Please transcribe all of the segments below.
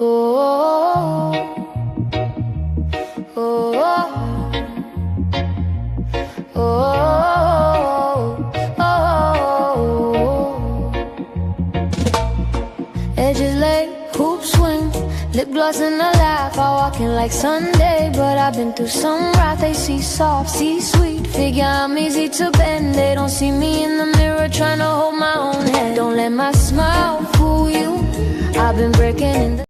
Oh, oh, oh, oh. Edges lay, hoop swing, lip gloss and a laugh. I walking like Sunday, but I've been through some wrath. They see soft, see sweet, figure I'm easy to bend. They don't see me in the mirror trying to hold my own head. Don't let my smile fool you. I've been breaking in the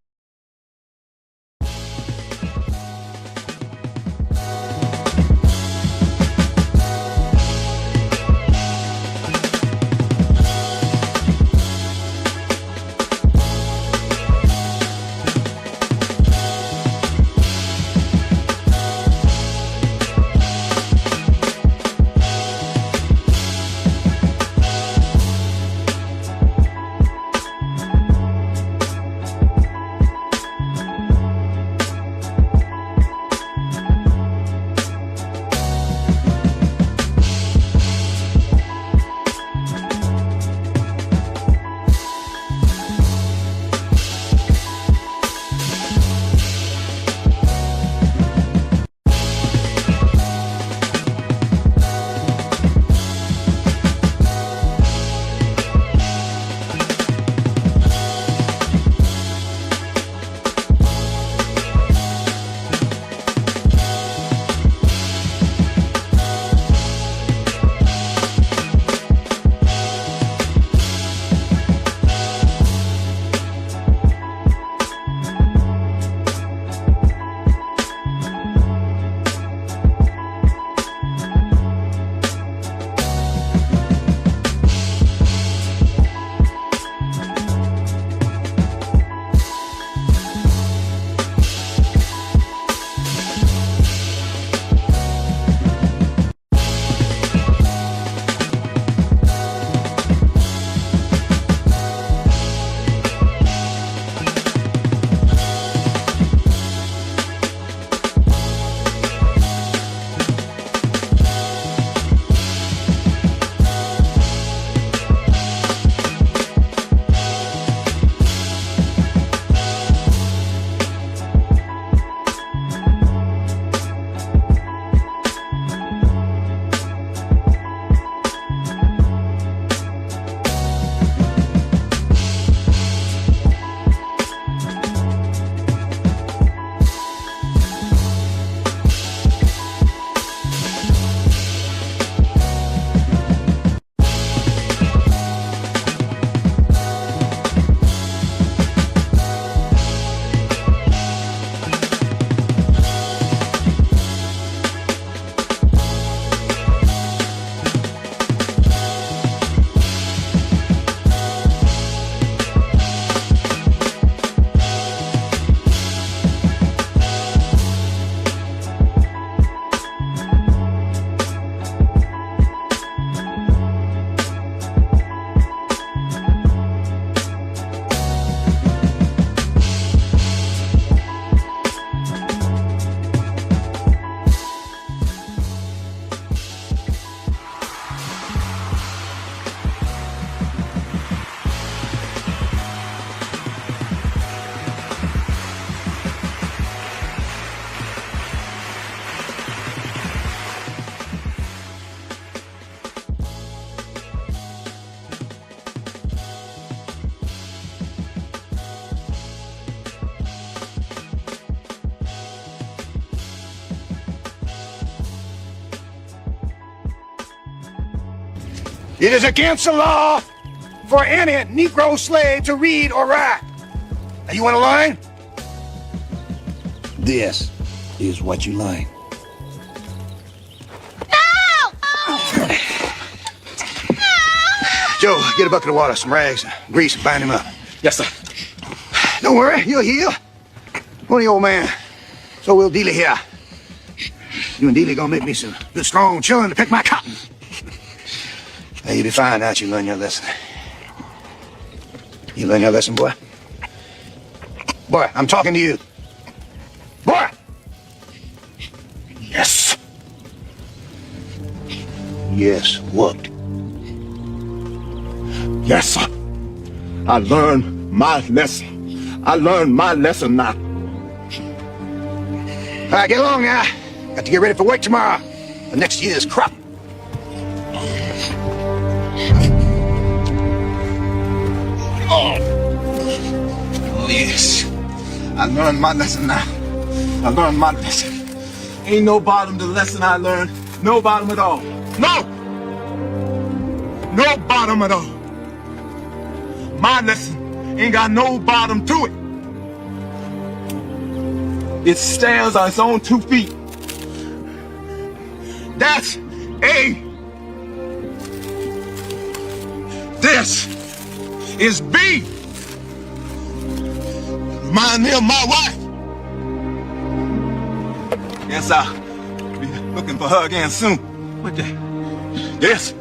It is against the law for any Negro slave to read or write. Now, you want to learn? This is what you learn. No! Joe, get a bucket of water, some rags, grease, and bind him up. Yes, sir. Don't worry, you'll heal. Only old man. So will Dealey here. You and Dealey gonna make me some good strong chillin' to pick my cotton. Now, you'll be fine now that you learn your lesson. You learn your lesson, boy? Boy, I'm talking to you. Boy! Yes. Yes, what? Yes, sir. I learned my lesson. I learned my lesson now. All right, get along now. Got to get ready for work tomorrow. For next year's crop. Oh, yes. I learned my lesson now. I learned my lesson. Ain't no bottom to the lesson I learned. No bottom at all. No! No bottom at all. My lesson ain't got no bottom to it. It stands on its own 2 feet. That's A. This is B. Remind me of my wife. Guess I'll be looking for her again soon. What the? This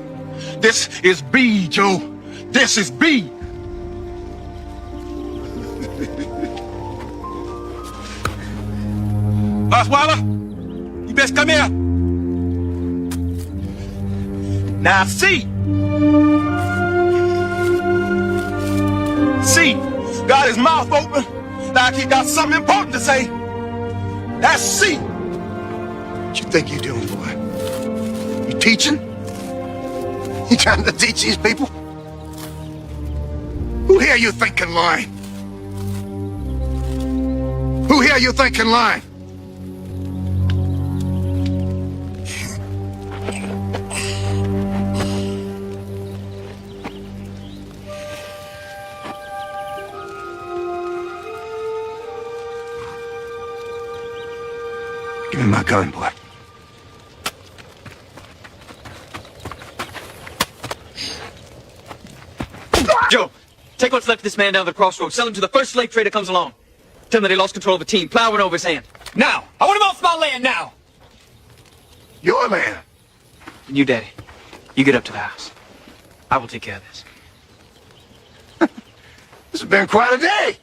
is B, Joe. This is B. Osweiler, you best come here. Now C. C got his mouth open like he got something important to say. That's C. What you think you're doing, boy? You teaching? You trying to teach these people? Who here you think can lie? Who here you think can lie? Give me my gun, boy. Joe, take what's left of this man down the crossroads. Sell him to the first slave trader comes along. Tell him that he lost control of a team. Plow it over his hand. Now! I want him off my land now! Your land. And you, Daddy, you get up to the house. I will take care of this. This has been quite a day.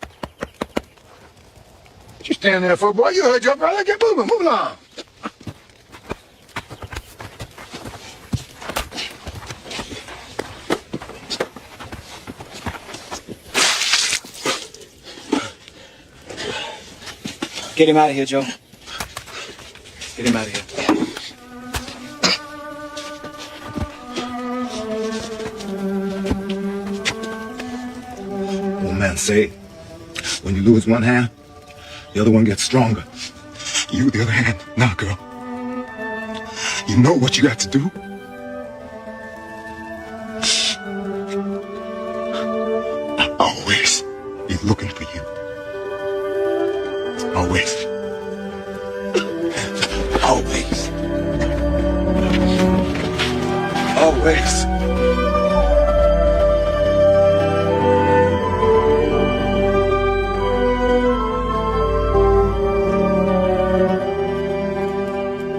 What you standing there for, boy? You heard your brother. Get moving. Move along. Get him out of here, Joe. Get him out of here. Old man say, when you lose one hand, the other one gets stronger. You the other hand. Now, girl. You know what you got to do? I always be looking for you. Always. Always. Always.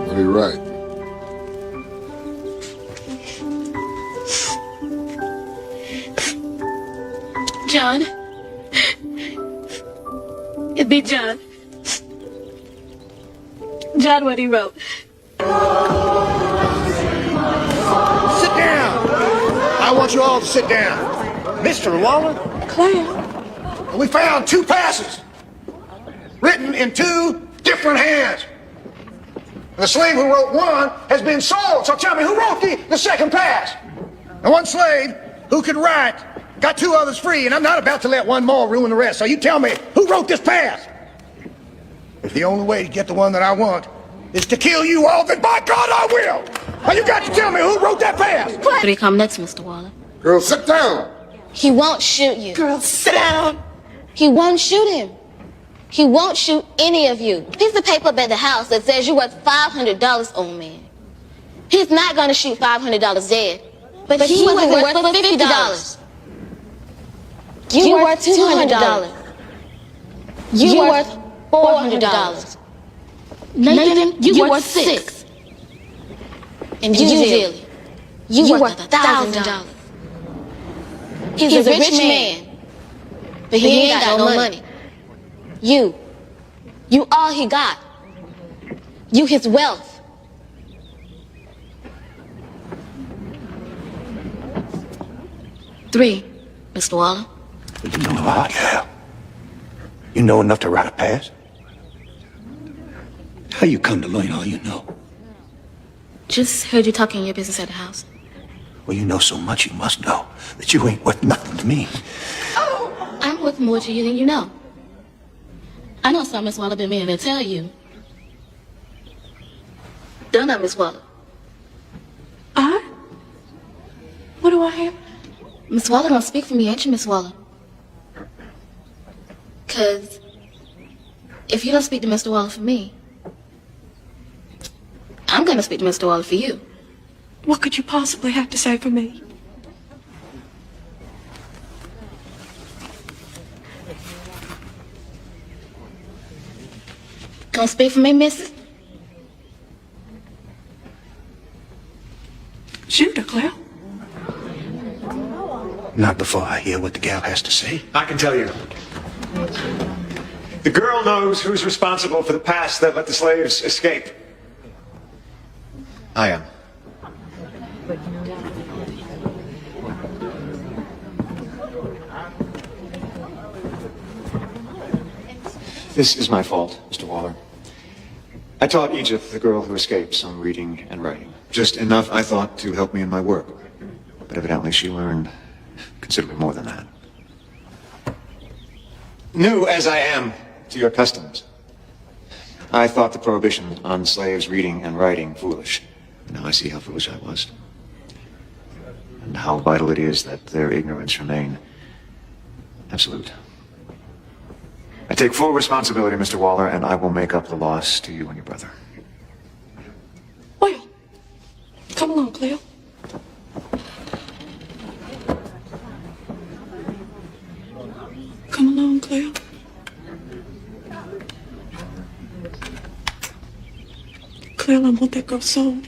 Very right. John. It'd be John. John, what he wrote. Sit down. I want you all to sit down. Mr. Waller, Claire. we found 2 passes written in 2 different hands. The slave who wrote one has been sold, so tell me who wrote the second pass? And one slave who could write got 2 others free, and I'm not about to let one more ruin the rest, so you tell me who wrote this pass? If the only way to get the one that I want is to kill you all, then by God I will! Now you got to tell me who wrote that pass! What do you come next, Mr. Waller? Girl, sit down. He won't shoot you. Girl, sit down. He won't shoot him. He won't shoot any of you. Piece of paper up at the house that says you're worth $500, old man. He's not going to shoot $500 dead. But he wasn't worth $50. You're worth $200. You're worth $400. Nathan, you're worth $6. And you, Dilly, you're worth $1,000. He's a rich man, but he ain't got no money. You all he got. You his wealth. $3, Mr. Waller. Yeah. You know enough to write a pass? How you come to learn all you know? Just heard you talking your business at the house. Well, you know so much you must know that you ain't worth nothing to me. I'm worth more to you than you know. I know something Miss Waller been meaning to tell you. Don't I, Miss Waller? What do I have? Miss Waller don't speak for me, ain't you, Miss Waller? 'Cause if you don't speak to Mr. Waller for me, I'm gonna speak to Mr. Waller for you. What could you possibly have to say for me? Gonna speak for me, Missy? Shoot her, Cleo. Not before I hear what the gal has to say. I can tell you. The girl knows who's responsible for the past that let the slaves escape. I am. This is my fault, Mr. Waller. I taught Edith, the girl who escaped, some reading and writing. Just enough, I thought, to help me in my work. But evidently she learned considerably more than that. New as I am to your customs, I thought the prohibition on slaves reading and writing foolish. Now I see how foolish I was. And how vital it is that their ignorance remain absolute. I take full responsibility, Mr. Waller, and I will make up the loss to you and your brother. Well, come along, Cleo. Come along, Cleo. Cleo, I want that girl sold.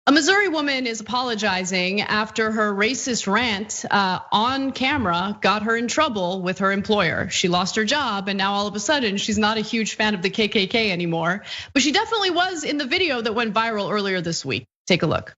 A Missouri woman is apologizing after her racist rant on camera got her in trouble with her employer. She lost her job and now all of a sudden she's not a huge fan of the KKK anymore. But she definitely was in the video that went viral earlier this week. Take a look.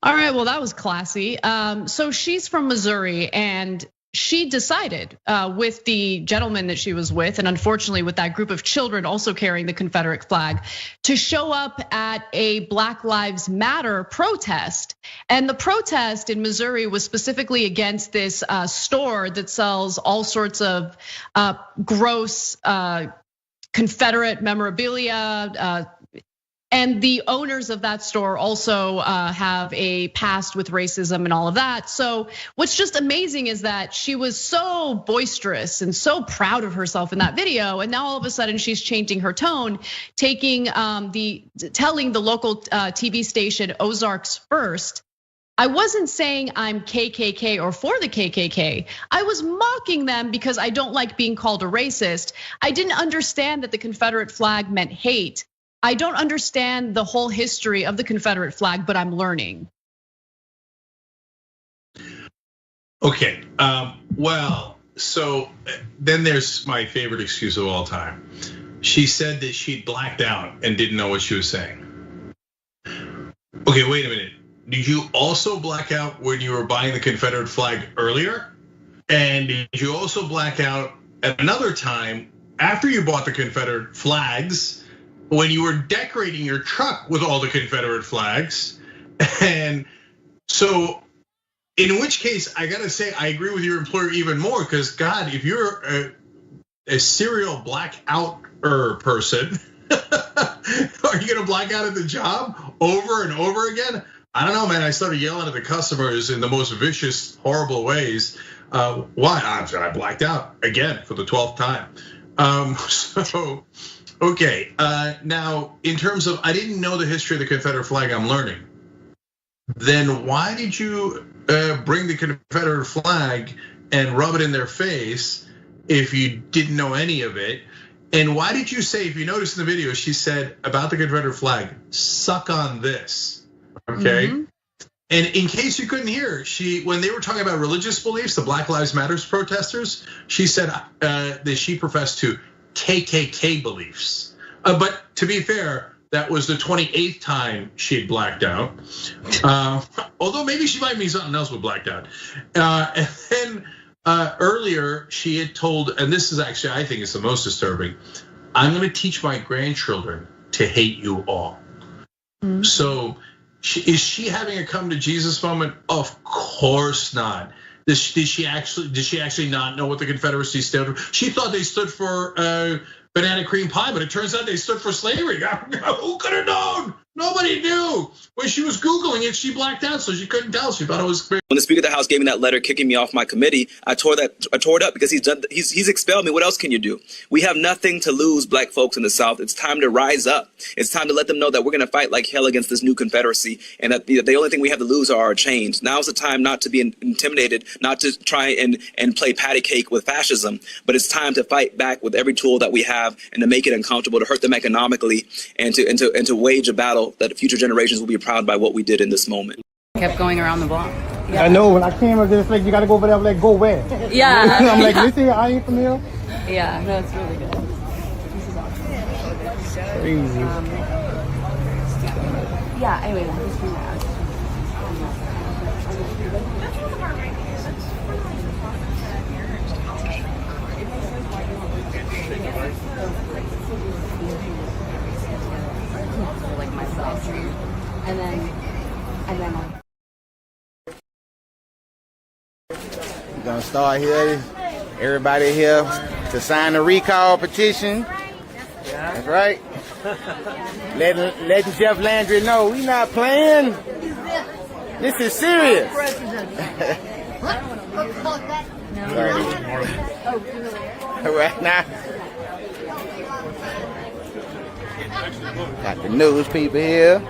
All right, well, that was classy. So she's from Missouri and she decided with the gentleman that she was with, and unfortunately with that group of children also carrying the Confederate flag, to show up at a Black Lives Matter protest. And the protest in Missouri was specifically against this store that sells all sorts of gross Confederate memorabilia. And the owners of that store also have a past with racism and all of that. So what's just amazing is that she was so boisterous and so proud of herself in that video. And now all of a sudden she's changing her tone, telling the local TV station Ozarks First, I wasn't saying I'm KKK or for the KKK. I was mocking them because I don't like being called a racist. I didn't understand that the Confederate flag meant hate. I don't understand the whole history of the Confederate flag, but I'm learning. Okay, well, so then there's my favorite excuse of all time. She said that she blacked out and didn't know what she was saying. Okay, wait a minute. Did you also black out when you were buying the Confederate flag earlier? And did you also black out at another time after you bought the Confederate flags when you were decorating your truck with all the Confederate flags. And so, in which case, I gotta say, I agree with your employer even more, because God, if you're a serial blackouter person, are you gonna black out at the job over and over again? I don't know, man. I started yelling at the customers in the most vicious, horrible ways. Why? I blacked out again for the 12th time. So, okay. Now, in terms of, I didn't know the history of the Confederate flag. I'm learning. Then why did you bring the Confederate flag and rub it in their face if you didn't know any of it? And why did you say, if you notice in the video, she said about the Confederate flag, suck on this, okay? Mm-hmm. And in case you couldn't hear, when they were talking about religious beliefs, the Black Lives Matter protesters, she said that she professed to KKK beliefs. But to be fair, that was the 28th time she had blacked out. Although maybe she might mean something else with blacked out. And then earlier she had told, and this is actually, I think is the most disturbing, I'm gonna teach my grandchildren to hate you all. Mm-hmm. So is she having a come to Jesus moment? Of course not. Did she actually not know what the Confederacy stood for? She thought they stood for banana cream pie, but it turns out they stood for slavery. Who could have known? Nobody knew. When she was Googling it, she blacked out, so she couldn't tell. She thought it was. When the Speaker of the House gave me that letter kicking me off my committee, I tore it up because he's expelled me. What else can you do? We have nothing to lose, black folks in the South. It's time to rise up. It's time to let them know that we're going to fight like hell against this new Confederacy, and that the only thing we have to lose are our chains. Now is the time not to be intimidated, not to try and play patty cake with fascism, but it's time to fight back with every tool that we have and to make it uncomfortable, to hurt them economically, and to wage a battle that future generations will be proud by what we did in this moment. Kept going around the block. Yeah. I know, when I came up, it's like, you gotta go over there. I'm like, go where? Yeah. I'm like, listen, I ain't from here. Yeah, no, it's really good. This is awesome. Crazy. Yeah, anyway, just bring that out. Like myself. And then We're gonna start here. Everybody here to sign the recall petition. That's right. Letting Jeff Landry know we not playing. This is serious. Right now. Got the news people here.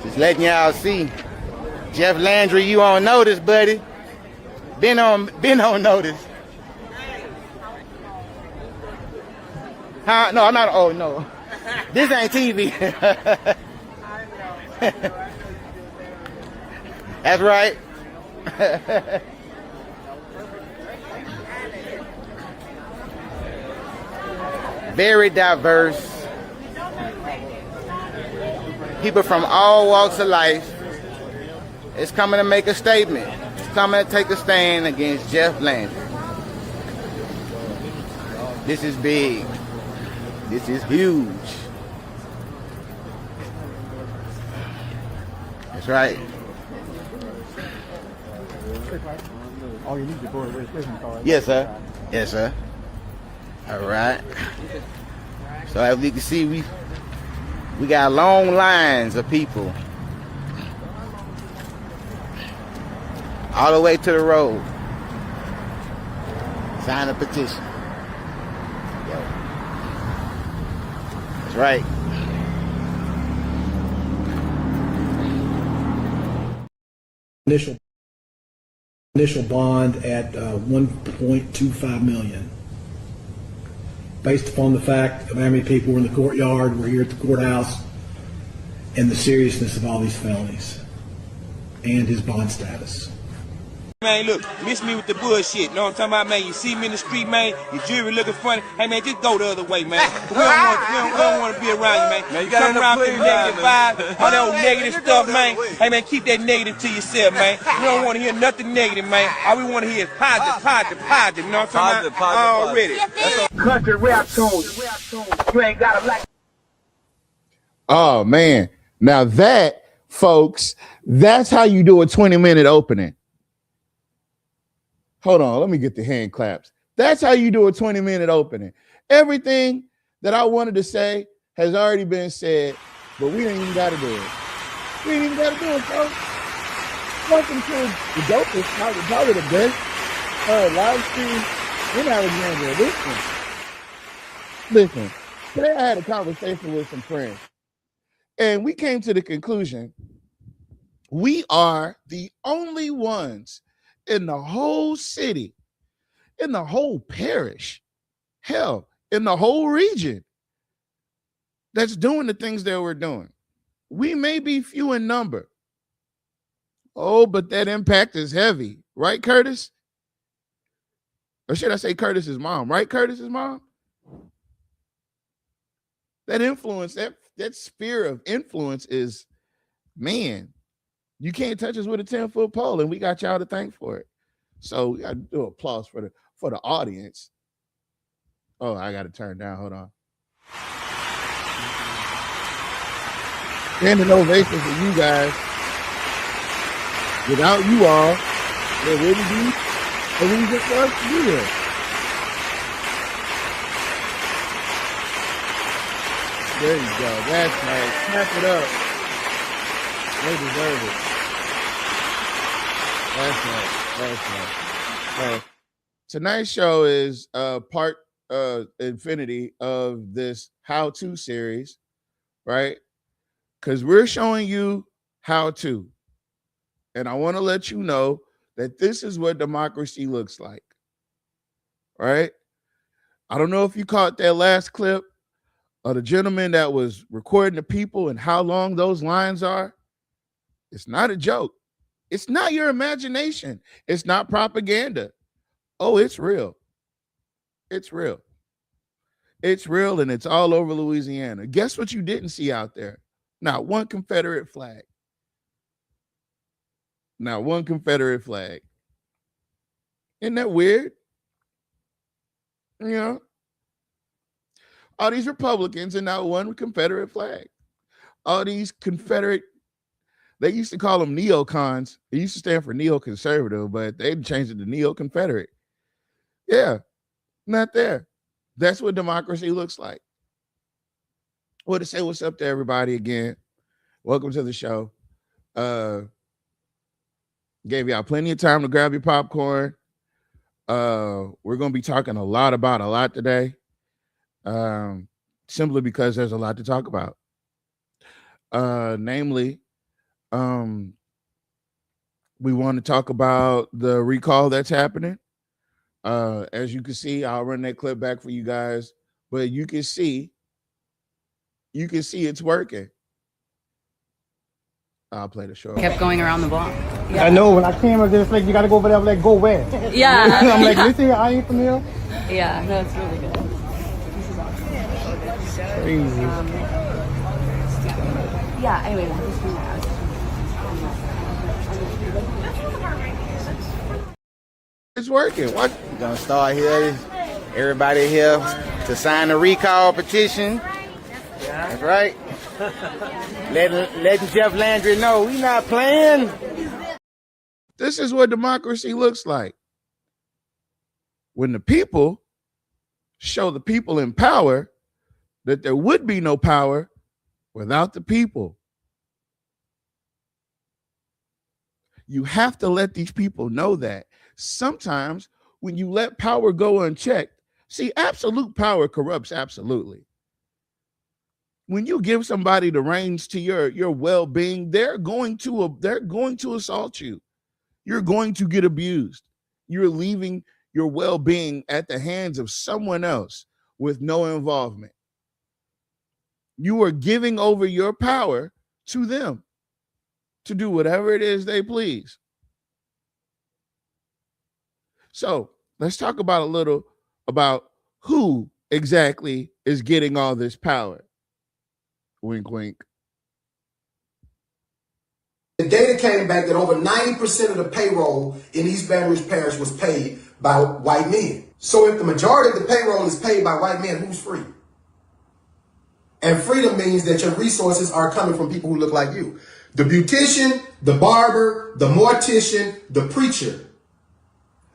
Just letting y'all see. Jeff Landry, you on notice, buddy. Been on notice. Huh? No, I'm not. Oh no, this ain't TV. That's right. Very diverse. People from all walks of life is coming to make a statement. It's coming to take a stand against Jeff Landry. This is big. This is huge. That's right. Oh, you need to go to registration card. Yes, sir. Yes, sir. All right. So as we can see, we got long lines of people all the way to the road. Sign a petition. That's right. Initial bond at 1.25 million. Based upon the fact of how many people were in the courtyard, were here at the courthouse, and the seriousness of all these felonies, and his bond status. Man, look, miss me with the bullshit. Know what I'm talking about, man? You see me in the street, man. Your jewelry looking funny. Hey, man, just go the other way, man. We don't want to be around you, man. You come around with negative vibes, all that old negative stuff, man. Hey, man, keep that negative to yourself, man. We don't want to hear nothing negative, man. All we want to hear is positive. You know what I'm talking about? Already. Country rap tunes. You ain't got to like. Oh man. Now that, folks, that's how you do a 20-minute opening. Hold on, let me get the hand claps. That's how you do a 20-minute opening. Everything that I wanted to say has already been said, but we ain't even got to do it. We ain't even got to do it, folks. Welcome to the dopest, probably the best live stream in Alexandria. Listen. Today I had a conversation with some friends, and we came to the conclusion we are the only ones in the whole city, in the whole parish, hell, in the whole region that's doing the things that we're doing. We may be few in number. Oh, but that impact is heavy. Right, Curtis? Or should I say Curtis's mom? Right, Curtis's mom? That influence, that sphere of influence is, man, you can't touch us with a 10-foot pole, and we got y'all to thank for it. So we got to do applause for the audience. Oh, I got to turn down. Hold on. Standing ovation for you guys. Without you all, there wouldn't be a reason for us to be here. There you go. That's nice. Clap it up. They deserve it. That's nice. Tonight's show is part infinity of this how-to series, right? Because we're showing you how to. And I want to let you know that this is what democracy looks like, right? I don't know if you caught that last clip of the gentleman that was recording the people and how long those lines are. It's not a joke. It's not your imagination. It's not propaganda. Oh, it's real. It's real. It's real, and it's all over Louisiana. Guess what you didn't see out there? Not one Confederate flag. Not one Confederate flag. Isn't that weird? You know? All these Republicans and not one Confederate flag. All these Confederate, they used to call them neocons. It used to stand for neoconservative, but they changed it to neo-Confederate. Yeah, not there. That's what democracy looks like. Well, to say what's up to everybody again. Welcome to the show. Gave y'all plenty of time to grab your popcorn. We're going to be talking a lot about a lot today. Simply because there's a lot to talk about. Namely, we want to talk about the recall that's happening. As you can see, I'll run that clip back for you guys, but you can see it's working. I'll play the show. Kept going around the block. I know, when I came, I was just like, you gotta go over there. I'm like, go where? Yeah. I'm like, listen, I ain't from here. Yeah, no, it's really good. Crazy. Yeah, anyway, we'll just do that. It's working. What? We're gonna start here. Everybody here to sign the recall petition. That's right. Letting Jeff Landry know we not playing. This is what democracy looks like. When the people show the people in power that there would be no power without the people. You have to let these people know that. Sometimes when you let power go unchecked, see, absolute power corrupts absolutely. When you give somebody the reins to your well-being, they're going to assault you. You're going to get abused. You're leaving your well-being at the hands of someone else with no involvement. You are giving over your power to them to do whatever it is they please. So let's talk about a little about who exactly is getting all this power. Wink, wink. The data came back that over 90% of the payroll in East Baton Rouge Parish was paid by white men. So if the majority of the payroll is paid by white men, who's free? And freedom means that your resources are coming from people who look like you. The beautician, the barber, the mortician, the preacher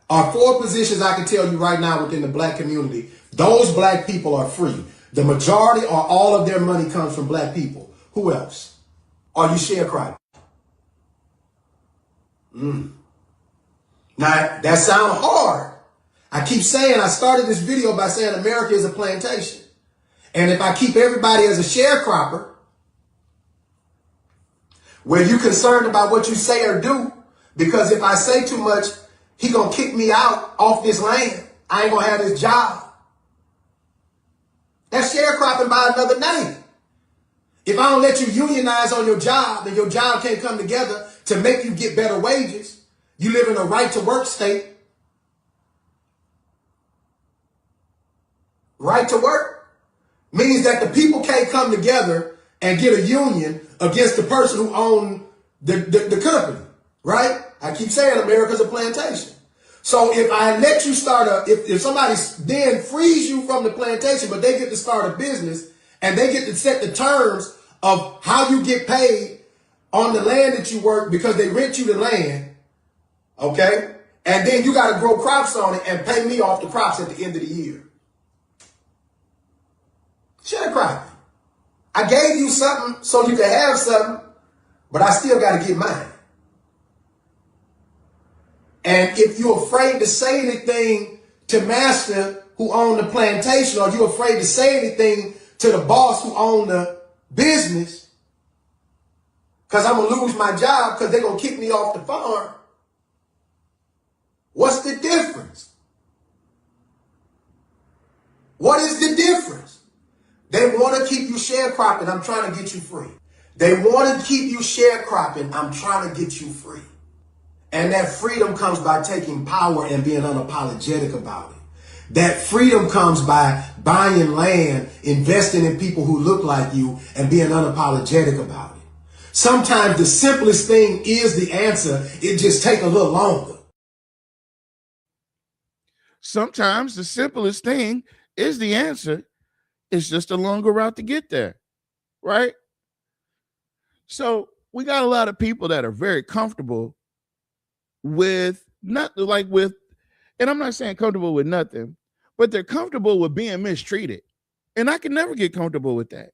are 4 positions I can tell you right now within the black community. Those black people are free. The majority or all of their money comes from black people. Who else? Are you sharecropping? Now, that sounds hard. I keep saying, I started this video by saying America is a plantation. And if I keep everybody as a sharecropper, where you concerned about what you say or do, because if I say too much, he gonna kick me out off this land. I ain't gonna have this job. That's sharecropping by another name. If I don't let you unionize on your job and your job can't come together to make you get better wages, you live in a right to work state. Right to work means that the people can't come together and get a union against the person who owned the company, right? I keep saying America's a plantation. So if I let you start if somebody then frees you from the plantation, but they get to start a business and they get to set the terms of how you get paid on the land that you work because they rent you the land, okay? And then you got to grow crops on it and pay me off the crops at the end of the year. Sharecropping. I gave you something so you could have something, but I still got to get mine. And if you're afraid to say anything to master who owned the plantation, or you're afraid to say anything to the boss who owned the business, because I'm going to lose my job because they're going to kick me off the farm, what's the difference? What is the difference? They want to keep you sharecropping. I'm trying to get you free. They want to keep you sharecropping. I'm trying to get you free. And that freedom comes by taking power and being unapologetic about it. That freedom comes by buying land, investing in people who look like you, and being unapologetic about it. Sometimes the simplest thing is the answer. It just takes a little longer. Sometimes the simplest thing is the answer. It's just a longer route to get there, right? So we got a lot of people that are very comfortable with nothing, and I'm not saying comfortable with nothing, but they're comfortable with being mistreated. And I can never get comfortable with that.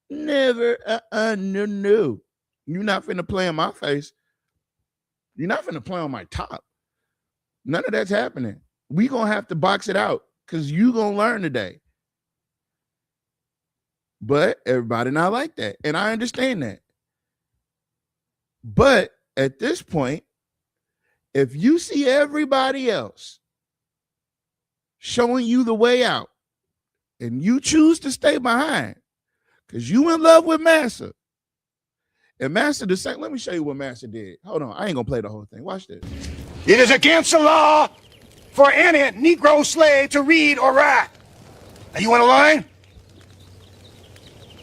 Never, no. You're not finna play in my face. You're not finna play on my top. None of that's happening. We gonna have to box it out because you gonna learn today. But everybody not like that. And I understand that. But at this point, if you see everybody else showing you the way out and you choose to stay behind because you in love with Massa, and Massa the same, let me show you what Massa did. Hold on, I ain't gonna play the whole thing. Watch this. It is against the law for any Negro slave to read or write. Now you want to learn?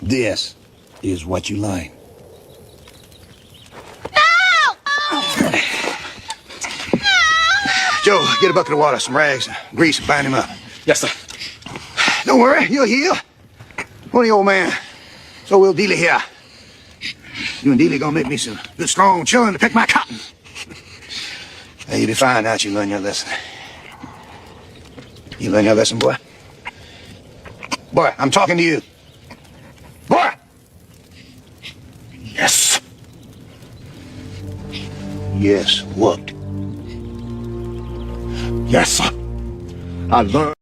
This is what you learn. Joe, get a bucket of water, some rags, grease, and bind him up. Yes, sir. Don't worry, you'll heal. Morning, old man. So will Dealey here. You and Dealey gonna make me some good, strong chillin' to pick my cotton. Hey, you'll be fine now that you learn your lesson. You learn your lesson, boy? Boy, I'm talking to you. Boy! Yes. Yes, what? Yes, sir. I learned.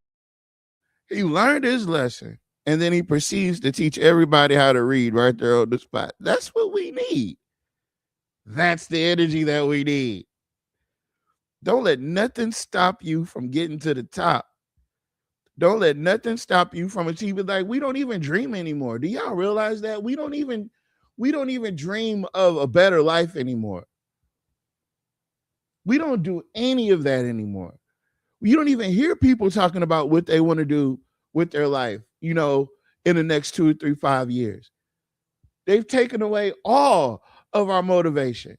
He learned his lesson, and then he proceeds to teach everybody how to read right there on the spot. That's what we need. That's the energy that we need. Don't let nothing stop you from getting to the top. Don't let nothing stop you from achieving. Like, we don't even dream anymore. Do y'all realize that? We don't even dream of a better life anymore. We don't do any of that anymore. You don't even hear people talking about what they want to do with their life, you know, in the next 2 or 3, 5 years. They've taken away all of our motivation.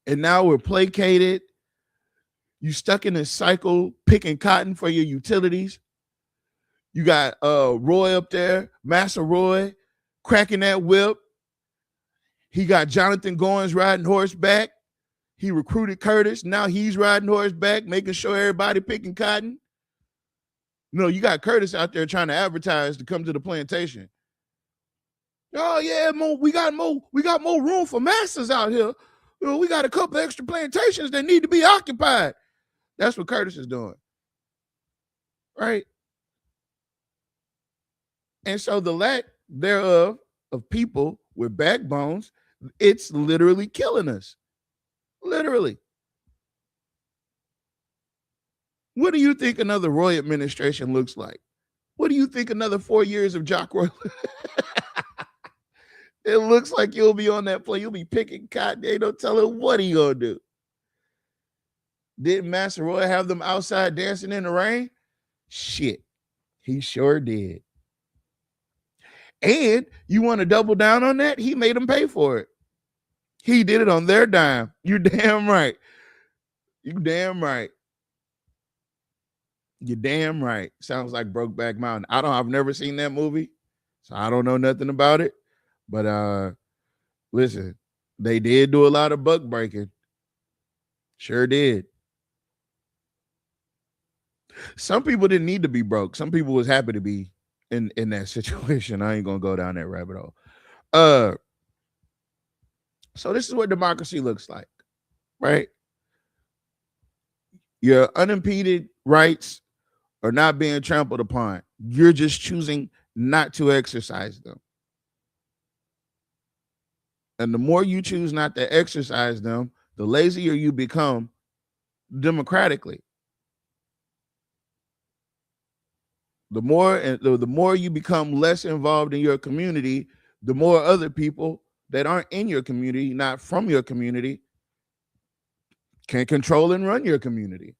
And now we're placated. You stuck in this cycle, picking cotton for your utilities. You got Roy up there, Master Roy, cracking that whip. He got Jonathan Goins riding horseback. He recruited Curtis. Now he's riding horseback, making sure everybody picking cotton. No, you got Curtis out there trying to advertise to come to the plantation. Oh yeah, we got more room for masters out here. You know, we got a couple extra plantations that need to be occupied. That's what Curtis is doing, right? And so the lack thereof of people with backbones, it's literally killing us. Literally. What do you think another Roy administration looks like? What do you think another 4 years of Jock Roy? It looks like you'll be on that plane. You'll be picking cotton. They don't tell him what he gonna do. Didn't Master Roy have them outside dancing in the rain? Shit, he sure did. And you want to double down on that? He made them pay for it. He did it on their dime. You damn right. You damn right. You're damn right. Sounds like Brokeback Mountain. I've never seen that movie, so I don't know nothing about it. But listen, they did do a lot of buck breaking. Sure did. Some people didn't need to be broke. Some people was happy to be in that situation. I ain't gonna go down that rabbit hole. So this is what democracy looks like, right? Your unimpeded rights are not being trampled upon. You're just choosing not to exercise them. And the more you choose not to exercise them, the lazier you become democratically. The more you become less involved in your community, the more other people that aren't in your community, not from your community, can control and run your community.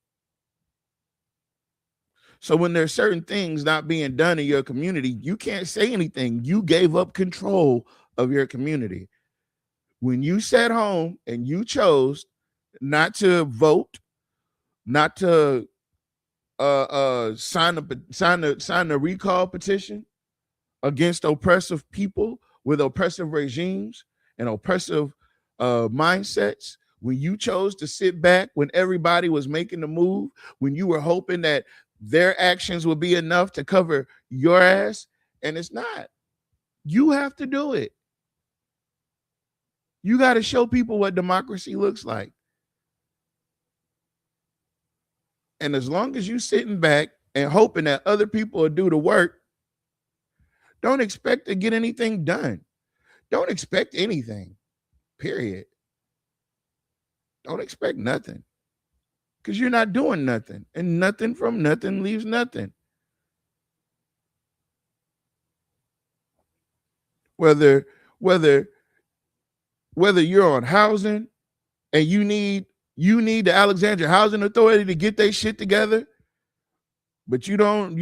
So when there's certain things not being done in your community, you can't say anything. You gave up control of your community. When you sat home and you chose not to vote, not to sign the recall petition against oppressive people with oppressive regimes and oppressive mindsets, when you chose to sit back when everybody was making the move, when you were hoping that their actions would be enough to cover your ass, and it's not. You have to do it. You got to show people what democracy looks like. And as long as you sitting back and hoping that other people will do the work, don't expect to get anything done. Don't expect anything, period. Don't expect nothing, because you're not doing nothing, and nothing from nothing leaves nothing. Whether you're on housing and you need the Alexandria Housing Authority to get their shit together, but you don't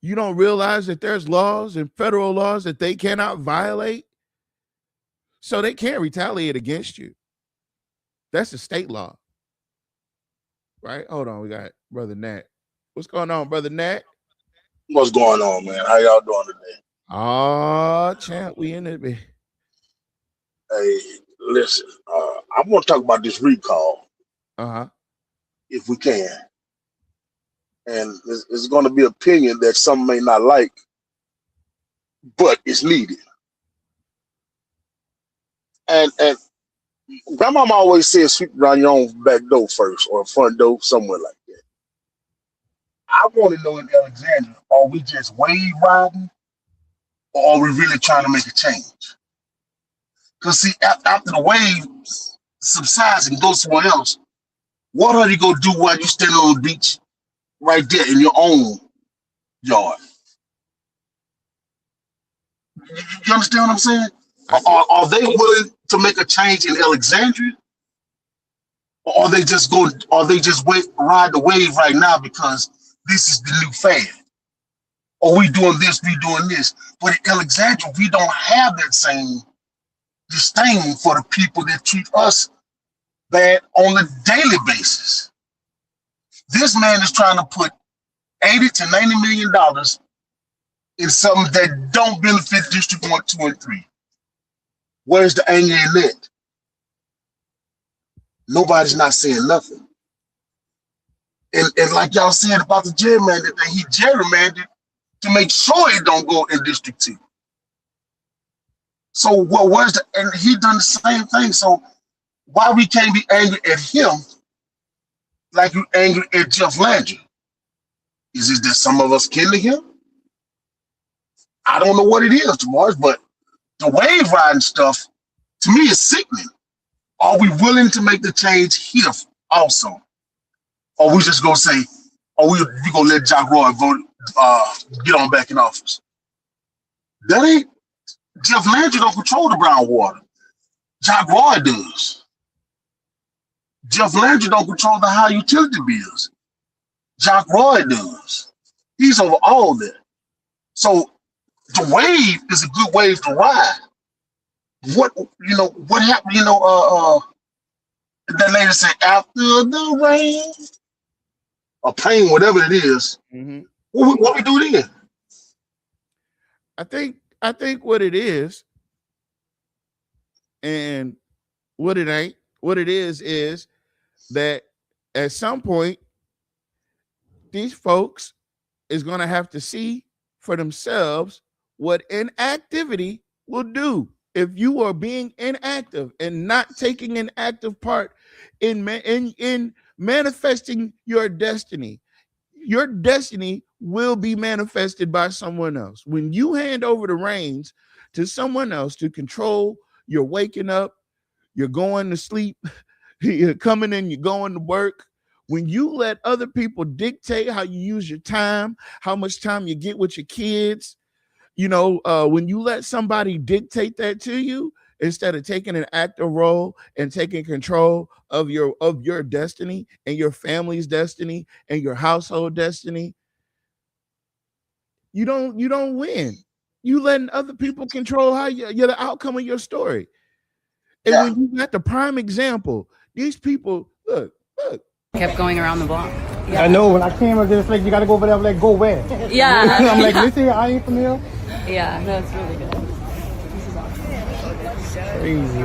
realize that there's laws and federal laws that they cannot violate, so they can't retaliate against you. That's a state law, right? Hold on, we got Brother Nat. What's going on, Brother Nat? What's going on, man? How y'all doing today? Oh, champ, we in it. Hey, listen, I want to talk about this recall. If we can. And it's going to be an opinion that some may not like, but it's needed. And Grandmama always says sweep around your own back door first, or front door, somewhere like that. I want to know in Alexandria, are we just wave riding, or are we really trying to make a change? Because see, after the wave subsides and goes somewhere else, what are you going to do while you stand on the beach right there in your own yard? You understand what I'm saying? Are they willing to make a change in Alexandria, Or are they just ride the wave right now because this is the new fad? Or we doing this, we doing this. But in Alexandria, we don't have that same disdain for the people that treat us bad on a daily basis. This man is trying to put $80 to $90 million in something that don't benefit District 1, 2, and 3. Where's the anger in that? Nobody's not saying nothing. And like y'all said about the gerrymander, that he gerrymandered to make sure it don't go in District 2. So and he done the same thing. So why we can't be angry at him like you angry at Jeff Landry? Is it that some of us killing him? I don't know what it is, Tomorrow, but the wave riding stuff to me is sickening. Are we willing to make the change here also? Or we just gonna say, we gonna let Jack Roy vote, get on back in office? That ain't, Jeff Landry don't control the brown water. Jack Roy does. Jeff Landry don't control the high utility bills. Jack Roy does. He's over all that. So the wave is a good wave to ride. What happened, that lady said, after the rain, or pain, whatever it is, what we do then? I think what it is, and what it ain't, what it is that at some point, these folks is going to have to see for themselves what inactivity will do. If you are being inactive and not taking an active part in manifesting your destiny will be manifested by someone else. When you hand over the reins to someone else to control your waking up, you're going to sleep, you're coming in, you're going to work. When you let other people dictate how you use your time, how much time you get with your kids, when you let somebody dictate that to you, instead of taking an active role and taking control of your destiny and your family's destiny and your household destiny, you don't win. You letting other people control how you're the outcome of your story. And when you got the prime example, these people look. Kept going around the block. Yeah. I know when I came up, it's like you gotta go over there. I'm like, go where? Yeah. I'm like, listen, I ain't from here. Yeah, no, it's really good. Crazy.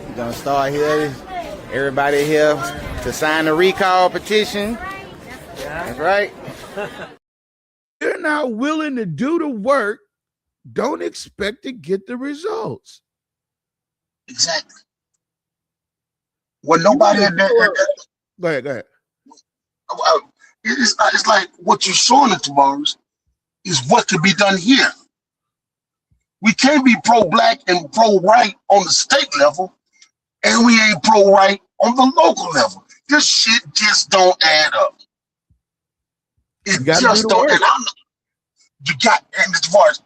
We're gonna start here. Everybody here to sign the recall petition. That's right. You're not willing to do the work, don't expect to get the results. Exactly. Well, nobody had that. Go ahead. It's like what you're showing it tomorrow is what could be done here. We can't be pro-black and pro-right on the state level, and we ain't pro-right on the local level. This shit just don't add up. It just don't. And and as far as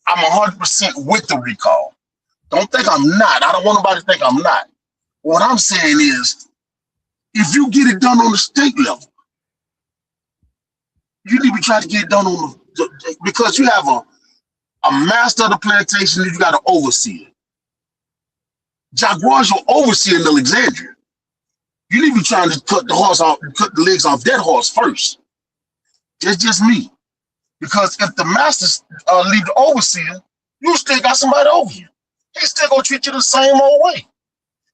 I'm 100% with the recall. Don't think I'm not. I don't want nobody to think I'm not. What I'm saying is, if you get it done on the state level, you need to try to get it done on because you have a master of the plantation and you got an overseer. Jack Roy's your overseer in Alexandria. You need to be trying to cut the legs off that horse first. That's just me. Because if the masters leave the overseer, you still got somebody over you. He's still gonna treat you the same old way.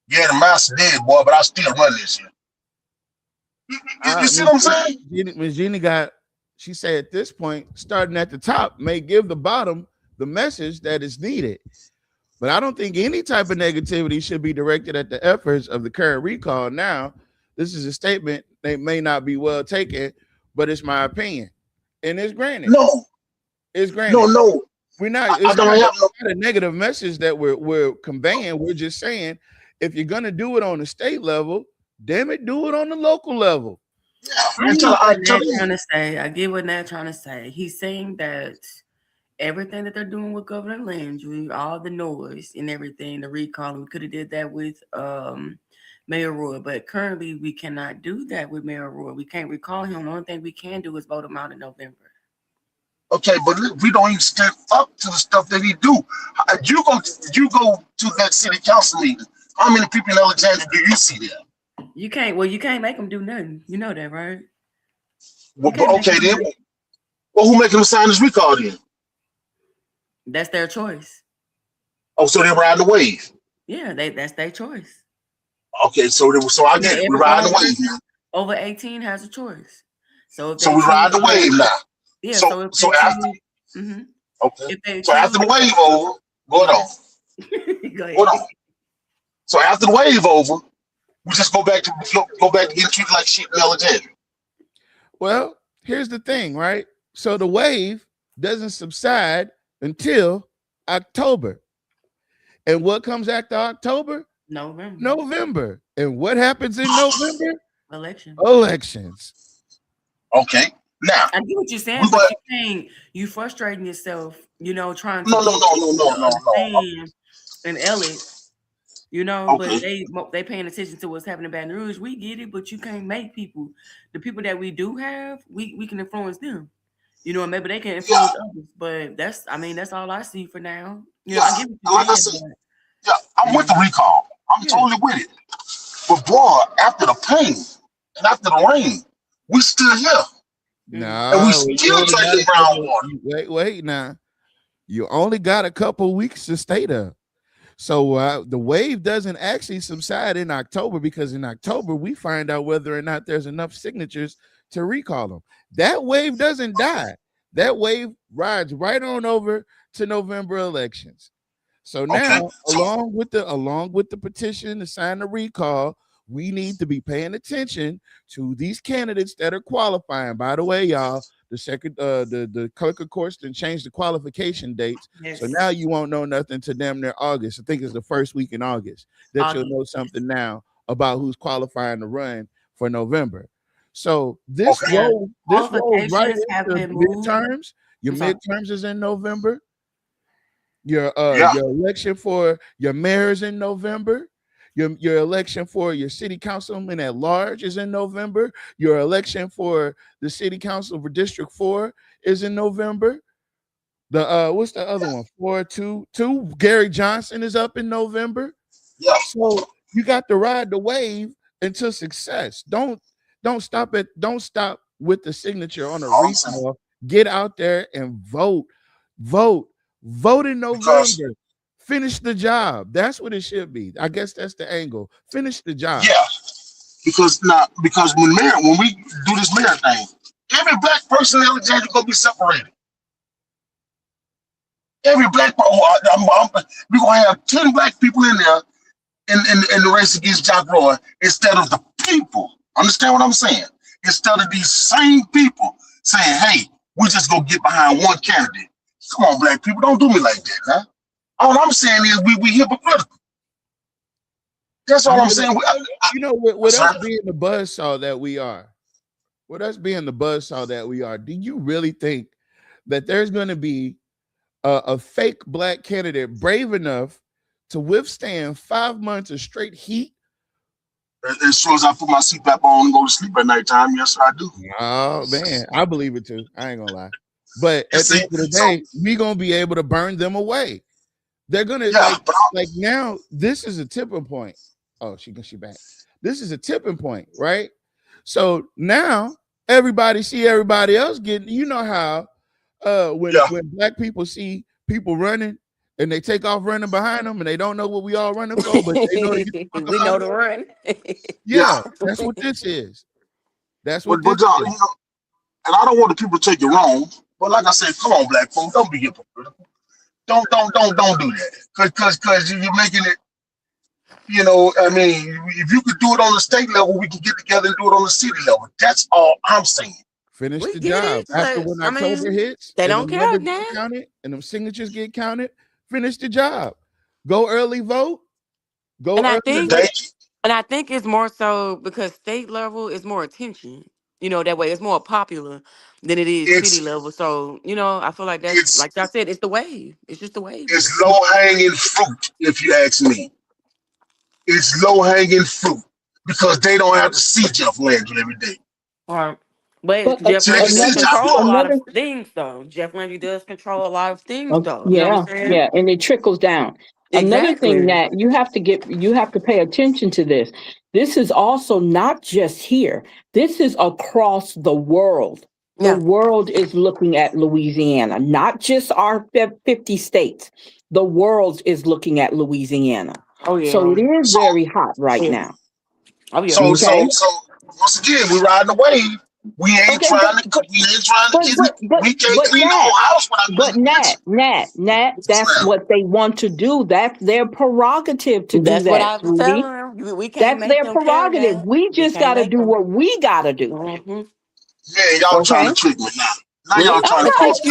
Yeah, the master did, boy, but I still run this here. You see what I'm saying? Ms. Jeannie she said at this point, starting at the top may give the bottom the message that is needed. But I don't think any type of negativity should be directed at the efforts of the current recall. Now, this is a statement that may not be well taken, but it's my opinion. And it's granted. No. It's granted. No. We're not, it's not a negative message that we're conveying. We're just saying, if you're going to do it on the state level, damn it, do it on the local level. I get what Nat's trying to say. He's saying that everything that they're doing with Governor Landry, all the noise and everything, the recall, we could have did that with Mayor Roy, but currently we cannot do that with Mayor Roy. We can't recall him. The only thing we can do is vote him out in November. Okay, but we don't even step up to the stuff that he do. You go to that city council meeting. How many people in Alexandria do you see there? You can't. Well, you can't make them do nothing. You know that, right? Well, okay, then. Well, who making them sign this recall then? That's their choice. Oh, so they're riding the wave. Yeah, that's their choice. Okay, so I get it. We ride the wave. Over 18 has a choice. So we ride the wave now. Yeah. So after. Okay. So after the wave over, go on. Hold on. So after the wave over, we just go back to getting treated like shit in Alexandria. Well, here's the thing, right? So the wave doesn't subside until October. And what comes after October? November. And what happens in November? Elections. Okay. Now I get what you're saying, but you frustrating yourself, trying to no. And Elliot, but they paying attention to what's happening in Baton Rouge. We get it, but you can't make people. The people that we do have, we can influence them. Maybe they can influence others, but that's all I see for now. I get what you're saying, I'm with the recall. I'm totally with it. But boy, after the pain and after the rain, we still here. No, and we still drinking brown water. Wait now. You only got a couple weeks to stay there. So the wave doesn't actually subside in October, because in October we find out whether or not there's enough signatures to recall them. That wave doesn't die. That wave rides right on over to November elections. So now, along with the petition to sign the recall, we need to be paying attention to these candidates that are qualifying. By the way, y'all, the clerk of courts didn't change the qualification dates. Yes. So now you won't know nothing to damn near August. I think it's the first week in August that you'll know something now about who's qualifying to run for November. So this rolls right into midterms. Your midterms is in November. Your election for your mayor is in November. Your election for your city councilman at large is in November. Your election for the city council for District 4 is in November. The what's the other one? 422. Gary Johnson is up in November. Yeah. So you got to ride the wave until success. Don't stop with the signature on a recall. Get out there and vote. Vote in November. Finish the job. That's what it should be. I guess that's the angle. Finish the job. Yeah. Because when we do this mayor thing, every black person in Alexandria gonna be separated. Every black person, we're gonna have 10 black people in there in the race against Jack Roy instead of the people. Understand what I'm saying? Instead of these same people saying, hey, we just gonna get behind one candidate. Come on, black people, don't do me like that, huh? All I'm saying is we hypocritical. That's all I'm saying. With us being the buzzsaw that we are, do you really think that there's going to be a fake black candidate brave enough to withstand 5 months of straight heat? As soon as I put my CPAP on and go to sleep at nighttime, yes, I do. Oh man, I believe it too. I ain't gonna lie. But at the end of the day, we gonna be able to burn them away. They're gonna like now. This is a tipping point. Oh, she back. This is a tipping point, right? So now everybody see everybody else getting. You know how when black people see people running and they take off running behind them and they don't know what we all running for, but they know we know to run. Yeah, that's what this is. That's what. But John, and I don't want the people to take it wrong, but like I said, come on, black folks, don't be hypocritical. Don't do that, because you're making it. I mean, if you could do it on the state level, we can get together and do it on the city level. That's all I'm saying. Finish the job. After when October hits, they don't care now. Counted, and them signatures get counted. Finish the job. Go early vote. And I think it's more so because state level is more attention. You know, that way it's more popular than it is city level. So, you know, I feel like that's, like y'all said, it's the wave. It's just the wave. It's low-hanging fruit, if you ask me. It's low-hanging fruit because they don't have to see Jeff Landry every day. All right. But Jeff Landry does control a lot of things, though. Jeff Landry does control a lot of things, though. You know what I'm saying? Yeah, and it trickles down. Another thing that you have to pay attention to this. This is also not just here. This is across the world. The world is looking at Louisiana, not just our 50 states. The world is looking at Louisiana. Oh yeah. So it is very hot right now. Oh yeah. So once again, we riding the wave. We ain't trying to we can't clean the whole house but Nat, that's what they want to do. That's their prerogative to do that. That's what I was telling you. We can't That's their prerogative. We just got to do what we got to do. Mm-hmm. Yeah, y'all trying to trick me now. Now y'all trying to cross me.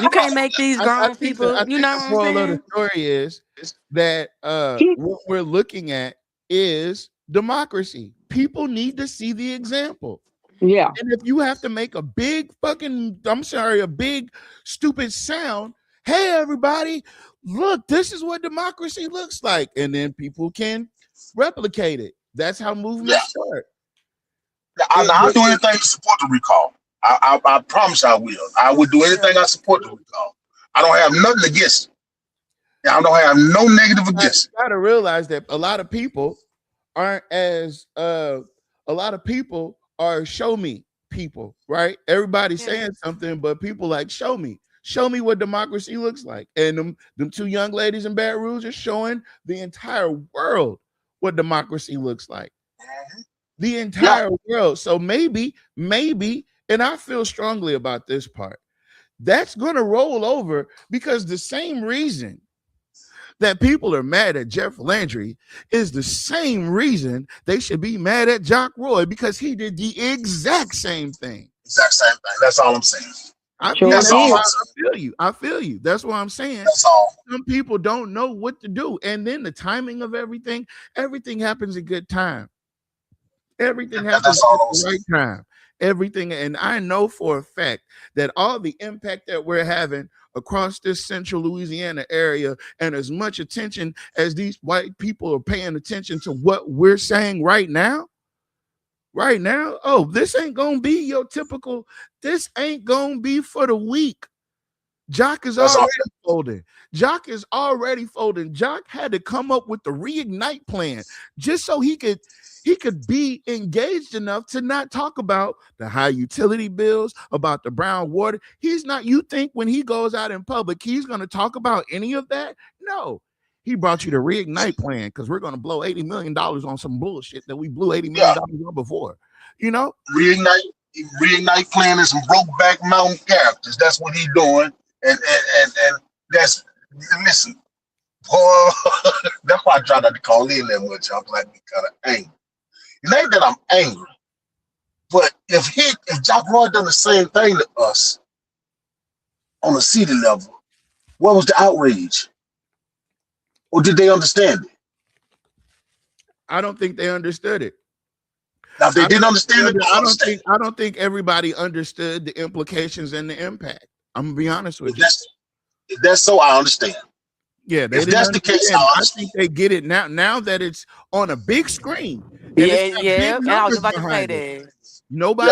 You can't make these grown people. You know what I'm moral saying? of the story is that what we're looking at is democracy. People need to see the example. Yeah. And if you have to make a big a big stupid sound, hey everybody, look, this is what democracy looks like, and then people can replicate it. That's how movements start. I'll do anything to support the recall. I promise I will. I would do anything I support the recall. I don't have nothing against it. I don't have no negative against it. You gotta realize that a lot of people aren't as a lot of people are show me people, right? Everybody's saying something, but people like show me what democracy looks like. And them two young ladies in Baton Rouge are showing the entire world what democracy looks like. The entire world. So maybe, and I feel strongly about this part, that's gonna roll over, because the same reason that people are mad at Jeff Landry is the same reason they should be mad at Jock Roy, because he did the exact same thing. Exact same thing. That's all I'm saying. I feel you. That's what I'm saying. That's all. Some people don't know what to do. And then the timing of everything happens in good time. Everything happens at the right time. Everything. And I know for a fact that all the impact that we're having across this central Louisiana area, and as much attention as these white people are paying attention to what we're saying right now, oh, this ain't gonna be your typical, this ain't gonna be for the weak. Jock is already folding. Jock is already folding. Jock had to come up with the reignite plan just so he could be engaged enough to not talk about the high utility bills, about the brown water. He's not, you think when he goes out in public, he's going to talk about any of that? No. He brought you the reignite plan because we're going to blow $80 million on some bullshit that we blew $80 million on before. You know? Reignite plan is some Brokeback Mountain characters. That's what he's doing. And that's, listen, boy, that's why I try not to call in that much. I'm like, kind of angry. It ain't that I'm angry, but if Jock Roy done the same thing to us on a city level, what was the outrage? Or did they understand it? I don't think they understood it. Now, if they didn't understand it, I don't think everybody understood the implications and the impact. I'm gonna be honest with you. If that's so, I understand. Yeah, if that's the case, I think they get it now. Now that it's on a big screen. Yeah. I was about to say that. Nobody.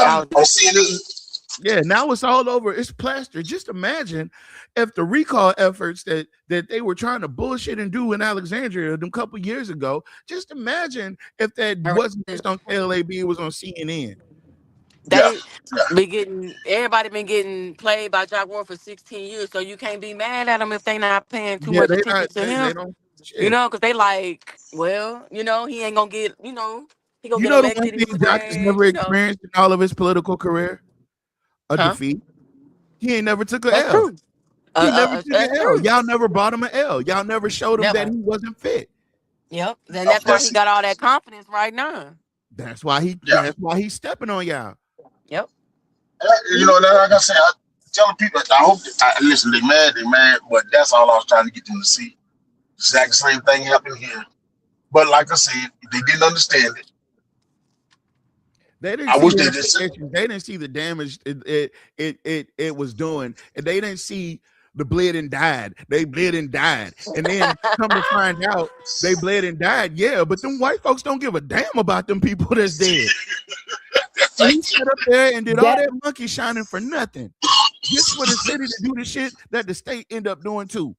Yeah, now it's all over. It's plastered. Just imagine if the recall efforts that they were trying to bullshit and do in Alexandria a couple years ago. Just imagine if that wasn't just on KLAB, it was on CNN. Everybody been getting played by Jock Roy for 16 years, so you can't be mad at them if they not paying too much attention to him. You know, because they like, well, you know, he ain't gonna get, you know, he gonna get elected. You know the one thing Jock has never experienced in all of his political career? A defeat. He ain't never took an L. True. He never took an L. Y'all never brought him an L. Y'all never showed him that he wasn't fit. Yep. Then that's why he got all that confidence right now. That's why he's stepping on y'all. Yep. You know, like I said, I tell people, I hope listen, they mad, but that's all I was trying to get them to see. Exact same thing happened here. But like I said, if they didn't understand it, They didn't I see wish the they just implications. They didn't see the damage it was doing, and they didn't see the bled and died. They bled and died, and then come to find out they bled and died. Yeah, but them white folks don't give a damn about them people that's dead. He sat up there and did all that monkey shining for nothing, just for the city to do the shit that the state end up doing too.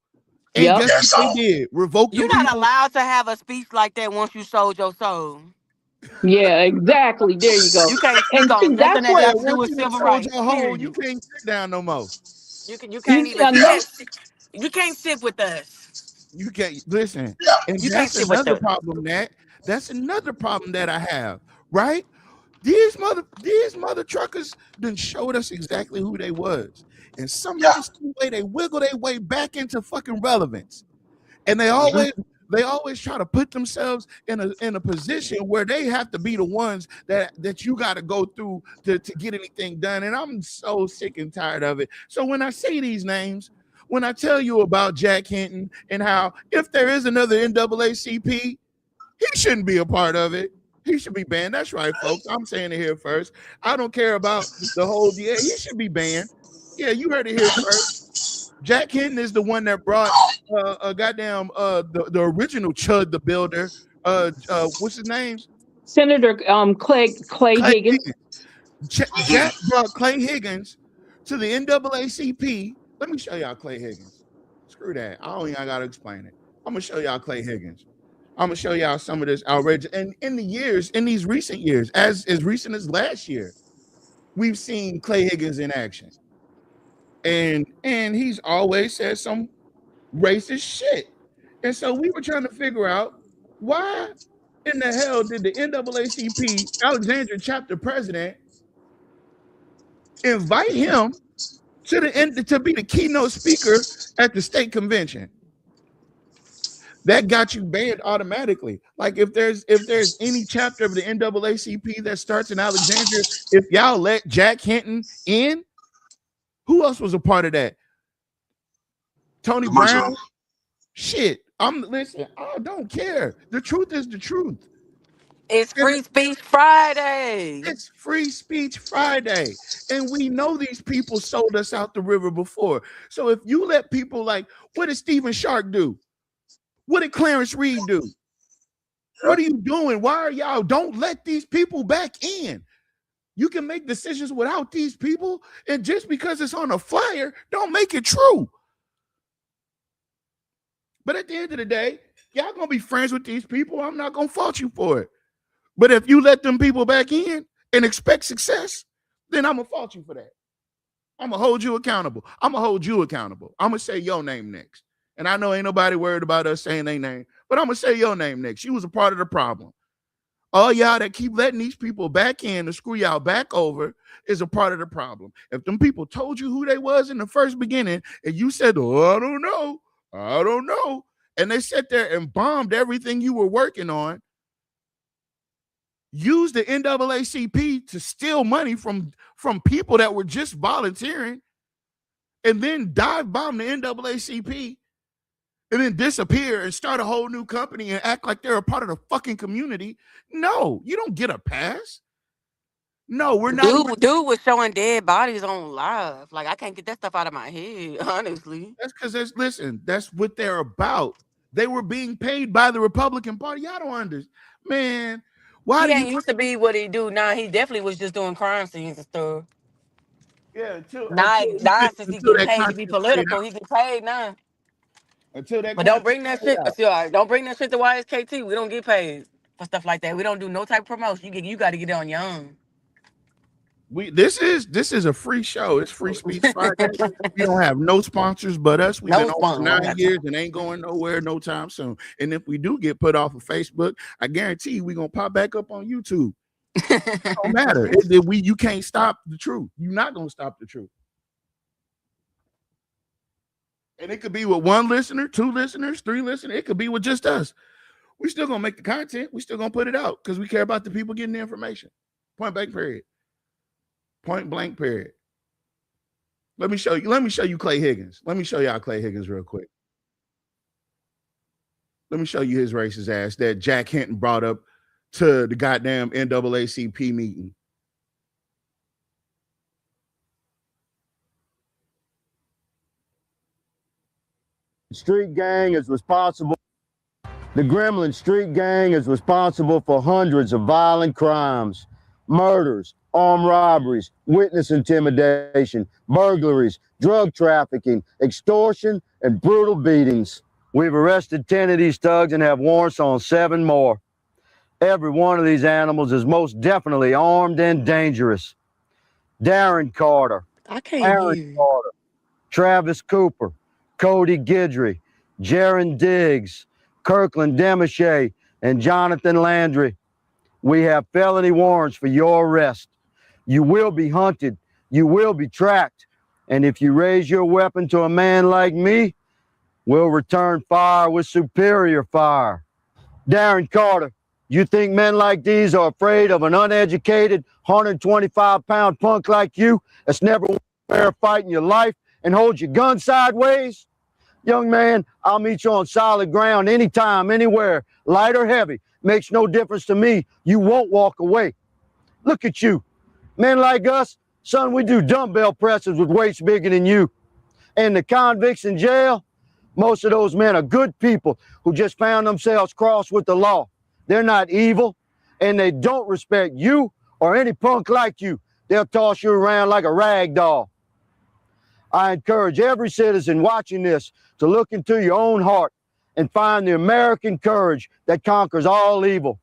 And guess what they did? Revoke You're not allowed to have a speech like that once you sold your soul. Yeah, exactly. There you go. You can't And speak see, on that's nothing that what has to do once with you done civil sold rights. your hole, Period. you can't sit down no more. You can't see, even you can't sit with us. You can't listen. And You can't that's sit with another us. problem that's another problem that I have, right? These mother truckers done showed us exactly who they was. And somehow, some way, they wiggle their way back into fucking relevance. And they always try to put themselves in a position where they have to be the ones that you got to go through to get anything done. And I'm so sick and tired of it. So when I say these names, when I tell you about Jack Hinton and how if there is another NAACP, he shouldn't be a part of it. He should be banned. That's right, folks. I'm saying it here first. I don't care about the whole he should be banned. Yeah, you heard it here first. Jack Hinton is the one that brought the original Chud the Builder. What's his name? Senator Clay Higgins. Jack brought Clay Higgins to the NAACP. Let me show y'all Clay Higgins. Screw that. I don't even gotta explain it. I'm gonna show y'all Clay Higgins. I'm gonna show y'all some of this outrageous. And in these recent years, as recent as last year, we've seen Clay Higgins in action. And he's always said some racist shit. And so we were trying to figure out why in the hell did the NAACP Alexandria chapter president invite him to be the keynote speaker at the state convention? That got you banned automatically. Like if there's any chapter of the NAACP that starts in Alexandria, if y'all let Jack Hinton in, who else was a part of that? Tony Brown? Shit. I don't care. The truth is the truth. It's Free Speech Friday. It's Free Speech Friday. And we know these people sold us out the river before. So if you let people like, what did Stephen Sharp do? What did Clarence Reed do? What are you doing? Why are y'all? Don't let these people back in. You can make decisions without these people, and just because it's on a flyer, don't make it true. But at the end of the day, y'all gonna be friends with these people. I'm not gonna fault you for it. But if you let them people back in and expect success, then I'm gonna fault you for that. I'm gonna hold you accountable. I'm gonna hold you accountable. I'm gonna say your name next. And I know ain't nobody worried about us saying their name, but I'm gonna say your name next. You was a part of the problem. All y'all that keep letting these people back in to screw y'all back over is a part of the problem. If them people told you who they was in the first beginning and you said, oh, I don't know, and they sat there and bombed everything you were working on, use the NAACP to steal money from people that were just volunteering, and then dive bomb the NAACP, and then disappear and start a whole new company and act like they're a part of the fucking community. No, you don't get a pass. No, we're not. Dude was showing dead bodies on live. Like, I can't get that stuff out of my head, honestly. That's because that's what they're about. They were being paid by the Republican Party. Y'all don't understand. Man, why he ain't used to be what he do now. He definitely was just doing crime scenes and stuff. Yeah, since he get paid to be political, he get paid now. But don't bring that shit. Don't bring that shit to YSKT. We don't get paid for stuff like that. We don't do no type of promotion. You got to get it on your own. This is a free show. It's Free Speech Friday. We don't have no sponsors but us. We've been over 9 years and ain't going nowhere no time soon. And if we do get put off of Facebook, I guarantee you we're gonna pop back up on YouTube. It don't matter. You can't stop the truth. You're not gonna stop the truth. And it could be with 1 listener, 2 listeners, 3 listeners. It could be with just us. We're still gonna make the content. We're still gonna put it out because we care about the people getting the information. Point blank period. Point blank period. Let me show you Clay Higgins. Let me show y'all Clay Higgins real quick. Let me show you his racist ass that Jack Hinton brought up to the goddamn NAACP meeting. Street gang is responsible. The Gremlin Street gang is responsible for hundreds of violent crimes, murders, armed robberies, witness intimidation, burglaries, drug trafficking, extortion, and brutal beatings. We've arrested 10 of these thugs and have warrants on 7 more. Every one of these animals is most definitely armed and dangerous. Darren Carter, Aaron Carter, Travis Cooper, Cody Guidry, Jaron Diggs, Kirkland Demichet, and Jonathan Landry. We have felony warrants for your arrest. You will be hunted. You will be tracked. And if you raise your weapon to a man like me, we'll return fire with superior fire. Darren Carter, you think men like these are afraid of an uneducated 125-pound punk like you that's never won a fair fight in your life and holds your gun sideways? Young man, I'll meet you on solid ground anytime, anywhere, light or heavy. Makes no difference to me. You won't walk away. Look at you. Men like us, son, we do dumbbell presses with weights bigger than you. And the convicts in jail, most of those men are good people who just found themselves crossed with the law. They're not evil, and they don't respect you or any punk like you. They'll toss you around like a rag doll. I encourage every citizen watching this to look into your own heart and find the American courage that conquers all evil.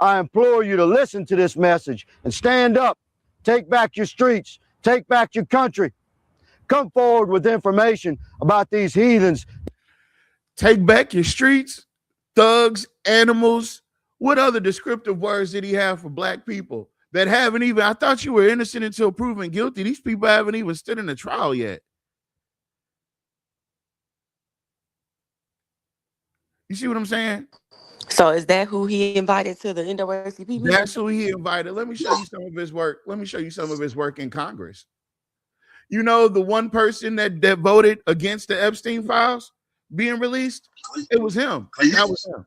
I implore you to listen to this message and stand up. Take back your streets. Take back your country. Come forward with information about these heathens. Take back your streets, thugs, animals. What other descriptive words did he have for black people that haven't even, I thought you were innocent until proven guilty. These people haven't even stood in a trial yet. You see what I'm saying? So is that who he invited to the NAACP meeting? That's who he invited. Let me show you some of his work. Let me show you some of his work in Congress. You know, the one person that voted against the Epstein files being released, it was him. That was him.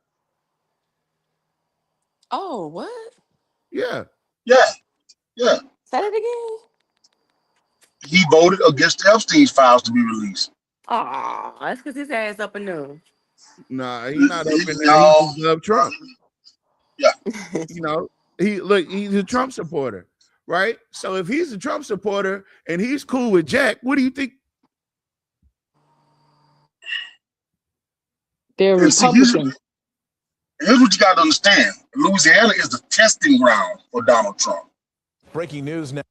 Oh, what? Yeah. Yeah. Yeah. Say it again. He voted against the Epstein's files to be released. Oh, that's because his ass up and down. Nah, he's not up in there. He loves Trump. Yeah. You know, he's a Trump supporter, right? So if he's a Trump supporter and he's cool with Jack, what do you think? They're Republicans. Here's what you got to understand. Louisiana is the testing ground for Donald Trump. Breaking news now.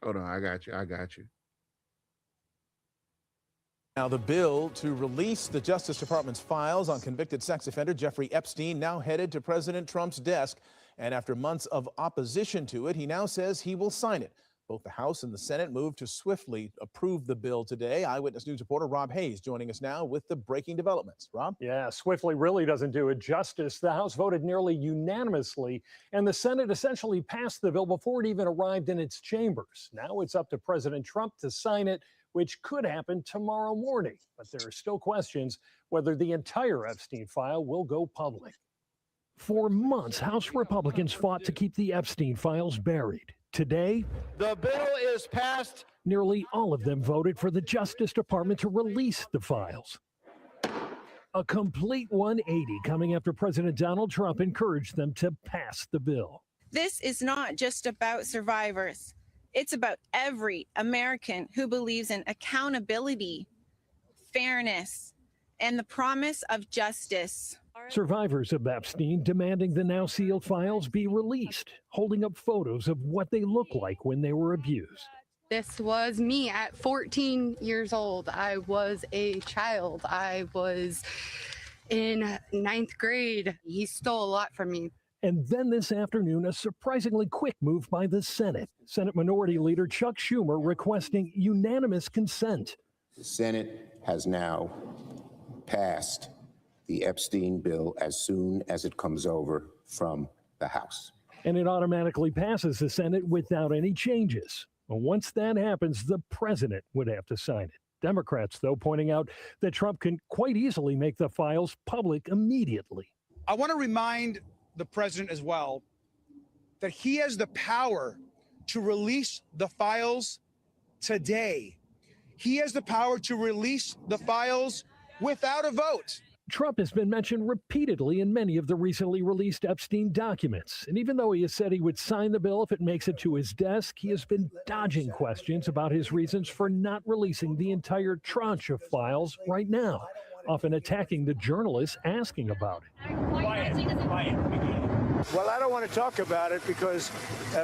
Hold on, I got you. Now, the bill to release the Justice Department's files on convicted sex offender Jeffrey Epstein now headed to President Trump's desk. And after months of opposition to it, he now says he will sign it. Both the House and the Senate moved to swiftly approve the bill today. Eyewitness News reporter Rob Hayes joining us now with the breaking developments. Rob? Yeah, swiftly really doesn't do it justice. The House voted nearly unanimously, and the Senate essentially passed the bill before it even arrived in its chambers. Now it's up to President Trump to sign it, which could happen tomorrow morning. But there are still questions whether the entire Epstein file will go public. For months, House Republicans fought to keep the Epstein files buried. Today, the bill is passed. Nearly all of them voted for the Justice Department to release the files. A complete 180 coming after President Donald Trump encouraged them to pass the bill. This is not just about survivors. It's about every American who believes in accountability, fairness, and the promise of justice. Survivors of Epstein demanding the now sealed files be released, holding up photos of what they look like when they were abused. This was me at 14 years old. I was a child. I was in 9th grade. He stole a lot from me. And then this afternoon, a surprisingly quick move by the Senate. Senate Minority Leader Chuck Schumer requesting unanimous consent. The Senate has now passed the Epstein bill as soon as it comes over from the House. And it automatically passes the Senate without any changes. Well, once that happens, the president would have to sign it. Democrats, though, pointing out that Trump can quite easily make the files public immediately. I want to remind the president as well that he has the power to release the files today. he has the power to release the files without a vote. Trump has been mentioned repeatedly in many of the recently released Epstein documents. And even though he has said he would sign the bill if it makes it to his desk, he has been dodging questions about his reasons for not releasing the entire tranche of files right now, often attacking the journalists asking about it. Well, I don't want to talk about it because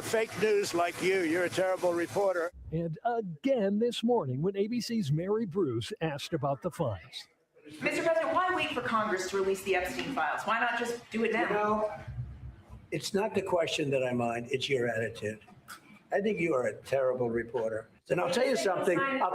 fake news like you're a terrible reporter. And again this morning when ABC's Mary Bruce asked about the files. Mr. President, why wait for Congress to release the Epstein files? Why not just do it now? You know, it's not the question that I mind, it's your attitude. I think you are a terrible reporter. And I'll tell you something. So why not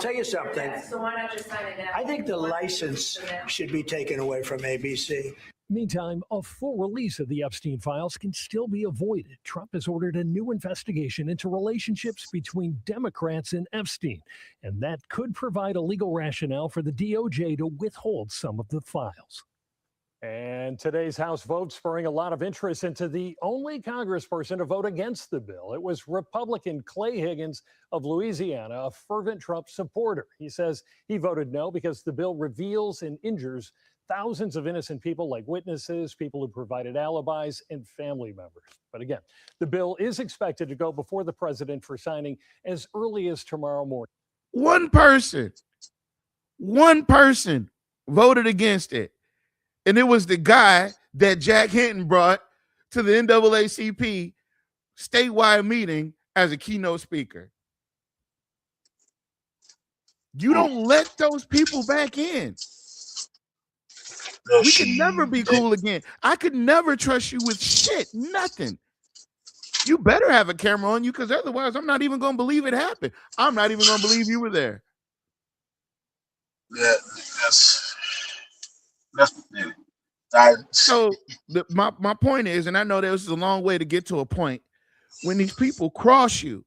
just sign it now? I think the license should be taken away from ABC. Meantime, a full release of the Epstein files can still be avoided. Trump has ordered a new investigation into relationships between Democrats and Epstein, and that could provide a legal rationale for the DOJ to withhold some of the files. And today's House vote spurring a lot of interest into the only congressperson to vote against the bill. It was Republican Clay Higgins of Louisiana, a fervent Trump supporter. He says he voted no because the bill reveals and injures thousands of innocent people like witnesses, people who provided alibis, and family members. But again, the bill is expected to go before the president for signing as early as tomorrow morning. One person voted against it. And it was the guy that Jack Hinton brought to the NAACP statewide meeting as a keynote speaker. You don't let those people back in. We could never be cool again. I could never trust you with shit, nothing. You better have a camera on you, because otherwise I'm not even going to believe it happened. I'm not even going to believe you were there. Yeah, that's pathetic. So my point is, and I know this is a long way to get to a point, when these people cross you,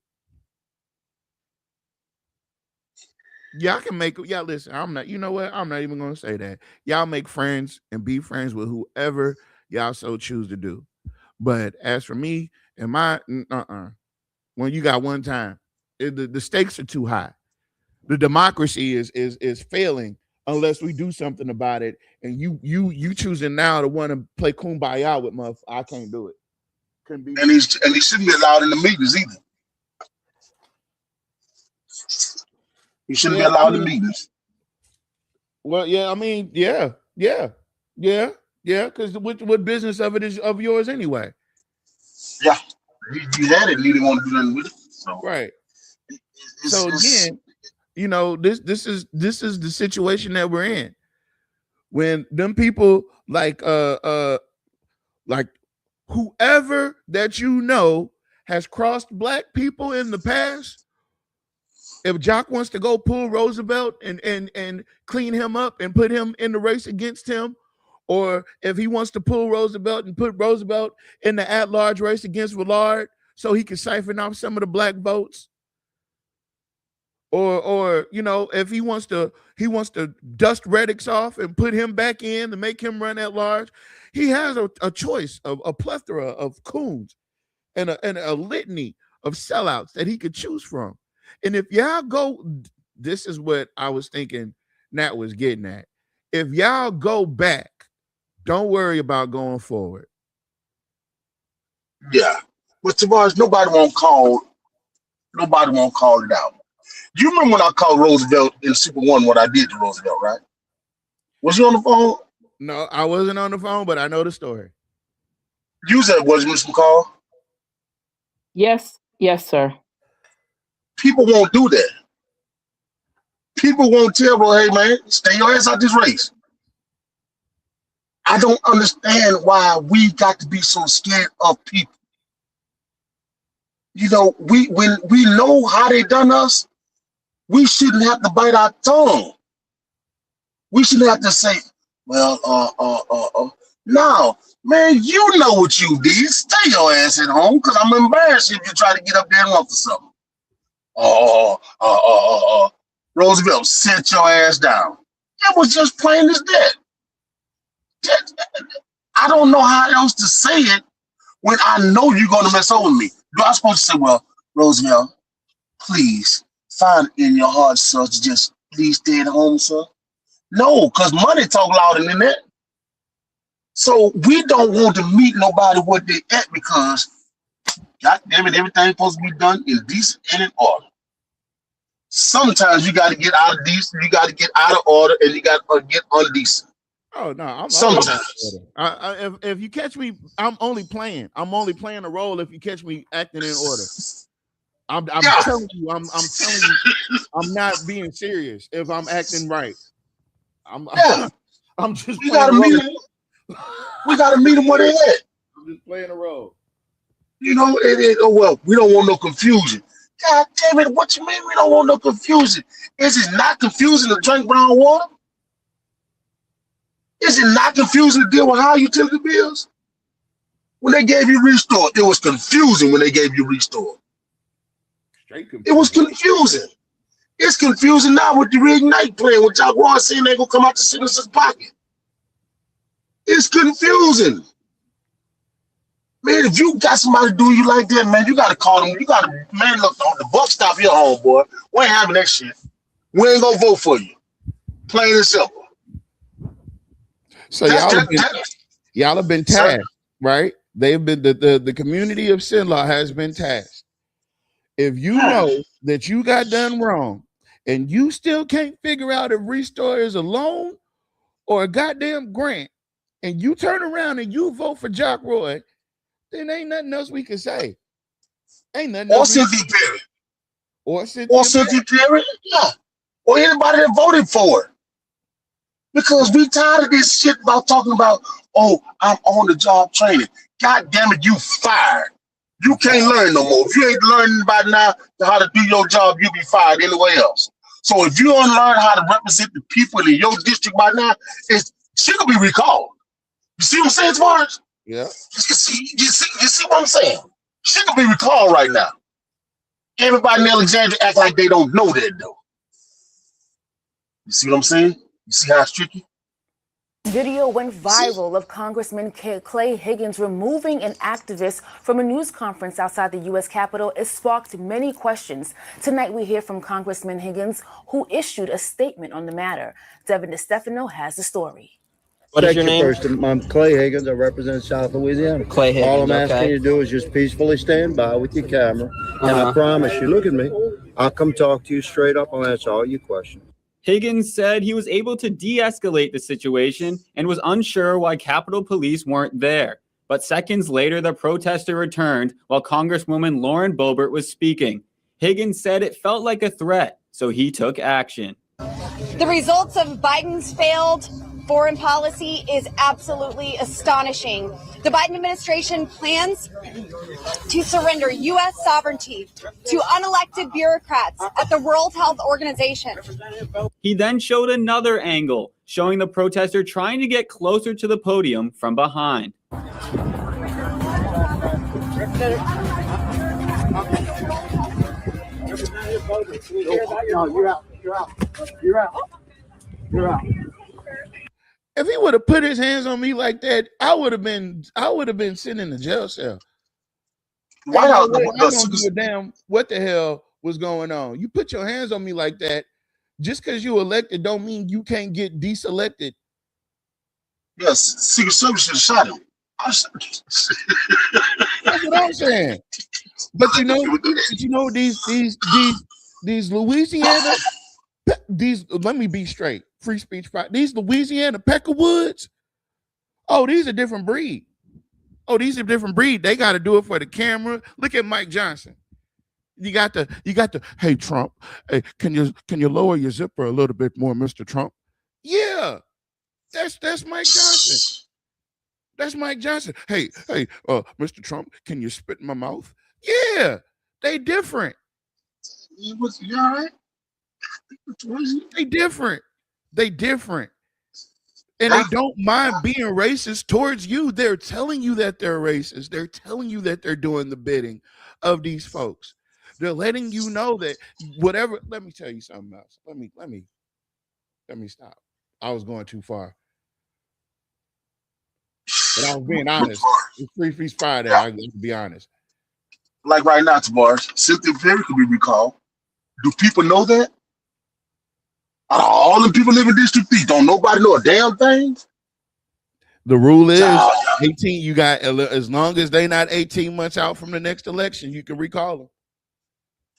y'all can make, listen, I'm not even going to say that. Y'all make friends and be friends with whoever y'all so choose to do. But as for me and my, when you got one time, the stakes are too high. The democracy is failing unless we do something about it. And you choosing now to want to play kumbaya with motherfucker. I can't do it. Couldn't be. And he shouldn't be allowed in the meetings either. You shouldn't be allowed in meetings. Well, yeah, I mean, yeah. Because what business of it is of yours anyway? Yeah, you had it, and you didn't want to do nothing with it. So. Right. So again, this is the situation that we're in. When them people like whoever that has crossed black people in the past. If Jock wants to go pull Roosevelt and clean him up and put him in the race against him, or if he wants to pull Roosevelt and put Roosevelt in the at-large race against Willard so he can siphon off some of the black votes, or if he wants to dust Reddix off and put him back in to make him run at large, he has a choice of a plethora of coons and a litany of sellouts that he could choose from. And if y'all go, this is what I was thinking Nat was getting at. If y'all go back, don't worry about going forward. Yeah. But Tavares, nobody won't call it out. You remember when I called Roosevelt in Super One, what I did to Roosevelt, right? Was you on the phone? No, I wasn't on the phone, but I know the story. You said, was Mr. McCall? Yes, sir. People won't do that. People won't tell, bro, hey, man, stay your ass out this race. I don't understand why we got to be so scared of people. When we know how they done us, we shouldn't have to bite our tongue. We shouldn't have to say, well, no, man, you know what you did. Stay your ass at home, because I'm embarrassed if you try to get up there and run for something. Roosevelt, sit your ass down. It was just plain as that. I don't know how else to say it when I know you're going to mess over me. You're supposed to say, well, Roosevelt, please find in your heart, so to just please stay at home, sir? No, because money talk louder than that. So we don't want to meet nobody where they at because, God damn it, everything's supposed to be done in decent and in order. Sometimes you got to get out of decent, you got to get out of order, and you got to get undecent. Oh no, I'm sometimes. If you catch me, I'm only playing a role. If you catch me acting in order, I'm telling you, I'm telling you, I'm not being serious. If I'm acting right, I'm just. We gotta meet them. We gotta meet them where they at. I'm just playing a role. You know, we don't want no confusion. God damn it, what you mean we don't want no confusion? Is it not confusing to drink brown water? Is it not confusing to deal with high utility bills? When they gave you Restore, it was confusing when they gave you Restore. It was confusing. It's confusing now with the Reignite plan, which y'all want saying they gonna come out the citizen's pocket. It's confusing. Man, if you got somebody doing you like that, man, you gotta call them. You gotta, man, look, the buck stop here, homeboy. We ain't having that shit. We ain't gonna vote for you. Plain and simple. So y'all have been tasked, right? They've been the community of Sinlaw has been tasked. If you know that you got done wrong and you still can't figure out if Restore is a loan or a goddamn grant, and you turn around and you vote for Jock Roy, then ain't nothing else we can say. Ain't nothing or else. Cynthia Perry. Or Cynthia Perry. Yeah. Or anybody that voted for it. Because we tired of this shit about talking about, oh, I'm on the job training. God damn it, you fired. You can't learn no more. If you ain't learning by now how to do your job, you'll be fired anywhere else. So if you don't learn how to represent the people in your district by now, she could be recalled. You see what I'm saying, Tavares? Yeah. You see what I'm saying? She could be recalled right now. Everybody in Alexandria act like they don't know that, though. You see what I'm saying? You see how it's tricky? Video went viral of Congressman Clay Higgins removing an activist from a news conference outside the U.S. Capitol. It sparked many questions. Tonight we hear from Congressman Higgins, who issued a statement on the matter. Devin DeStefano has the story. What is your name? First, I'm Clay Higgins. I represent South Louisiana. Clay Higgins, All I'm asking okay. you to do is just peacefully stand by with your camera. And I promise you, look at me. I'll come talk to you straight up. I'll answer all your questions. Higgins said he was able to de-escalate the situation and was unsure why Capitol Police weren't there. But seconds later, the protester returned while Congresswoman Lauren Boebert was speaking. Higgins said it felt like a threat, so he took action. The results of Biden's failed foreign policy is absolutely astonishing. The Biden administration plans to surrender U.S. sovereignty to unelected bureaucrats at the World Health Organization. He then showed another angle, showing the protester trying to get closer to the podium from behind. If he would have put his hands on me like that, I would have been sitting in the jail cell. I don't give a damn what the hell was going on. You put your hands on me like that, just because you elected don't mean you can't get deselected. Yes, Secret Service should have shot him. That's what I'm saying. But you know these Louisiana, let me be straight. Free speech, these Louisiana Peckerwoods. Oh, these are different breed. They got to do it for the camera. Look at Mike Johnson. You got to. Hey Trump, hey, can you lower your zipper a little bit more, Mr. Trump? Yeah, that's Mike Johnson. That's Mike Johnson. Hey, Mr. Trump, can you spit in my mouth? Yeah, they different. You all right? They different. And they don't mind being racist towards you. They're telling you that they're racist. They're telling you that they're doing the bidding of these folks. They're letting you know that whatever. Let me tell you something else. Let me stop. I was going too far. But I was being honest. It's Free Feast Friday. I got to be honest. Like right now, Tavares, Cynthia Perry could be recalled. Do people know that? All the people live in District 3, don't nobody know a damn thing? The rule is Child, 18. You got, as long as they not 18 months out from the next election, you can recall them.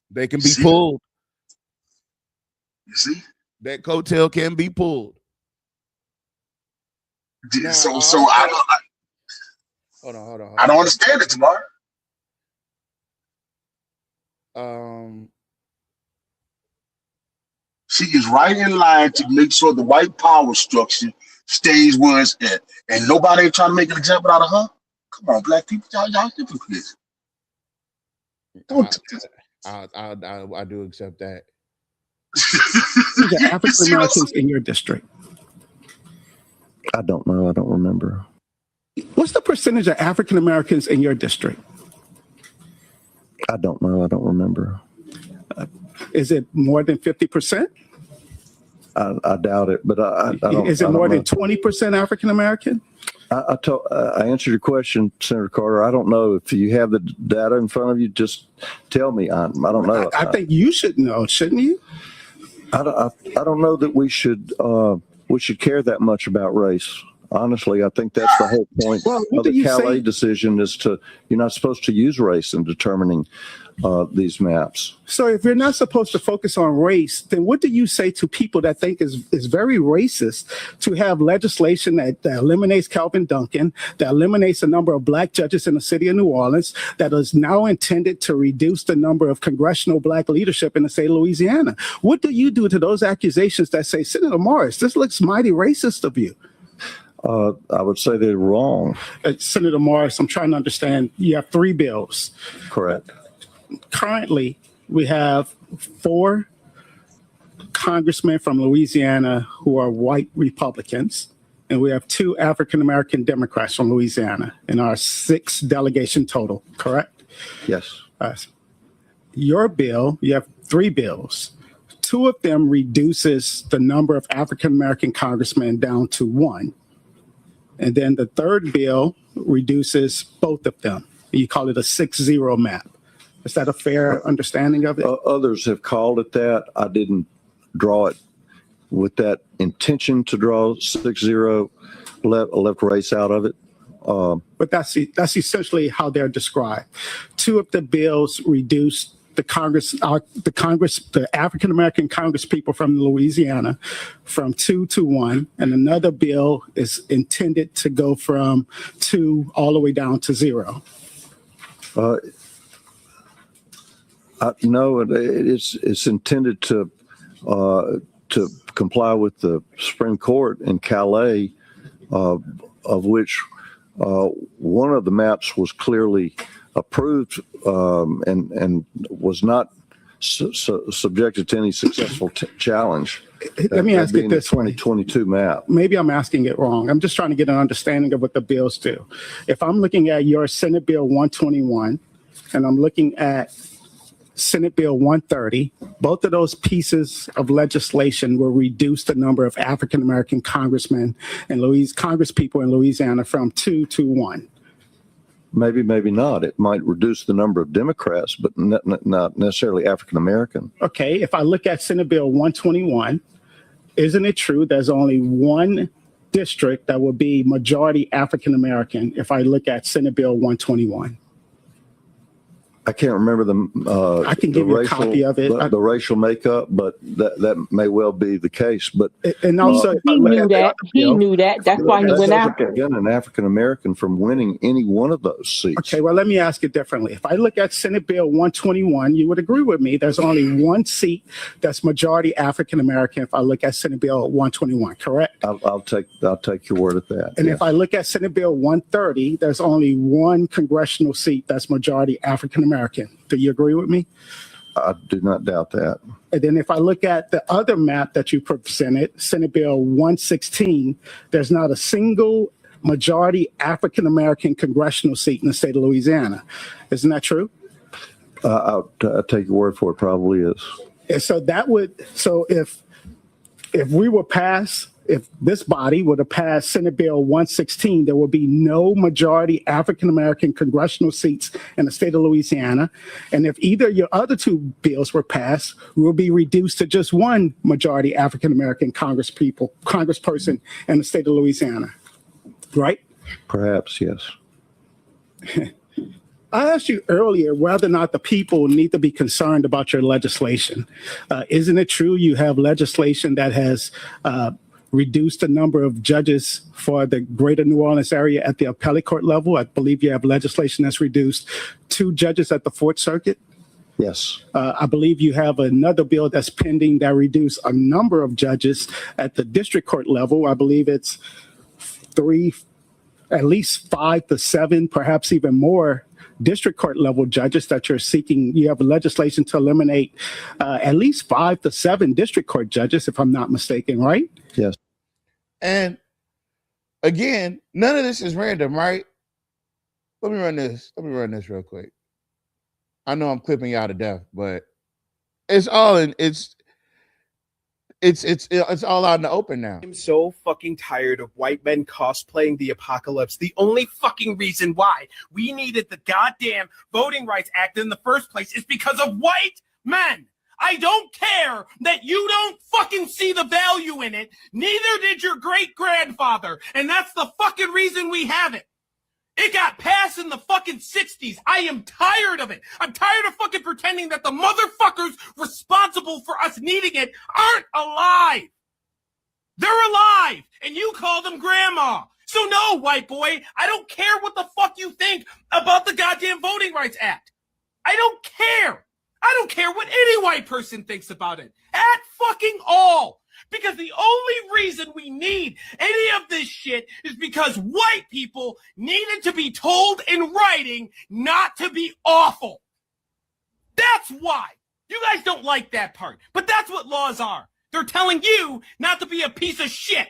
They can be See? pulled. You see? That coattail can be pulled. Now, So hold on. I don't understand it, Tamar. She is right in line to make sure the white power structure stays where it's at. And nobody ain't trying to make an example out of her. Come on, black people, y'all hypocrites. I do accept that. The African Americans in your district? I don't know. I don't remember. What's the percentage of African Americans in your district? I don't know. I don't remember. Is it more than 50%? I doubt it, but I don't. Is it more than 20% African American? I answered your question, Senator Carter. I don't know if you have the data in front of you. Just tell me. I don't know. I think you should know, shouldn't you? I don't know that we should care that much about race. Honestly, I think that's the whole point of the Calais decision is you're not supposed to use race in determining these maps. So if you're not supposed to focus on race, then what do you say to people that think is very racist to have legislation that eliminates Calvin Duncan, that eliminates the number of black judges in the city of New Orleans, that is now intended to reduce the number of congressional black leadership in the state of Louisiana? What do you do to those accusations that say, Senator Morris, this looks mighty racist of you? I would say they're wrong. Senator Morris, I'm trying to understand. You have 3 bills. Correct. Currently, we have 4 congressmen from Louisiana who are white Republicans, and we have 2 African-American Democrats from Louisiana in our 6 delegation total, correct? Yes. Your bill, you have 3 bills. 2 of them reduces the number of African-American congressmen down to 1. And then the 3rd bill reduces both of them. You call it a 6-0 map. Is that a fair understanding of it? Others have called it that. I didn't draw it with that intention to draw 6-0, left race out of it. But that's essentially how they're described. 2 of the bills reduce the African American Congress people from Louisiana from 2 to 1, and another bill is intended to go from 2 all the way down to 0. No, it's intended to comply with the Supreme Court in Calais, of which one of the maps was clearly approved and was not subjected to any successful challenge. Let me ask you this: 2022 map. Maybe I'm asking it wrong. I'm just trying to get an understanding of what the bills do. If I'm looking at your Senate Bill 121 and I'm looking at Senate Bill 130, both of those pieces of legislation will reduce the number of African American congressmen and Congress people in Louisiana from 2 to 1. Maybe, maybe not. It might reduce the number of Democrats, but not necessarily African American. Okay, if I look at Senate Bill 121, isn't it true there's only 1 district that will be majority African American if I look at Senate Bill 121? I can't remember I can give you a copy of it. The racial makeup, but that may well be the case. But and also he knew that. He knew that. That's why he went after. Again, an African American from winning any one of those seats. Okay, well, let me ask it differently. If I look at Senate Bill 121, you would agree with me. There's only 1 seat that's majority African American. If I look at Senate Bill 121, correct? I'll take your word at that. And if I look at Senate Bill 130, there's only 1 congressional seat that's majority African American. Do you agree with me? I do not doubt that. And then if I look at the other map that you presented, Senate Bill 116, there's not a single majority African American congressional seat in the state of Louisiana. Isn't that true? I'll take your word for it. Probably is. And so if we were passed if this body were to pass Senate Bill 116, there will be no majority African-American congressional seats in the state of Louisiana. And if either of your other two bills were passed, we will be reduced to just one majority African-American congressperson in the state of Louisiana. Right? Perhaps, yes. I asked you earlier whether or not the people need to be concerned about your legislation. Isn't it true you have legislation that has reduced the number of judges for the greater New Orleans area at the appellate court level? I believe you have legislation that's reduced 2 judges at the Fourth Circuit. Yes. I believe you have another bill that's pending that reduce a number of judges at the district court level. I believe it's 3, at least 5 to 7, perhaps even more district court level judges that you're seeking. You have legislation to eliminate at least 5 to 7 district court judges, if I'm not mistaken, right? Yes. And again, none of this is random, right? Let me run this real quick. I know I'm clipping y'all to death, but it's all in it's all out in the open now. I'm so fucking tired of white men cosplaying the apocalypse. The only fucking reason why we needed the goddamn Voting Rights Act in the first place is because of white men. I don't care that you don't fucking see the value in it. Neither did your great-grandfather. And that's the fucking reason we have it. It got passed in the fucking 60s. I am tired of it. I'm tired of fucking pretending that the motherfuckers responsible for us needing it aren't alive. They're alive, and you call them grandma. So no, white boy, I don't care what the fuck you think about the goddamn Voting Rights Act. I don't care. I don't care what any white person thinks about it at fucking all. Because the only reason we need any of this shit is because white people needed to be told in writing not to be awful. That's why. You guys don't like that part, but that's what laws are. They're telling you not to be a piece of shit.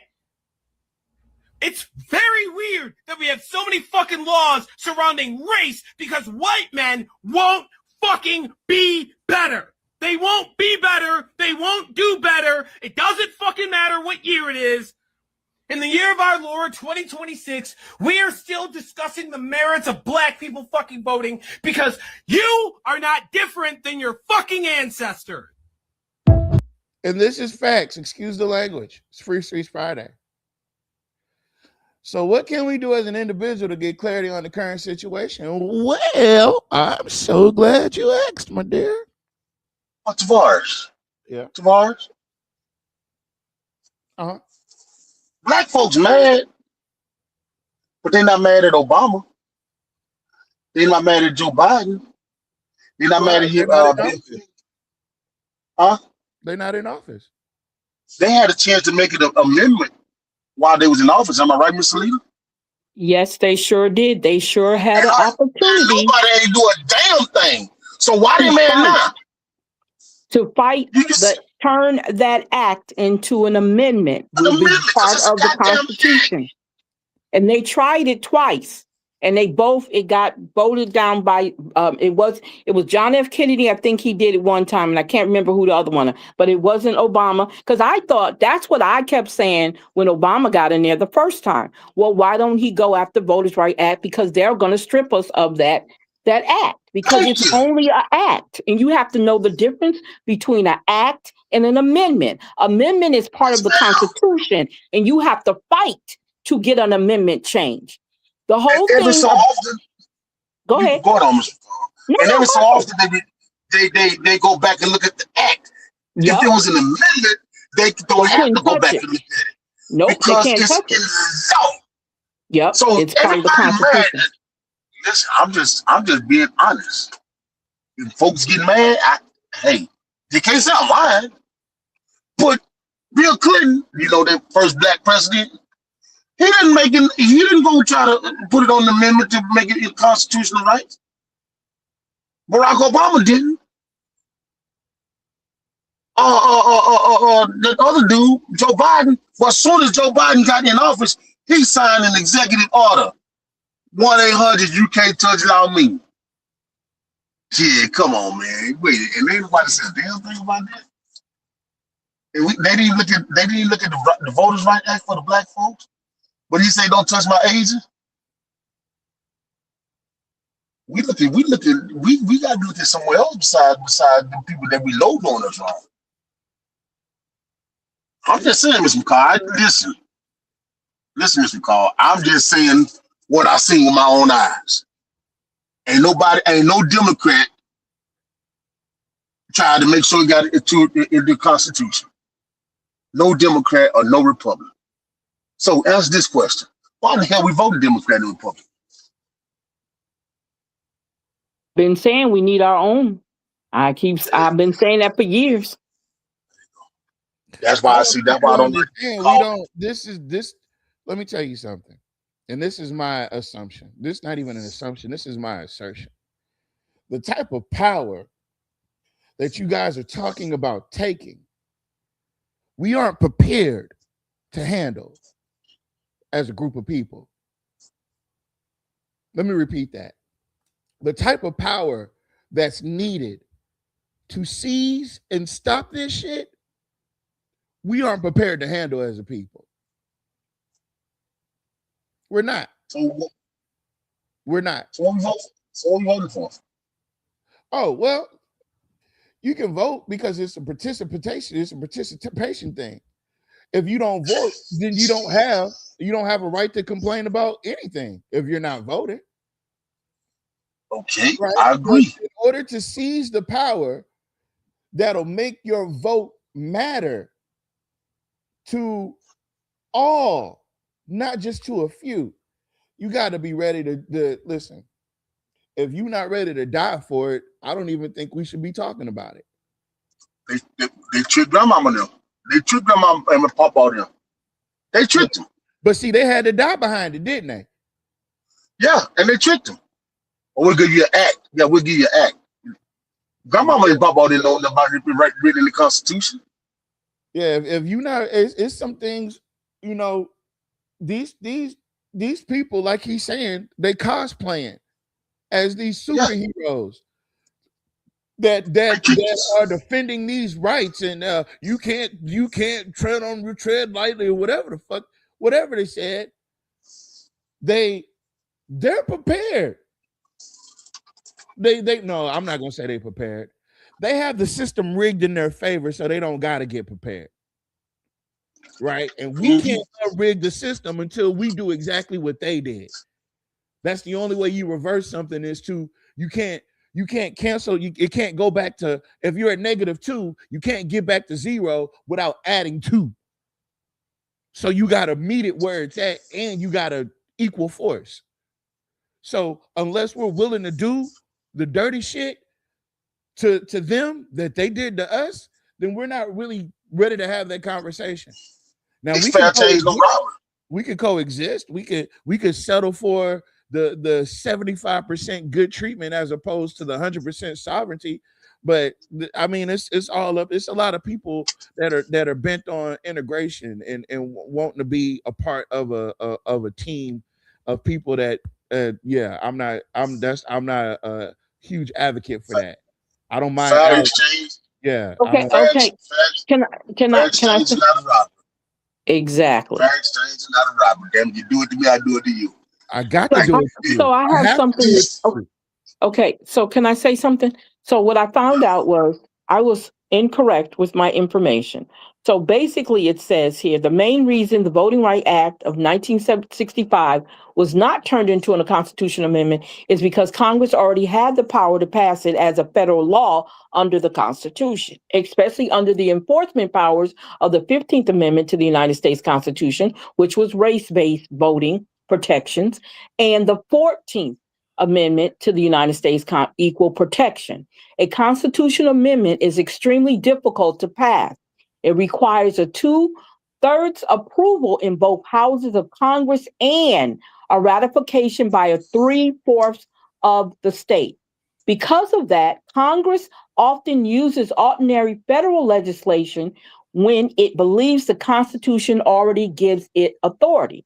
It's very weird that we have so many fucking laws surrounding race because white men won't fucking be better. They won't be better. They won't do better. It doesn't fucking matter what year it is. In the year of our Lord, 2026, we are still discussing the merits of black people fucking voting because you are not different than your fucking ancestor. And this is facts. Excuse the language. It's Free Speech Friday. So what can we do as an individual to get clarity on the current situation? Well, I'm so glad you asked, my dear. What's Tavares? Yeah. Tavares? Uh-huh. Black folks mad, but they're not mad at Obama. They're not mad at Joe Biden. They're not mad at him. They're not in office. They had a chance to make an amendment while they was in office. Am I right, Ms. Salida? Yes, they sure did. They sure had an opportunity. Nobody ain't do a damn thing. So why they mad now? To fight turn that act into an amendment will be part of the Constitution. And they tried it twice. And it got voted down by it was John F. Kennedy. I think he did it one time, and I can't remember who the other one, but it wasn't Obama. Because I thought that's what I kept saying when Obama got in there the first time. Well, why don't he go after Voters' Rights Act? Because they're going to strip us of that act, because it's only an act, and you have to know the difference between an act and an amendment. Amendment is part of the Constitution, and you have to fight to get an amendment changed. The whole thing. Every so often, go ahead. Go on, Mr. No, and every so often they go back and look at the act. Yep. If there was an amendment, they don't have to go back and look at it. Nope, because they can't it's touch in it. the zone. Yep, So it's part of the Constitution. Listen, I'm just being honest. If folks get mad, hey, they can't say I'm lying. But Bill Clinton, the first black president, he didn't go try to put it on the amendment to make it constitutional rights. Barack Obama didn't. The other dude, Joe Biden, well, as soon as Joe Biden got in office, he signed an executive order. 1-800, you can't touch it on me. Yeah, come on, man. Wait, and ain't nobody said a damn thing about that. They didn't look at the Voters' Right Act for the black folks. But he say don't touch my agents. We got to look at somewhere else besides the people that we load on us on. I'm just saying, Mr. McCall, listen, Mr. McCall, I'm just saying what I seen with my own eyes. Ain't no Democrat tried to make sure he got it in the Constitution. No Democrat or no Republican. So answer this question. Why the hell we voted Democrat and Republican? Been saying we need our own. I've been saying that for years. That's why that's why I don't understand. Let me tell you something. And this is my assumption. This is not even an assumption. This is my assertion. The type of power that you guys are talking about taking, we aren't prepared to handle as a group of people. Let me repeat that. The type of power that's needed to seize and stop this shit, we aren't prepared to handle as a people. We're not. We're not. So what we voting for? Oh, well, you can vote because it's a participation thing. If you don't vote, then you don't have a right to complain about anything if you're not voting. Okay, right? I agree. But in order to seize the power that'll make your vote matter to all, not just to a few, you got to be ready to listen. If you're not ready to die for it, I don't even think we should be talking about it. They tricked grandmama them. They tricked grandma and my papa them. They tricked them. But see, they had to die behind it, didn't they? Yeah, and they tricked them. We'll give you an act. Yeah, we'll give you an act. Grandmama and papa didn't know about it written in the Constitution. Yeah, if you not, it's some things, you know, these people, like he's saying, they cosplaying as these superheroes that are defending these rights, and you can't tread lightly or whatever they said. They're prepared. They no, I'm not gonna say they prepared. They have the system rigged in their favor, so they don't gotta get prepared. Right? And we can't rig the system until we do exactly what they did. That's the only way you reverse something is to you can't cancel, it can't go back to, if you're at -2, you can't get back to 0 without adding 2. So you gotta meet it where it's at, and you gotta equal force. So unless we're willing to do the dirty shit to them that they did to us, then we're not really ready to have that conversation. Now we could coexist. We could settle for the 75% good treatment as opposed to the 100% sovereignty. But I mean, it's all up. It's a lot of people that are bent on integration and wanting to be a part of a team of people that I'm not a huge advocate for that. I don't mind. Yeah. Okay. Can I say exactly? Fair exchange is not a robbery. Damn, you do it to me, I do it to you. I got to do it to you. So I have something. Okay. So can I say something? So what I found out was I was incorrect with my information. So basically it says here, the main reason the Voting Rights Act of 1965 was not turned into a constitutional amendment is because Congress already had the power to pass it as a federal law under the Constitution, especially under the enforcement powers of the 15th Amendment to the United States Constitution, which was race-based voting protections, and the 14th Amendment to the United States Equal Protection. A constitutional amendment is extremely difficult to pass. It requires a 2/3 approval in both houses of Congress and a ratification by a 3/4 of the state. Because of that, Congress often uses ordinary federal legislation when it believes the Constitution already gives it authority.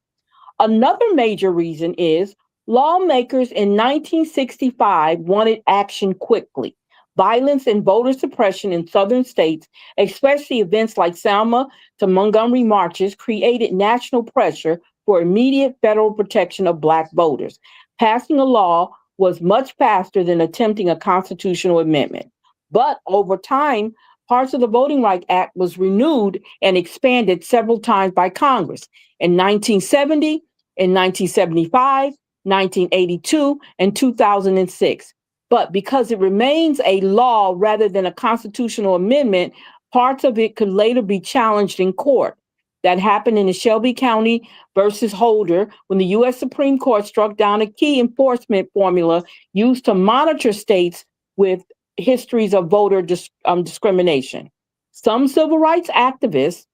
Another major reason is lawmakers in 1965 wanted action quickly. Violence and voter suppression in southern states, especially events like Selma to Montgomery marches, created national pressure for immediate federal protection of Black voters. Passing a law was much faster than attempting a constitutional amendment. But over time, parts of the Voting Rights Act was renewed and expanded several times by Congress in 1970, in 1975, 1982, and 2006. But because it remains a law rather than a constitutional amendment, parts of it could later be challenged in court. That happened in the Shelby County versus Holder when the U.S. Supreme Court struck down a key enforcement formula used to monitor states with histories of voter discrimination. Some civil rights activists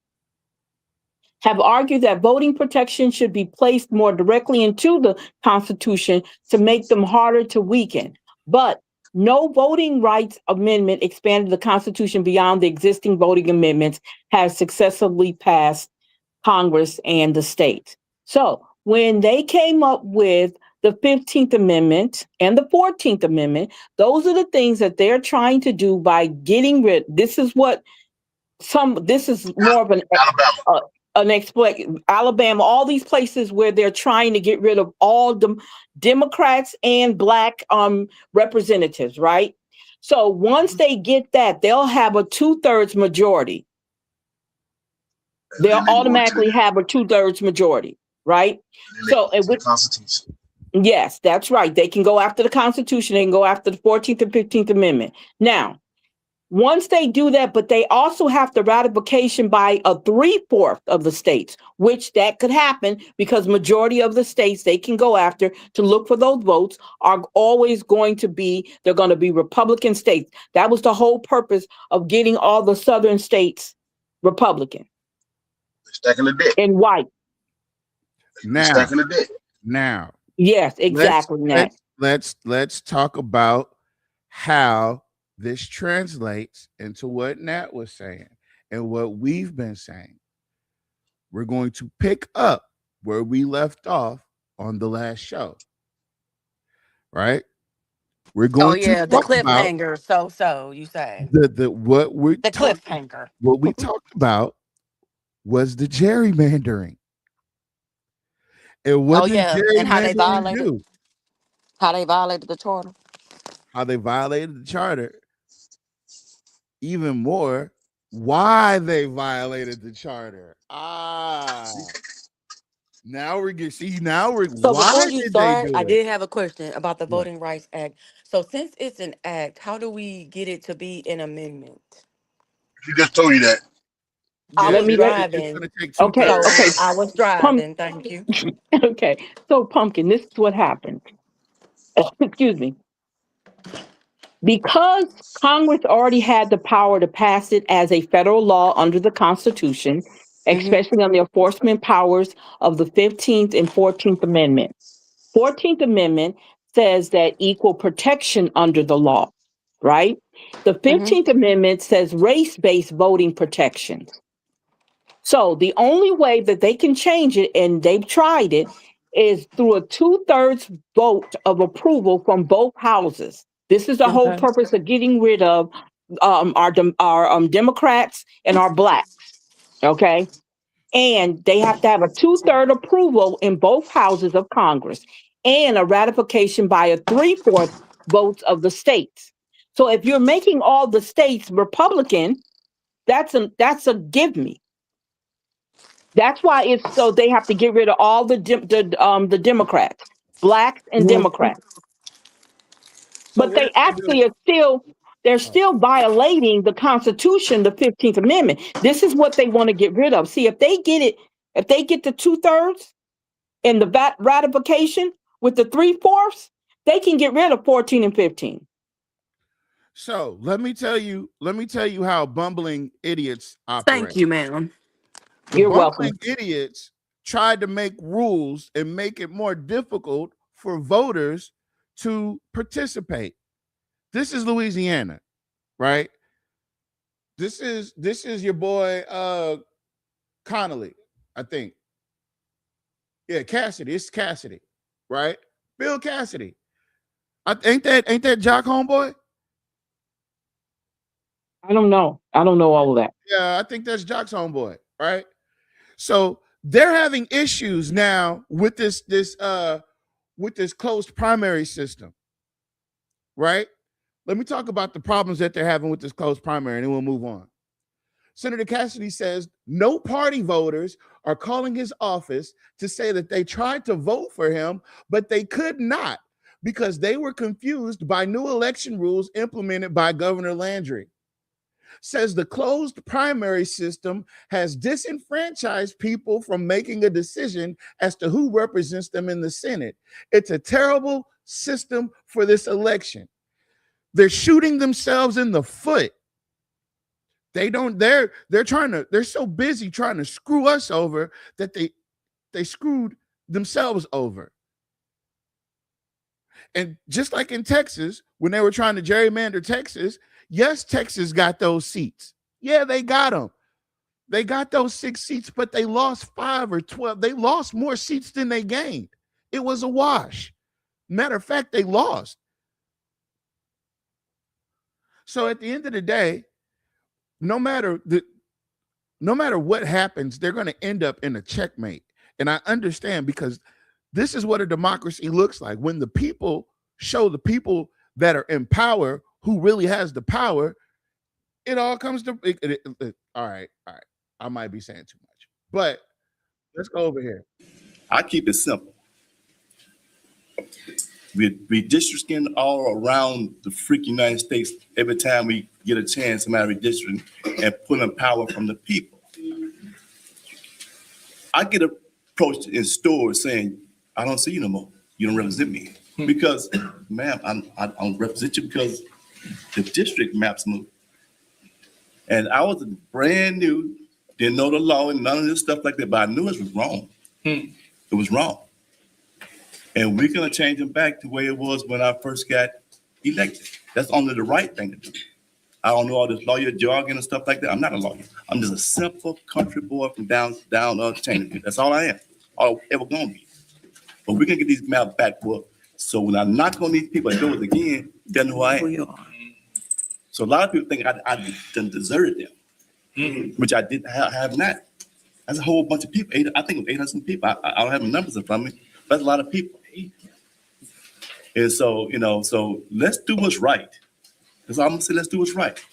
have argued that voting protection should be placed more directly into the Constitution to make them harder to weaken. But no voting rights amendment expanded the Constitution beyond the existing voting amendments has successfully passed Congress and the states. So when they came up with the 15th Amendment and the 14th Amendment, those are the things that they're trying to do by getting rid. This is more of Alabama, all these places where they're trying to get rid of all the Democrats and Black representatives, right? So once they get that, they'll have a 2/3 majority. They'll automatically have a 2/3 majority, right? So with Constitution. Yes, that's right. They can go after the Constitution. They can go after the 14th and 15th Amendment. Now, once they do that, but they also have the ratification by a 3/4 of the states, which that could happen because majority of the states they can go after to look for those votes are always going to be, they're going to be Republican states. That was the whole purpose of getting all the southern states Republican. Stacking the deck. And white. Now, Stacking the deck. Now. Yes, exactly. Let's talk about how this translates into what Nat was saying and what we've been saying. We're going to pick up where we left off on the last show. Right? We're going to the talk cliffhanger. about So you say the cliffhanger. What we talked about was the gerrymandering. And what and how they violated do? How they violated the charter. How they violated the charter. Even more, why they violated the charter. Now we're getting So why before you did start, they do I it? did have a question about the Voting Rights Act. So since it's an act, how do we get it to be an amendment? He just told you that. I was It's driving. gonna take Okay, two-thirds. I was driving. Thank you. Okay, so Pumpkin, this is what happened. Excuse me. Because Congress already had the power to pass it as a federal law under the Constitution, especially on the enforcement powers of the 15th and 14th Amendment. 14th Amendment says that equal protection under the law, right? The 15th Amendment says race-based voting protections. So the only way that they can change it, and they've tried it, is through a 2/3 vote of approval from both houses. This is the whole purpose of getting rid of our Democrats and our Blacks, okay? And they have to have a 2/3 approval in both houses of Congress and a ratification by a 3/4 votes of the states. So if you're making all the states Republican, that's a give me. That's why it's so they have to get rid of all the Democrats, Blacks and Democrats. But they actually are still violating the Constitution, the 15th Amendment. This is what they want to get rid of. See, if they get the 2/3 and the ratification with the 3/4, they can get rid of 14 and 15. So let me tell you how bumbling idiots operate. Thank you, ma'am. You're welcome. Idiots tried to make rules and make it more difficult for voters to participate. This is Louisiana, right? This is your boy Connolly, I think. Yeah, Cassidy. It's Cassidy, right? Bill Cassidy. Ain't that Jock homeboy? I don't know. I don't know all of that. Yeah, I think that's Jock's homeboy, right? So they're having issues now with this closed primary system, right? Let me talk about the problems that they're having with this closed primary, and then we'll move on. Senator Cassidy says no party voters are calling his office to say that they tried to vote for him, but they could not because they were confused by new election rules implemented by Governor Landry. Says the closed primary system has disenfranchised people from making a decision as to who represents them in the Senate. It's a terrible system for this election. They're shooting themselves in the foot. They're so busy trying to screw us over that they screwed themselves over. And just like in Texas, when they were trying to gerrymander Texas, yes, Texas got those seats. Yeah, they got them. They got those 6 seats, but they lost 5 or 12. They lost more seats than they gained. It was a wash. Matter of fact, they lost. So at the end of the day, no matter what happens, they're going to end up in a checkmate. And I understand, because this is what a democracy looks like. When the people show the people that are in power who really has the power, it all comes to all right. I might be saying too much, but let's go over here. I keep it simple. We redistricting all around the freaking United States every time we get a chance to matter redistricting and pulling power from the people. I get approached in stores saying, I don't see you no more. You don't represent me. Because, ma'am, I don't represent you because the district maps move. And I was brand new, didn't know the law and none of this stuff like that, but I knew it was wrong. It was wrong. And we're going to change them back to the way it was when I first got elected. That's only the right thing to do. I don't know all this lawyer jargon and stuff like that. I'm not a lawyer. I'm just a simple country boy from down Cheney. That's all I am. All I'm ever going to be. But we're going to get these maps back, boy. So when I knock on these people's doors again, they know who I am. So a lot of people think I deserted them, which I didn't have not. That's a whole bunch of people. I think it was 800 people. I don't have the numbers in front of me. But that's a lot of people. And so, so let's do what's right. That's all I'm going to say. Let's do what's right.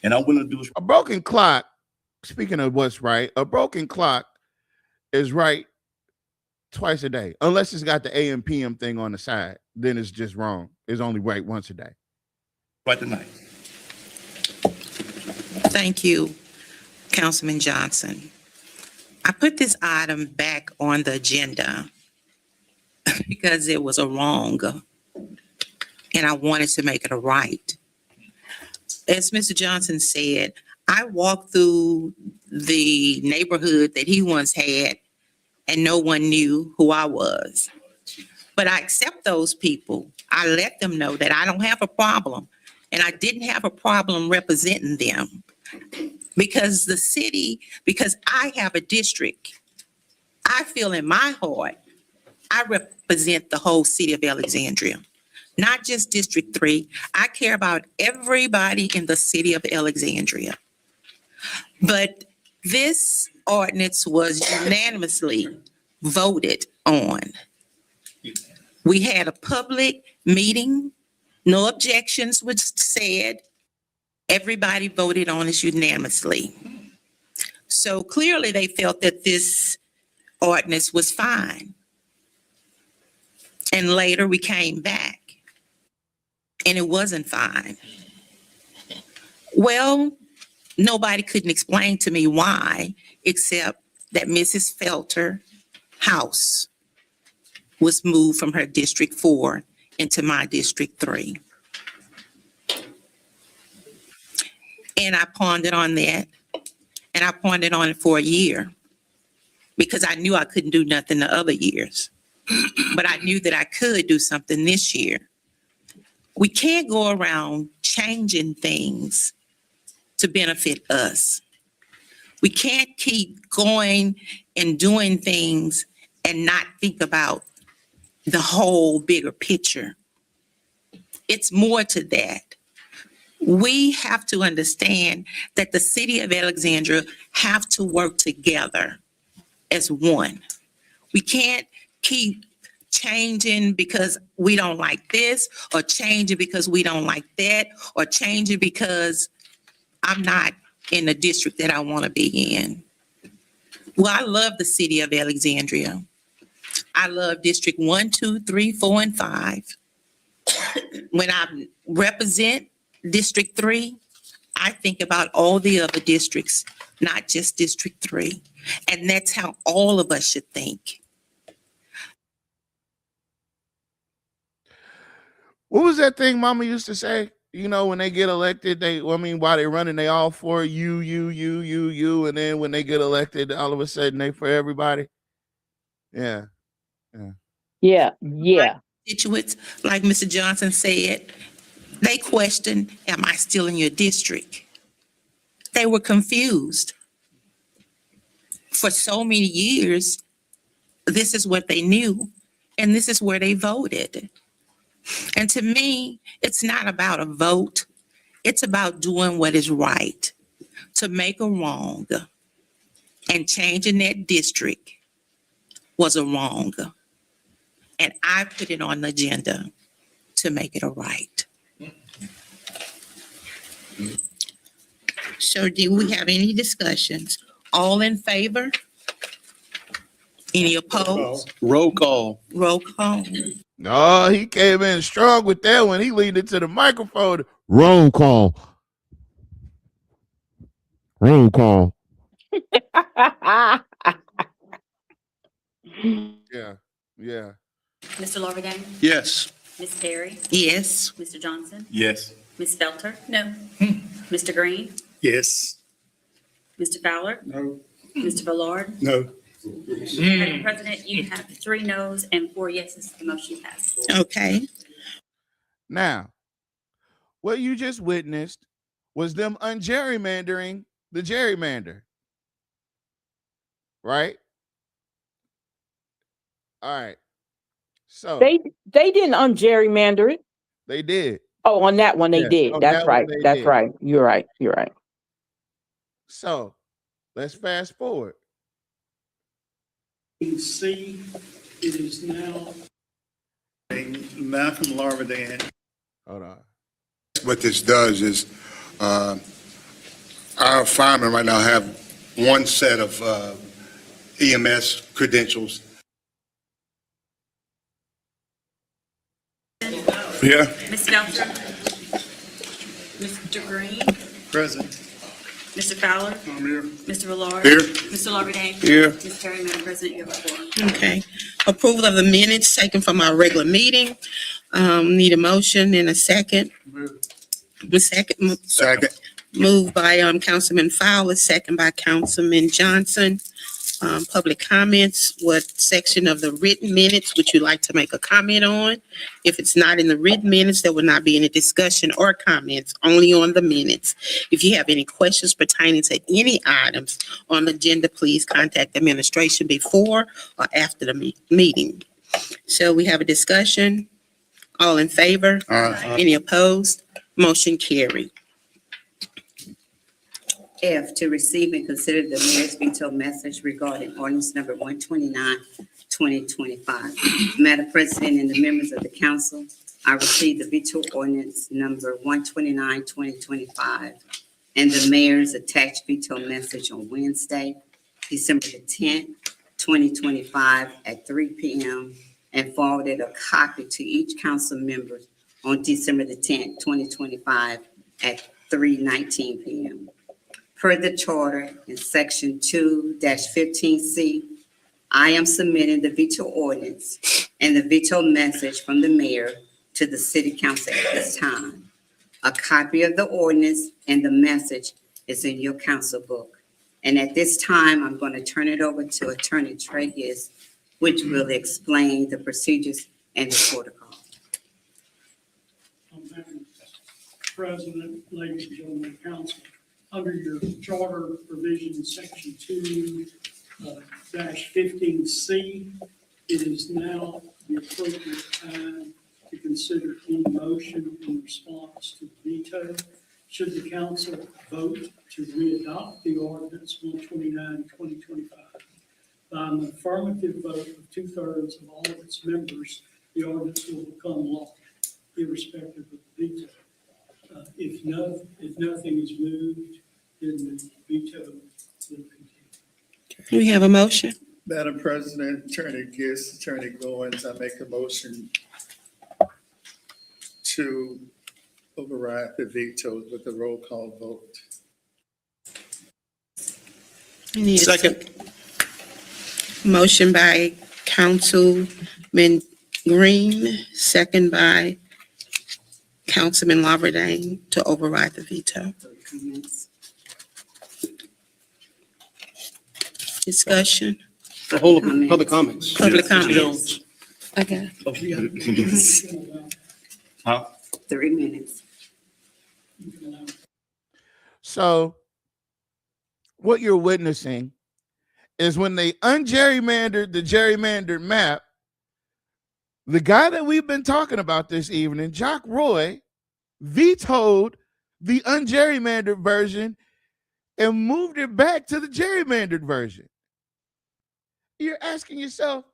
And I'm willing to do what's right. A broken clock, speaking of what's right, a broken clock is right twice a day. Unless it's got the AM PM thing on the side, then it's just wrong. It's only right once a day. Right tonight. Thank you, Councilman Johnson. I put this item back on the agenda because it was a wrong, and I wanted to make it a right. As Mr. Johnson said, I walked through the neighborhood that he once had, and no one knew who I was. But I accept those people. I let them know that I don't have a problem, and I didn't have a problem representing them. Because the city, because I have a district, I feel in my heart, I represent the whole city of Alexandria, not just District 3. I care about everybody in the city of Alexandria. But this ordinance was unanimously voted on. We had a public meeting, no objections were said. Everybody voted on it unanimously. So clearly they felt that this ordinance was fine. And later we came back and it wasn't fine. Well, nobody couldn't explain to me why, except that Mrs. Felter's house was moved from her District 4 into my District 3. And I pondered on that, and I pondered on it for a year because I knew I couldn't do nothing the other years, but I knew that I could do something this year. We can't go around changing things to benefit us. We can't keep going and doing things and not think about the whole bigger picture. It's more to that. We have to understand that the city of Alexandria have to work together as one. We can't keep changing because we don't like this, or changing because we don't like that, or changing because I'm not in the district that I want to be in. Well, I love the city of Alexandria. I love District 1, 2, 3, 4, and 5. When I represent District 3, I think about all the other districts, not just District 3. And that's how all of us should think. What was that thing Mama used to say? You know, when they get elected, while they're running, they all for you. And then when they get elected, all of a sudden they for everybody. Yeah. Yeah. Constituents, like Mr. Johnson said, they questioned, am I still in your district? They were confused. For so many years, this is what they knew, and this is where they voted. And to me, it's not about a vote. It's about doing what is right, to make a wrong. And changing that district was a wrong. And I put it on the agenda to make it a right. So do we have any discussions? All in favor? Any opposed? Roll call. Roll call. No, he came in strong with that one. He leaned into the microphone. Roll call. Roll call. Yeah. Mr. Lorverdane? Yes. Ms. Terry? Yes. Mr. Johnson? Yes. Ms. Felter? No. Mr. Green? Yes. Mr. Fowler? No. Mr. Villard? No. Madam President, you have 3 noes and 4 yeses. The motion passes. Okay. Now, what you just witnessed was them ungerrymandering the gerrymander. Right? All right. So They didn't ungerrymander it. they did. Oh, on that one they Yes, did. on That's that one right. they That's did. right. You're right. So let's fast forward. C, it is now Malcolm Larverdane. Hold on. What this does is, our firemen right now have one set of EMS credentials. Yeah. Ms. Felter? Mr. Green? Present. Mr. Fowler? I'm here. Mr. Villard? Here. Mr. Lorverdane? Here. Ms. Terry, Madam President, you have 4. Okay. Approval of the minutes taken from our regular meeting. Need a motion and a second. Second. Moved by Councilman Fowler, second by Councilman Johnson. Public comments, what section of the written minutes would you like to make a comment on? If it's not in the written minutes, there will not be any discussion or comments, only on the minutes. If you have any questions pertaining to any items on the agenda, please contact the administration before or after the meeting. So we have a discussion. All in favor? Any opposed? Motion carried. F, to receive and consider the mayor's veto message regarding ordinance number 129, 2025. Madam President and the members of the council, I received the veto ordinance number 129, 2025, and the mayor's attached veto message on Wednesday, December the 10th, 2025 at 3 p.m. and forwarded a copy to each council member on December the 10th, 2025 at 3:19 p.m. Per the charter in section 2-15C, I am submitting the veto ordinance and the veto message from the mayor to the city council at this time. A copy of the ordinance and the message is in your council book. And at this time, I'm going to turn it over to Attorney Treyes, which will explain the procedures and the protocol. Madam President, ladies and gentlemen of council, under your charter provision, section 2-15C, it is now the appropriate time to consider any motion in response to the veto. should the council vote to readopt the ordinance 129, 2025, by an affirmative vote of 2/3 of all of its members, the ordinance will become law, irrespective of the veto. If nothing is moved, then the veto will continue. We have a motion. Madam President, Attorney Gist, Attorney Goins, I make a motion to override the veto with a roll call vote. We need a Second. Motion by Councilman Green, second by Councilman Lawberdane to override the veto. Discussion. The whole public comments. Public Mr. comments. Jones. Okay. Huh? 3 minutes. So what you're witnessing is when they ungerrymandered the gerrymandered map, the guy that we've been talking about this evening, Jock Roy, vetoed the ungerrymandered version and moved it back to the gerrymandered version. You're asking yourself,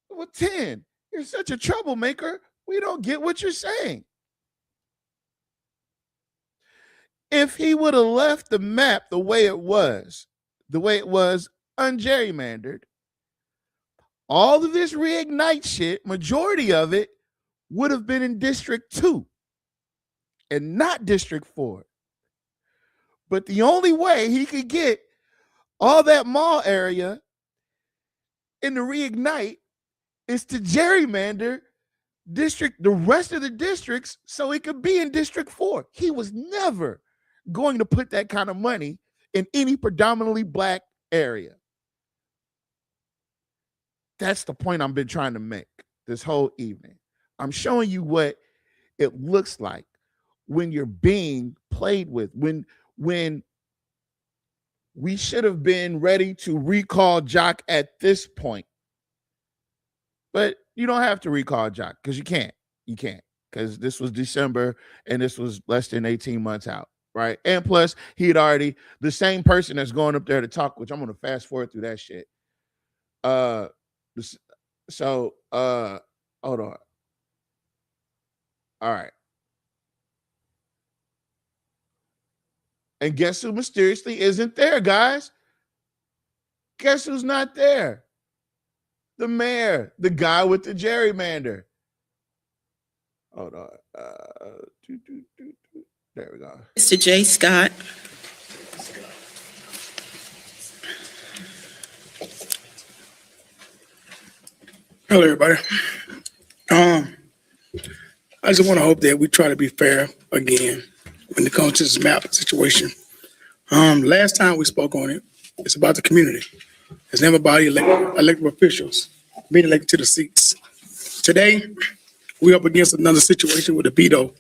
well, 10, you're such a troublemaker. We don't get what you're saying. If he would have left the map the way it was ungerrymandered, all of this reignite shit, majority of it would have been in District 2 and not District 4. But the only way he could get all that mall area in the reignite is to gerrymander the rest of the districts so it could be in District 4. He was never going to put that kind of money in any predominantly black area. That's the point I've been trying to make this whole evening. I'm showing you what it looks like when you're being played with, when we should have been ready to recall Jock at this point. But you don't have to recall Jock because you can't. You can't, because this was December and this was less than 18 months out, right? And plus, he had already, the same person that's going up there to talk, which I'm going to fast forward through that shit. Hold on. All right. And guess who mysteriously isn't there, guys? Guess who's not there? The mayor, the guy with the gerrymander. Hold on. There we go. Mr. J. Scott. Hello, everybody. I just want to hope that we try to be fair again when it comes to this map situation. Last time we spoke on it, it's about the community. It's never about elected officials being elected to the seats. Today, we're up against another situation with a veto,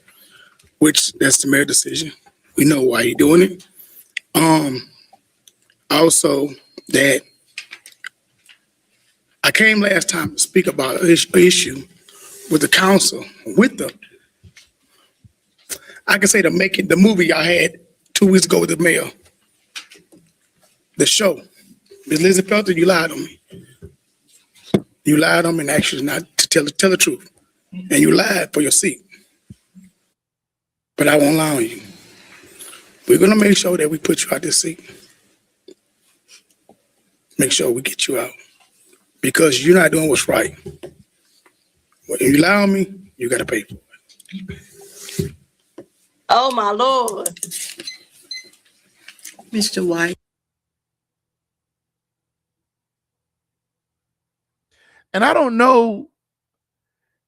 which that's the mayor's decision. We know why he's doing it. Also, that I came last time to speak about an issue with the council, I can say the movie I had 2 weeks ago with the mayor. The show. Ms. Lizzie Felton, you lied on me. You lied on me and actually not to tell the truth. And you lied for your seat. But I won't lie on you. We're gonna make sure that we put you out this seat. Make sure we get you out. Because you're not doing what's right. When you lie on me, you gotta pay for it. Oh, my Lord. Mr. White. And I don't know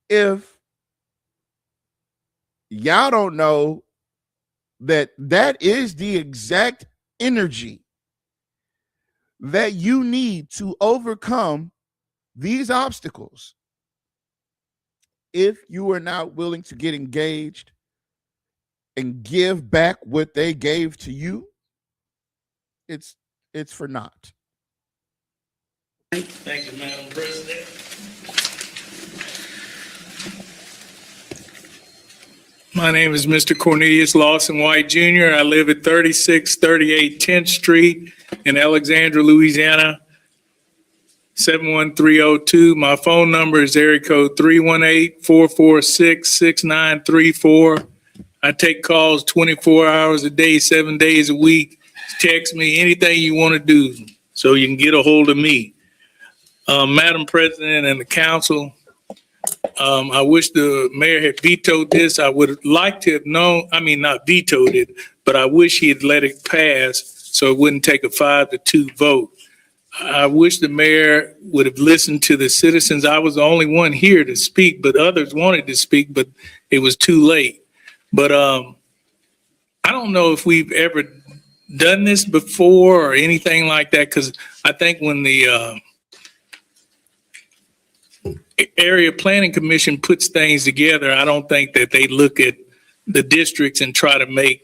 if y'all don't know that is the exact energy that you need to overcome these obstacles. If you are not willing to get engaged and give back what they gave to you, it's for naught. Thank you, Madam President. My name is Mr. Cornelius Lawson White Jr. I live at 3638 10th Street in Alexandria, Louisiana, 71302. My phone number is area code 318-446-6934. I take calls 24 hours a day, 7 days a week. Text me anything you want to do so you can get a hold of me. Madam President and the council, I wish the mayor had vetoed this. I would have liked to have known, not vetoed it, but I wish he had let it pass so it wouldn't take a 5-2 vote. I wish the mayor would have listened to the citizens. I was the only one here to speak, but others wanted to speak, but it was too late. But I don't know if we've ever done this before or anything like that, because I think when the Area Planning Commission puts things together, I don't think that they look at the districts and try to make,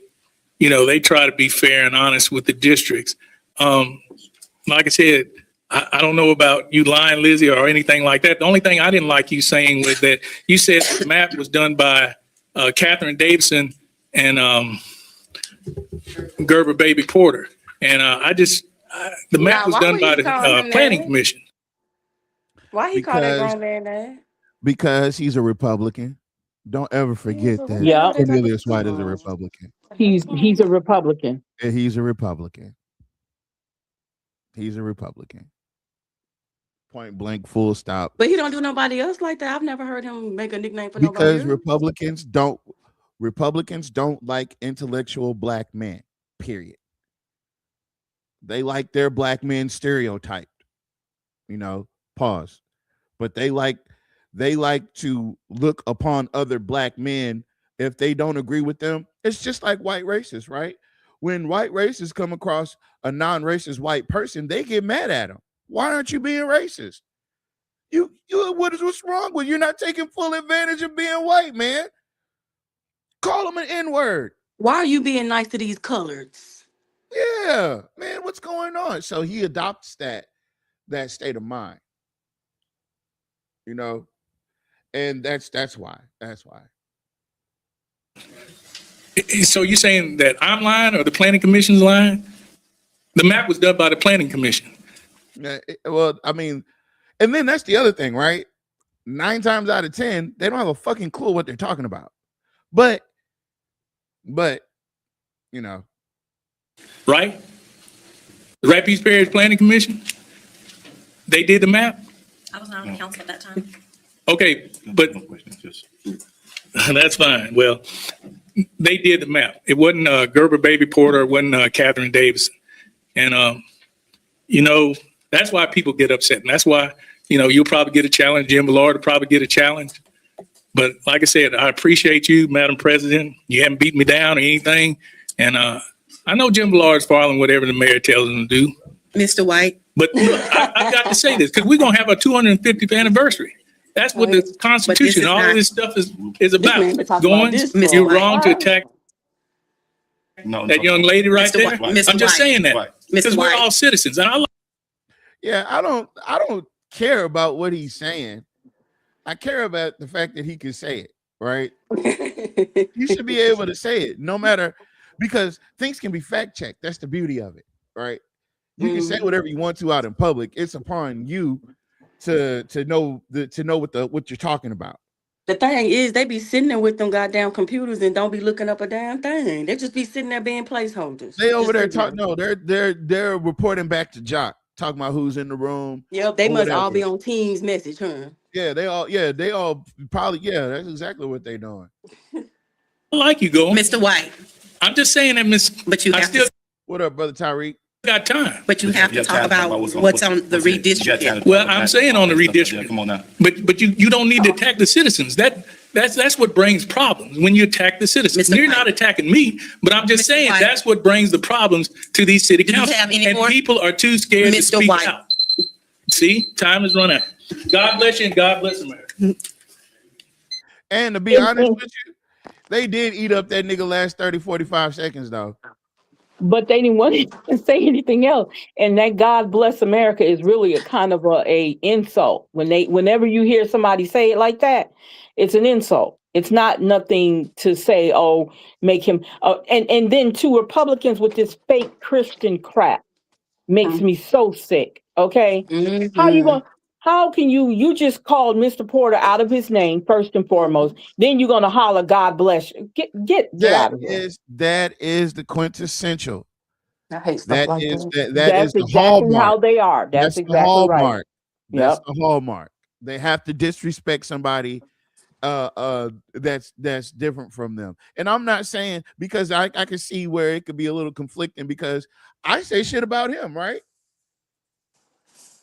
they try to be fair and honest with the districts. Like I said, I don't know about you lying, Lizzie, or anything like that. The only thing I didn't like you saying was that you said the map was done by Catherine Davidson and Gerber Baby Porter. And the map was done by the Planning Commission. Why he called that grown man that? Because he's a Republican. Don't ever forget that. Yeah. Cornelius White is a Republican. He's a Republican. And he's a Republican. He's a Republican. Point blank, full stop. But he don't do nobody else like that. I've never heard him make a nickname for nobody else. Because Republicans don't like intellectual black men, period. They like their black men stereotyped, pause. But they like to look upon other black men if they don't agree with them. It's just like white racists, right? When white racists come across a non-racist white person, they get mad at them. Why aren't you being racist? What's wrong with you? You're not taking full advantage of being white, man. Call them an N-word. Why are you being nice to these coloreds? Yeah, man, what's going on? So he adopts that state of mind. And that's why. So you're saying that I'm lying or the Planning Commission's lying? The map was done by the Planning Commission. Yeah, and then that's the other thing, right? 9 times out of 10, they don't have a fucking clue what they're talking about. But, Right? The Rapides Parish Planning Commission, they did the map? I was not on the council at that time. Okay, but that's fine. Well, they did the map. It wasn't Gerber Baby Porter. It wasn't Catherine Davidson. And, that's why people get upset. And that's why, you'll probably get a challenge. Jim Millard will probably get a challenge. But like I said, I appreciate you, Madam President. You haven't beat me down or anything. And I know Jim Millard's following whatever the mayor tells him to do. Mr. White. But look, I got to say this because we're going to have our 250th anniversary. That's what the Constitution, all of this stuff is about. You're wrong to attack that young lady right there. I'm just saying that because we're all citizens. And I don't care about what he's saying. I care about the fact that he can say it, right? You should be able to say it no matter, because things can be fact checked. That's the beauty of it, right? You can say whatever you want to out in public. It's upon you to know what you're talking about. The thing is, they be sitting there with them goddamn computers and don't be looking up a damn thing. They just be sitting there being placeholders. They over there talking. No, they're reporting back to Jock, talking about who's in the room. Yeah, they must all be on Teams message, huh? Yeah, they all probably. Yeah, that's exactly what they're doing. I like you, go, Mr. White. I'm just saying that, Miss. But you have to. What up, brother Tyreek? Got time. But you have to talk about what's on the redistricting. Well, I'm saying on the redistricting. Come on now. But you don't need to attack the citizens. That's what brings problems when you attack the citizens. You're not attacking me, but I'm just saying that's what brings the problems to these city councils. And people are too scared to speak out. See, time has run out. God bless you and God bless America. And to be honest with you, they did eat up that nigga last 30, 45 seconds though. But they didn't want to say anything else. And that God bless America is really a kind of a insult. Whenever you hear somebody say it like that, it's an insult. It's not nothing to say, oh, make him, and then two Republicans with this fake Christian crap makes me so sick. Okay. How can you just called Mr. Porter out of his name first and foremost, then you're going to holler, God bless you. Get out of here. That is the quintessential. I hate stuff like that. That's the exactly hallmark. how they are. That's the exactly hallmark. right. That's the hallmark. They have to disrespect somebody that's different from them. And I'm not saying, because I can see where it could be a little conflicting, because I say shit about him, right?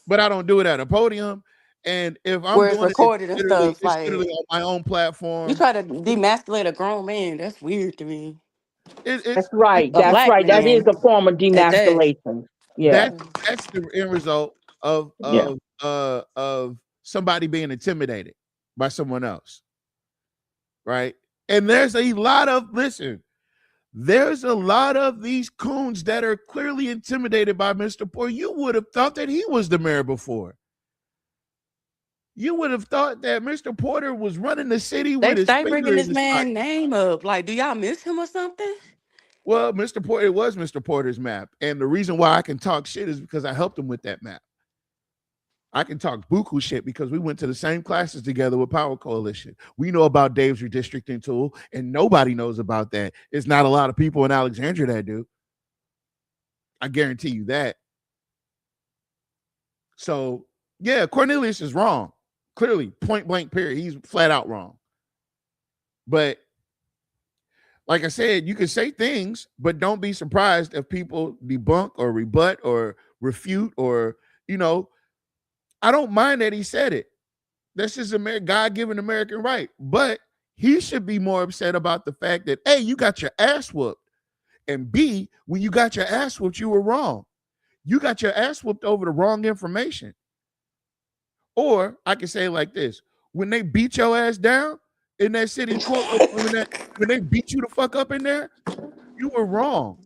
But I don't do it at a podium. And if I'm Where it's doing recorded and stuff, it's like literally on my own platform. you try to demasculate a grown man. That's weird to me. That's right. A That's black right. That man is a form of at that. demasculation. Yeah. That's the end result of somebody being intimidated by someone else. Right. And there's a lot of these coons that are clearly intimidated by Mr. Porter. You would have thought that he was the mayor before. You would have thought that Mr. Porter was running the city with his finger bringing in this his man's pocket. name up. Like, do y'all miss him or something? Well, Mr. Porter, it was Mr. Porter's map. And the reason why I can talk shit is because I helped him with that map. I can talk buku shit because we went to the same classes together with Power Coalition. We know about Dave's redistricting tool, and nobody knows about that. It's not a lot of people in Alexandria that do. I guarantee you that. So, yeah, Cornelius is wrong. Clearly, point blank, period. He's flat out wrong. But like I said, you can say things, but don't be surprised if people debunk or rebut or refute or, I don't mind that he said it. That's just God-given American right. But he should be more upset about the fact that, A, you got your ass whooped. And B, when you got your ass whooped, you were wrong. You got your ass whooped over the wrong information. Or I can say it like this. When they beat your ass down in that city court, when they beat you the fuck up in there, you were wrong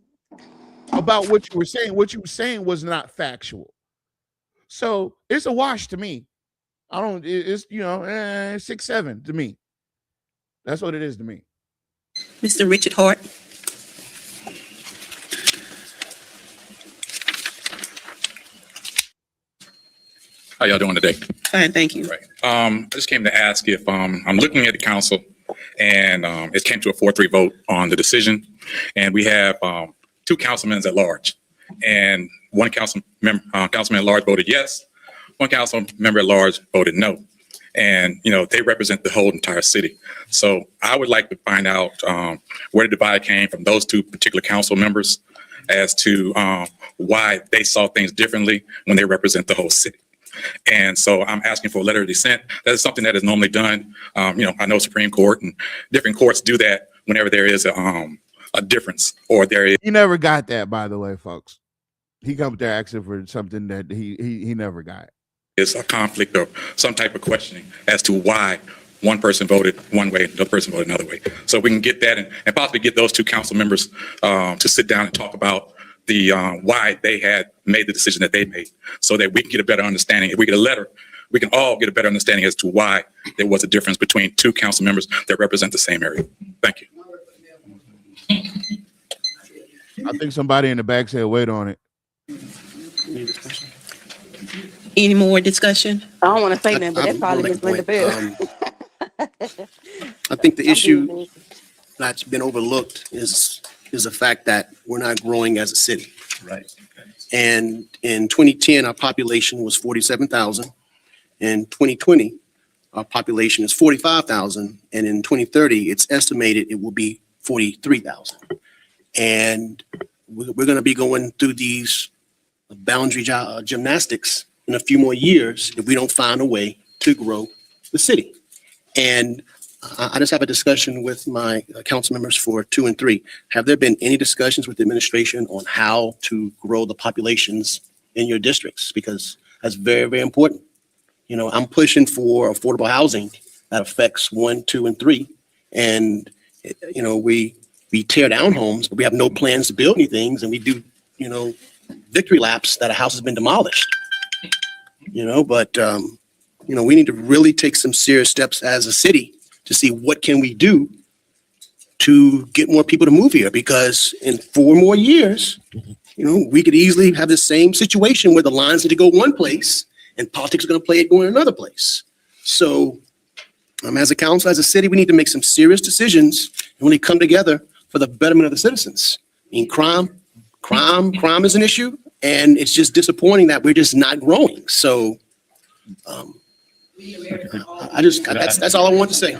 about what you were saying. What you were saying was not factual. So it's a wash to me. It's 6-7 to me. That's what it is to me. Mr. Richard Hart. How y'all doing today? Fine, thank you. Right. I just came to ask if I'm looking at the council, and it came to a 4-3 vote on the decision, and we have 2 councilmen at large, and one councilman at large voted yes, one council member at large voted no, and they represent the whole entire city. So I would like to find out where the divide came from those 2 particular council members as to why they saw things differently when they represent the whole city. And so I'm asking for a letter of dissent. That is something that is normally done. I know Supreme Court and different courts do that whenever there is a difference or there is. He never got that, by the way, folks. He comes there asking for something that he never got. Is a conflict or some type of questioning as to why one person voted one way and the other person voted another way. So we can get that and possibly get those 2 council members to sit down and talk about the why they had made the decision that they made, so that we can get a better understanding. If we get a letter, we can all get a better understanding as to why there was a difference between 2 council members that represent the same area. Thank you. I think somebody in the back said, wait on it. Any more discussion? I don't want to say nothing, but that probably Miss Linda Bell. I think the issue that's been overlooked is the fact that we're not growing as a city. Right. And in 2010, our population was 47,000. In 2020, our population is 45,000. And in 2030, it's estimated it will be 43,000. And we're going to be going through these boundary gymnastics in a few more years if we don't find a way to grow the city. And I just have a discussion with my council members for 2 and 3. Have there been any discussions with the administration on how to grow the populations in your districts? Because that's very, very important. I'm pushing for affordable housing that affects 1, 2, and 3. And, we tear down homes, but we have no plans to build anything. And we do, victory laps that a house has been demolished. But we need to really take some serious steps as a city to see what can we do to get more people to move here, because in 4 more years, we could easily have the same situation where the lines need to go one place and politics are going to play it going another place. So as a council, as a city, we need to make some serious decisions and really come together for the betterment of the citizens. I mean, crime is an issue, and it's just disappointing that we're just not growing. So that's all I want to say.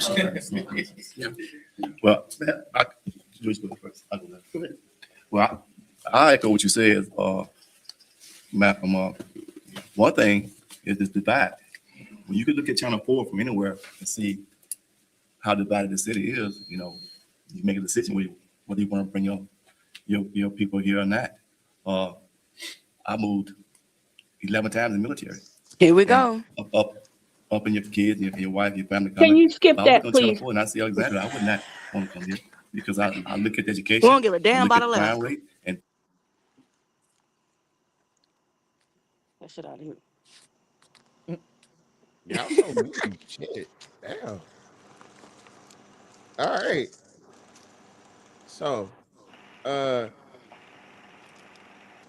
Yeah. Well, I echo what you said, Malcolm. One thing is this divide. When you could look at Channel 4 from anywhere and see how divided the city is, you make a decision whether you want to bring your people here or not. I moved 11 times in the military. Here we go. Up in your kids, your wife, your family. Can you skip that, please? And I see Alexandria, I would not want to come here because I look at the education. We don't give a damn look about at the the crime left. rate, and That shit out of here. Y'all so mean. Shit. Damn. All right. So,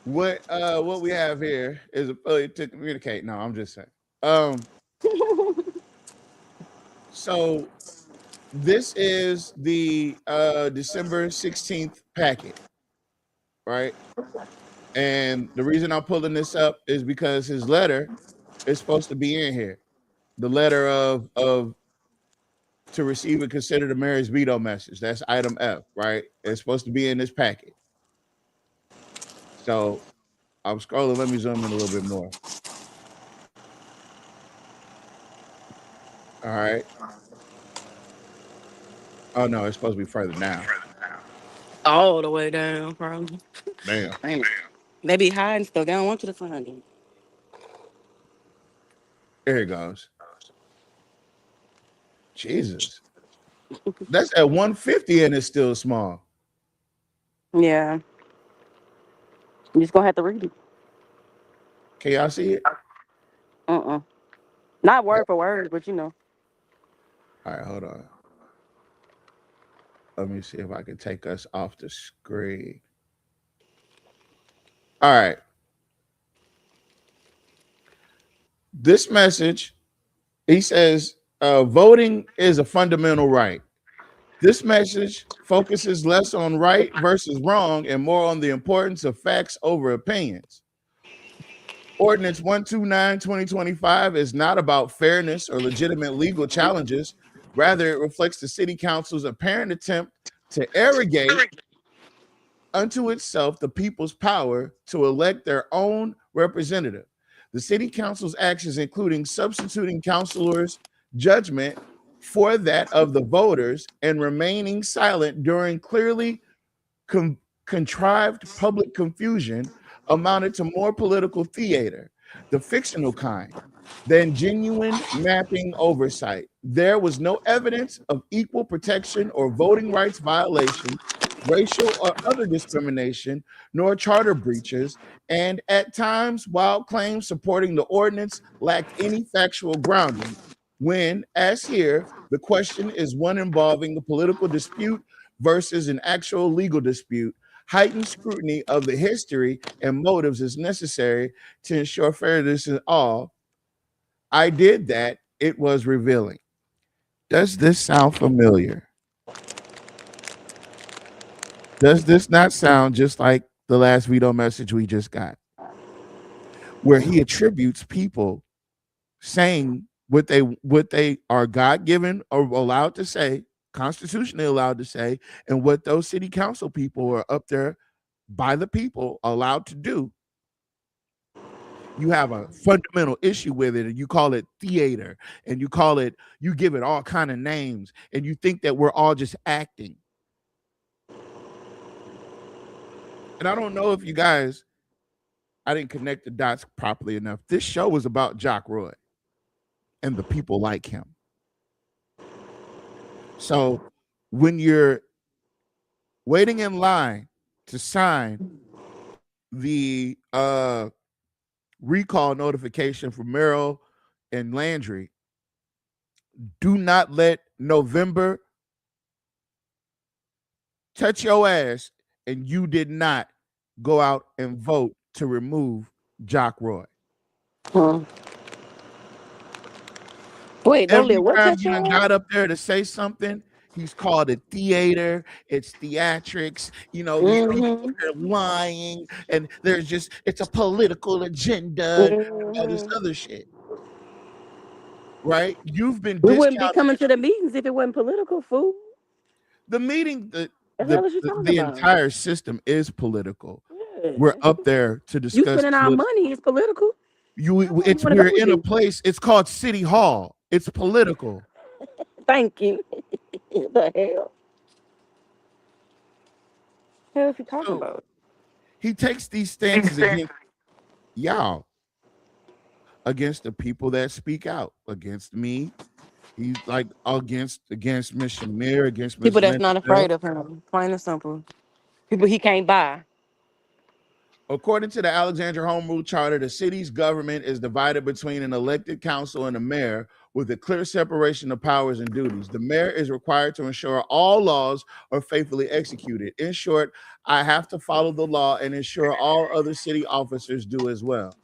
what we have here is a failure to communicate. No, I'm just saying. So this is the December 16th packet, right? And the reason I'm pulling this up is because his letter is supposed to be in here. The letter of to receive and consider the mayor's veto message. That's item F, right? It's supposed to be in this packet. So I'm scrolling. Let me zoom in a little bit more. All right. Oh no, it's supposed to be further down. All the way down, probably. Damn. They be hiding stuff. They don't want you to find it. There it goes. Jesus. That's at 150 and it's still small. Yeah. You just gonna have to read it. Can y'all see it? Not word for word, but All right, hold on. Let me see if I can take us off the screen. All right. This message, he says, voting is a fundamental right. This message focuses less on right versus wrong and more on the importance of facts over opinions. Ordinance 129/2025 is not about fairness or legitimate legal challenges. Rather, it reflects the city council's apparent attempt to arrogate unto itself the people's power to elect their own representative. The city council's actions, including substituting councilors' judgment for that of the voters and remaining silent during clearly contrived public confusion, amounted to more political theater, the fictional kind, than genuine mapping oversight. There was no evidence of equal protection or voting rights violations, racial or other discrimination, nor charter breaches, and at times, while claims supporting the ordinance lacked any factual grounding, when, as here, the question is one involving a political dispute versus an actual legal dispute, heightened scrutiny of the history and motives is necessary to ensure fairness in all. I did that. It was revealing. Does this sound familiar? Does this not sound just like the last veto message we just got, where he attributes people saying what they are God-given or allowed to say, constitutionally allowed to say, and what those city council people are up there by the people allowed to do? You have a fundamental issue with it, and you call it theater, and you give it all kind of names, and you think that we're all just acting. And I don't know if you guys, I didn't connect the dots properly enough. This show was about Jock Roy and the people like him. So when you're waiting in line to sign the recall notification for Merrill and Landry, do not let November touch your ass, and you did not go out and vote to remove Jock Roy. Wait, don't Every let what time touch you your done ass? got up there to say something, he's called it theater, it's theatrics, these people up there lying, and it's a political agenda, and all this other shit. Right? You've been We wouldn't be discounted. coming to the meetings if it wasn't political, fool. The meeting, The hell is you talking the about? entire system is political. Yeah. We're up there to You discuss. spending our money is political. We're wanna go with in a you. place. It's called City Hall. It's political. Thank you. The hell? Hell is he talking about? He takes these stances against y'all, against the people that speak out, against me. He's like against Miss Shamir, against Miss People that's not Linda. afraid of him. Plain and simple. People he can't buy. According to the Alexandria Home Rule Charter, the city's government is divided between an elected council and a mayor with a clear separation of powers and duties. The mayor is required to ensure all laws are faithfully executed. In short, I have to follow the law and ensure all other city officers do as well.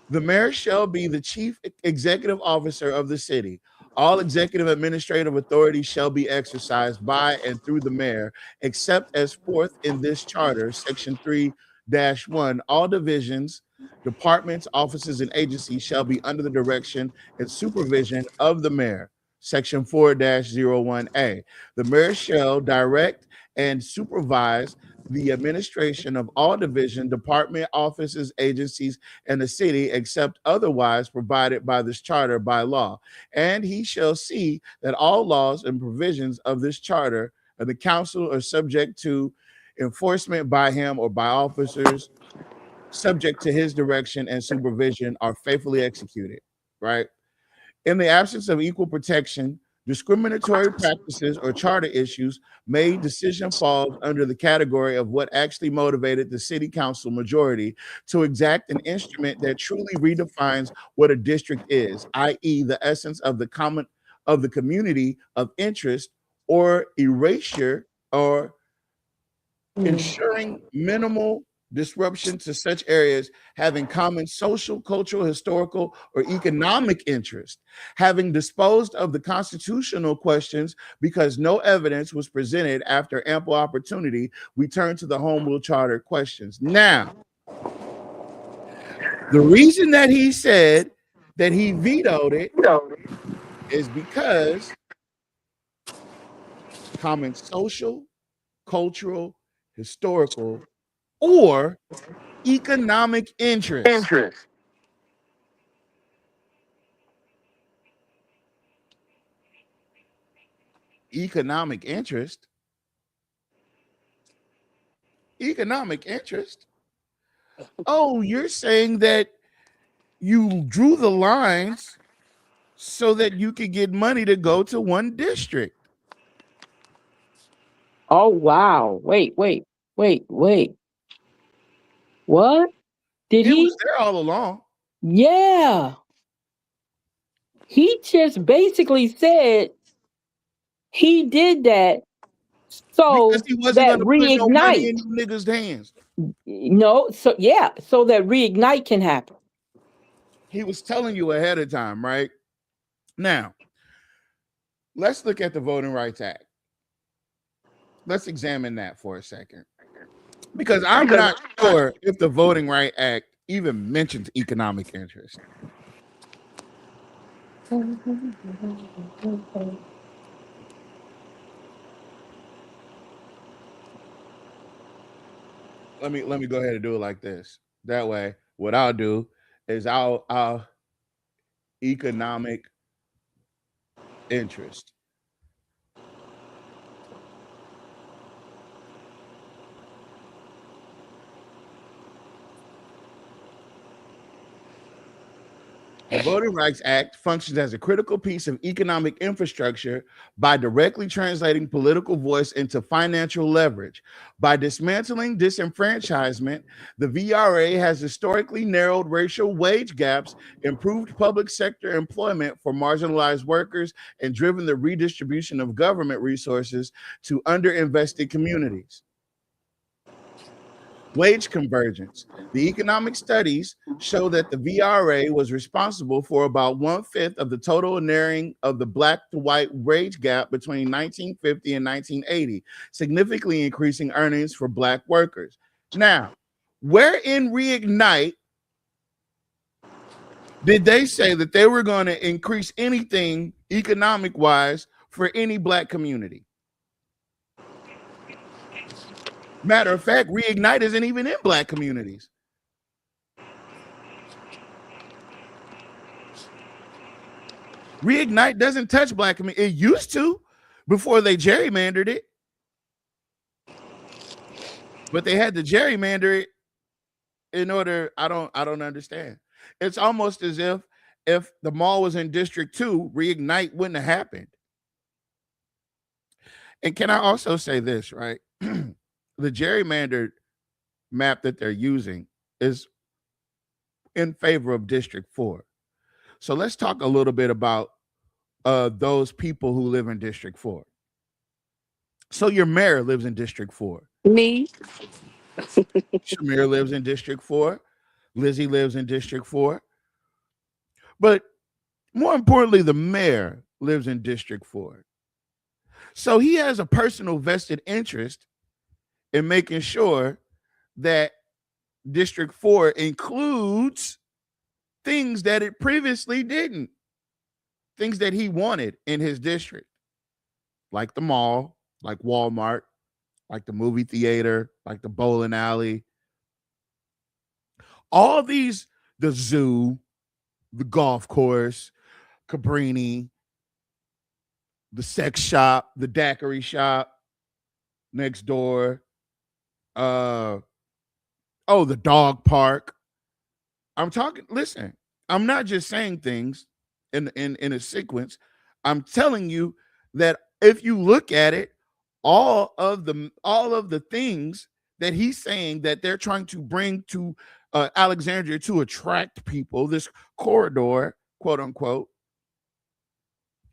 The mayor shall be the chief executive officer of the city. All executive administrative authority shall be exercised by and through the mayor, except as forth in this charter, section 3-1. All divisions, departments, offices, and agencies shall be under the direction and supervision of the mayor, section 4-01A. The mayor shall direct and supervise the administration of all division, department, offices, agencies, and the city, except otherwise provided by this charter by law. And he shall see that all laws and provisions of this charter of the council are subject to enforcement by him or by officers subject to his direction and supervision are faithfully executed, right? In the absence of equal protection, discriminatory practices or charter issues, decision falls under the category of what actually motivated the city council majority to exact an instrument that truly redefines what a district is, i.e. the essence of the community of interest, or erasure or ensuring minimal disruption to such areas having common social, cultural, historical, or economic interest, having disposed of the constitutional questions because no evidence was presented after ample opportunity, we turn to the Home Rule Charter questions. Now, the reason that he said that he vetoed it is because common social, cultural, historical, or economic interest. Economic interest. Economic interest. Oh, you're saying that you drew the lines so that you could get money to go to one district. Oh, wow. Wait. What? Did It he? was there all along. Yeah. He just basically said he did that so Because he wasn't that going to put no money reignite. in you niggas' hands. No, so that reignite can happen. He was telling you ahead of time, right? Now, let's look at the Voting Rights Act. Let's examine that for a second. Because I'm not sure if the Voting Rights Act even mentions economic interest. Let me go ahead and do it like this. That way, what I'll do is I'll economic interest. The Voting Rights Act functions as a critical piece of economic infrastructure by directly translating political voice into financial leverage. By dismantling disenfranchisement, the VRA has historically narrowed racial wage gaps, improved public sector employment for marginalized workers, and driven the redistribution of government resources to underinvested communities. Wage convergence. The economic studies show that the VRA was responsible for about 1/5 of the total narrowing of the black to white wage gap between 1950 and 1980, significantly increasing earnings for black workers. Now, where in Reignite did they say that they were going to increase anything economic wise for any black community? Matter of fact, Reignite isn't even in black communities. Reignite doesn't touch black communities. It used to before they gerrymandered it. But they had to gerrymander it in order, I don't understand. It's almost as if the mall was in District 2, Reignite wouldn't have happened. And can I also say this, right? The gerrymandered map that they're using is in favor of District 4. So let's talk a little bit about those people who live in District 4. So your mayor lives in District 4. Me. Shamir lives in District 4. Lizzie lives in District 4. But more importantly, the mayor lives in District 4. So he has a personal vested interest in making sure that District 4 includes things that it previously didn't, things that he wanted in his district, like the mall, like Walmart, like the movie theater, like the bowling alley. All these, the zoo, the golf course, Cabrini, the sex shop, the daiquiri shop next door, the dog park. Listen, I'm not just saying things in a sequence. I'm telling you that if you look at it, all of the things that he's saying that they're trying to bring to Alexandria to attract people, this corridor, quote unquote,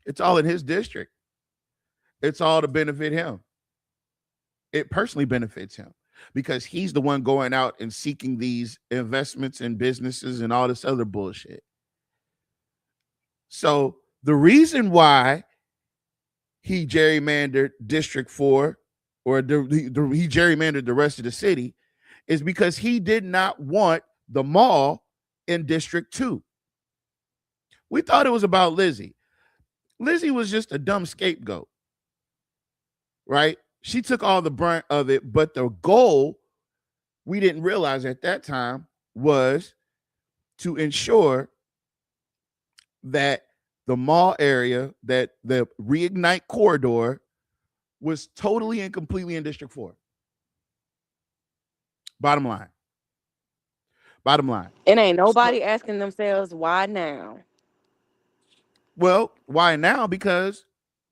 it's all in his district. It's all to benefit him. It personally benefits him because he's the one going out and seeking these investments in businesses and all this other bullshit. So the reason why he gerrymandered District 4 or he gerrymandered the rest of the city is because he did not want the mall in District 2. We thought it was about Lizzie. Lizzie was just a dumb scapegoat, right? She took all the brunt of it, but the goal, we didn't realize at that time, was to ensure that the mall area, that the Reignite corridor was totally and completely in District 4. Bottom line. And ain't nobody asking themselves why now. Well, why now? Because